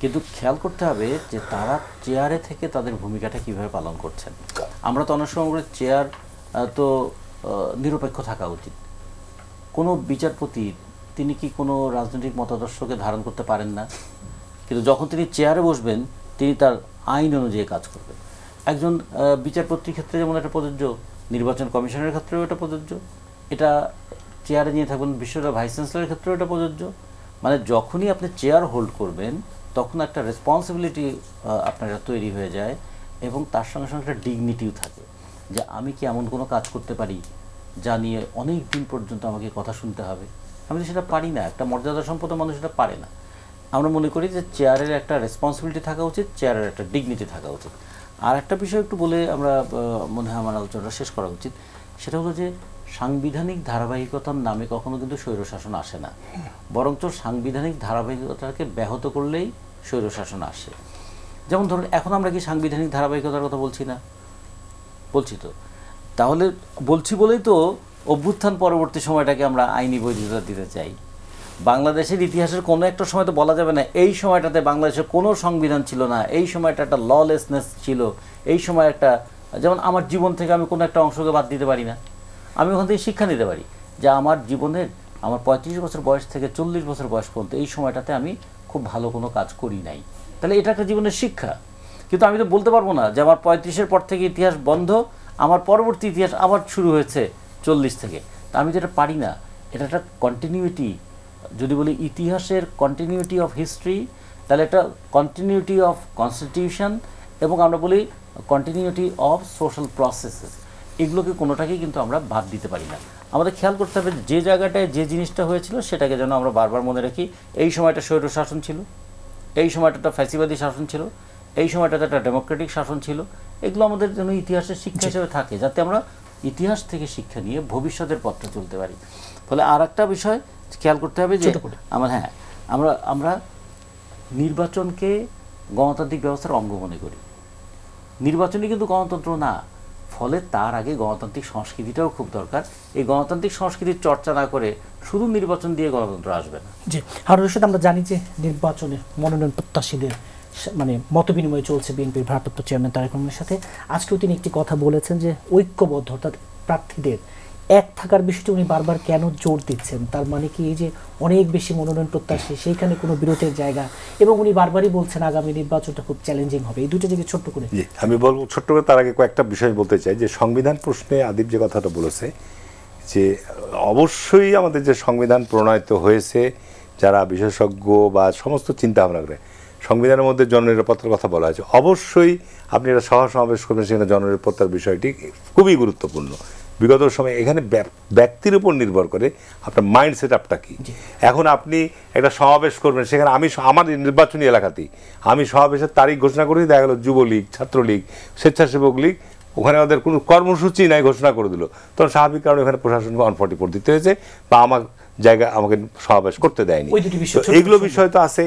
কিন্তু খেয়াল করতে হবে যে তারা চেয়ারে থেকে তাদের ভূমিকাটা কিভাবে পালন করছেন। আমরা তো অনেক সময় চেয়ার তো নিরপেক্ষ থাকা উচিত। কোনো বিচারপতি তিনি কি কোনো রাজনৈতিক মতাদর্শকে ধারণ করতে পারেন না, কিন্তু যখন তিনি চেয়ারে বসবেন তিনি তার আইন অনুযায়ী কাজ করবেন। একজন বিচারপতির ক্ষেত্রে যেমন এটা প্রযোজ্য, নির্বাচন কমিশনের ক্ষেত্রেও এটা প্রযোজ্য, এটা চেয়ারে নিয়ে থাকবেন বিশ্ববিদ্যালয়ের ভাইস চ্যান্সেলরের ক্ষেত্রেও এটা প্রযোজ্য। মানে যখনই আপনি চেয়ার হোল্ড করবেন তখন একটা রেসপন্সিবিলিটি আপনার তৈরি হয়ে যায়, এবং তার সঙ্গে সঙ্গে একটা ডিগনিটিও থাকে যে আমি কি এমন কোনো কাজ করতে পারি যা নিয়ে অনেক দিন পর্যন্ত আমাকে কথা শুনতে হবে। আমি তো সেটা পারি না, একটা মর্যাদা সম্পন্ন মানুষ সেটা পারে না। আমরা মনে করি যে চেয়ারের একটা রেসপন্সিবিলিটি থাকা উচিত, চেয়ারের একটা ডিগনিটি থাকা উচিত। আর একটা বিষয় একটু বলে আমরা মনে হয় আমার আলোচনাটা শেষ করা উচিত, সেটা হলো যে সাংবিধানিক ধারাবাহিকতার নামে কখনো কিন্তু স্বৈরশাসন আসে না, বরঞ্চ সাংবিধানিক ধারাবাহিকতাকে ব্যাহত করলেই স্বৈরশাসন আসে। যেমন ধরুন এখন আমরা কি সাংবিধানিক ধারাবাহিকতার কথা বলছি না? বলছি তো। তাহলে বলছি বলেই তো অভ্যুত্থান পরবর্তী সময়টাকে আমরা আইনি বৈধতা দিতে চাই। বাংলাদেশের ইতিহাসের কোনো একটা সময় তো বলা যাবে না এই সময়টাতে বাংলাদেশের কোনো সংবিধান ছিল না, এই সময়টা একটা ললেসনেস ছিল, এই সময় একটা, যেমন আমার জীবন থেকে আমি কোনো একটা অংশকে বাদ দিতে পারি না। আমি ওখান থেকে শিক্ষা নিতে পারি যে আমার জীবনের আমার 35 বছর বয়স থেকে 40 বছর বয়স পর্যন্ত এই সময়টাতে আমি খুব ভালো কোনো কাজ করি নাই, তাহলে এটা একটা জীবনের শিক্ষা। কিন্তু আমি তো বলতে পারবো না যে আমার 35-এর পর থেকে ইতিহাস বন্ধ, আমার পরবর্তী ইতিহাস আবার শুরু হয়েছে 40 থেকে। তা আমি তো এটা পারি না। এটা একটা কন্টিনিউটি, যদি বলি ইতিহাসের কন্টিনিউটি অফ হিস্ট্রি, তাহলে একটা কন্টিনিউটি অফ কনস্টিটিউশন, এবং আমরা বলি কন্টিনিউটি অফ সোশ্যাল প্রসেসেস, এগুলোকে কোনোটাকেই কিন্তু আমরা বাদ দিতে পারি না। আমাদের খেয়াল করতে হবে যে জায়গাটায় যে জিনিসটা হয়েছিল সেটাকে যেন আমরা বারবার মনে রাখি। এই সময়টা স্বৈর শাসন ছিল, এই সময়টা একটা ফ্যাসিবাদী শাসন ছিল, এই সময়টাতে একটা ডেমোক্রেটিক শাসন ছিল। এগুলো আমাদের যেন ইতিহাসের শিক্ষা হিসেবে থাকে, যাতে আমরা ইতিহাস থেকে শিক্ষা নিয়ে ভবিষ্যতের পথে চলতে পারি। ফলে আর একটা বিষয় খেয়াল করতে হবে যে আমরা নির্বাচনকে গণতান্ত্রিক ব্যবস্থার অঙ্গ মনে করি। নির্বাচনই কিন্তু গণতন্ত্র না। ফলে তার আগে গণতান্ত্রিক সংস্কৃতিটাও খুব দরকার। এই গণতান্ত্রিক সংস্কৃতির চর্চা না করে শুধু নির্বাচন দিয়ে গণতন্ত্র আসবে না। জি, হারুন রশিদ, আমরা জানি যে নির্বাচনে মনোনয়ন প্রত্যাশীদের মানে মতবিনিময় চলছে বিএনপির ভারপ্রাপ্ত চেয়ারম্যান তারেক রহমানের সাথে। আজকেও তিনি একটি কথা বলেছেন যে ঐক্যবদ্ধ, অর্থাৎ প্রার্থীদের এক থাকার বিষয়টি উনি বারবার কেন জোর দিচ্ছেন? তার মানে কি এই যে অনেক বেশি মনোনয়ন প্রত্যাশী, সেইখানে কোনো বিরোধের জায়গা, এবং উনি বারবারই বলছেন আগামী নির্বাচনটা খুব চ্যালেঞ্জিং হবে। এই দুটো দিকে ছোট্ট করে আমি বলবো, ছোট্ট করে তার আগে কয়েকটা বিষয় বলতে চাই। যে সংবিধান প্রশ্নে আদিব যে কথাটা বলেছে, যে অবশ্যই আমাদের যে সংবিধান প্রণয়ন হয়েছে, যারা বিশেষজ্ঞ বা সমস্ত চিন্তা ভাবনা করে, সংবিধানের মধ্যে জননিরাপত্তার কথা বলা হয়েছে। অবশ্যই আপনি এটা সভা সমাবেশ করবেন, সেখানে জননিরাপত্তার বিষয়টি খুবই গুরুত্বপূর্ণ। বিগত সময়ে এখানে ব্যক্তির উপর নির্ভর করে আপনার মাইন্ড সেট আপটা কী। এখন আপনি একটা সমাবেশ করবেন, সেখানে আমার নির্বাচনী এলাকাতেই আমি সমাবেশের তারিখ ঘোষণা করি, দেখা গেল যুবলীগ, ছাত্রলীগ, স্বেচ্ছাসেবক লীগ, ওখানে আমাদের কোনো কর্মসূচি নাই, ঘোষণা করে দিল, তখন স্বাভাবিক কারণে ওখানে প্রশাসনকে 144 দিতে হয়েছে, বা আমার জায়গা আমাকে সমাবেশ করতে দেয়নি। এইগুলো বিষয় তো আছে।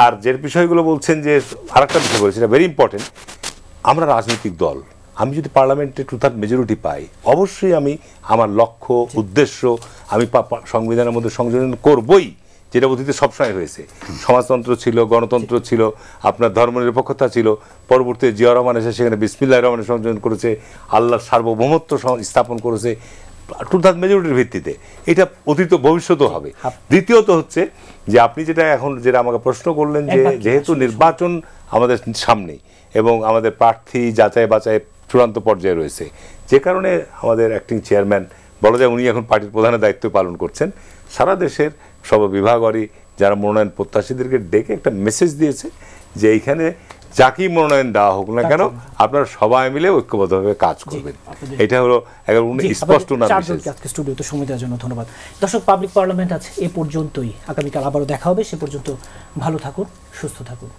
আর যে বিষয়গুলো বলছেন, যে আরেকটা বিষয় বলছি, এটা ভেরি ইম্পর্টেন্ট। আমরা রাজনৈতিক দল, আমি যদি পার্লামেন্টে 2/3 মেজরিটি পাই, অবশ্যই আমি আমার লক্ষ্য উদ্দেশ্য আমি সংবিধানের মধ্যে সংযোজন করবই, যেটা অতীতে সবসময় হয়েছে। সমাজতন্ত্র ছিল, গণতন্ত্র ছিল, আপনার ধর্মনিরপেক্ষতা ছিল। পরবর্তীতে জিয়া রহমান এসে সেখানে বিসমিল্লাহির রহমানের সংযোজন করেছে, আল্লাহর সার্বভৌমত্ব স্থাপন করেছে টু-থার্ড মেজরিটির ভিত্তিতে। এটা অতীত ভবিষ্যতেও হবে। দ্বিতীয়ত হচ্ছে যে আপনি যেটা এখন যেটা আমাকে প্রশ্ন করলেন যে যেহেতু নির্বাচন আমাদের সামনেই এবং আমাদের প্রার্থী যাচাই বাছাই চূড়ান্ত পর্যায়ে রয়েছে, যে কারণে আমাদের অ্যাক্টিং চেয়ারম্যান বলা যায় উনি এখন পার্টির প্রধানের দায়িত্ব পালন করছেন, সারা দেশের সর্ববিভাগরই যারা মনোনয়ন প্রত্যাশীদেরকে ডেকে একটা মেসেজ দিয়েছে যে এইখানে যাকেই মনোনয়ন দেওয়া হোক না কেন আপনারা সবাই মিলে ঐক্যবদ্ধভাবে কাজ করবেন। এটা হলো স্পষ্ট না মেসেজ। আজকে স্টুডিওতে সময় দেওয়ার জন্য ধন্যবাদ। দর্শক, পাবলিক পার্লামেন্ট আজ এ পর্যন্তই। আগামীকাল আবারও দেখা হবে। সে পর্যন্ত ভালো থাকুন, সুস্থ থাকুন।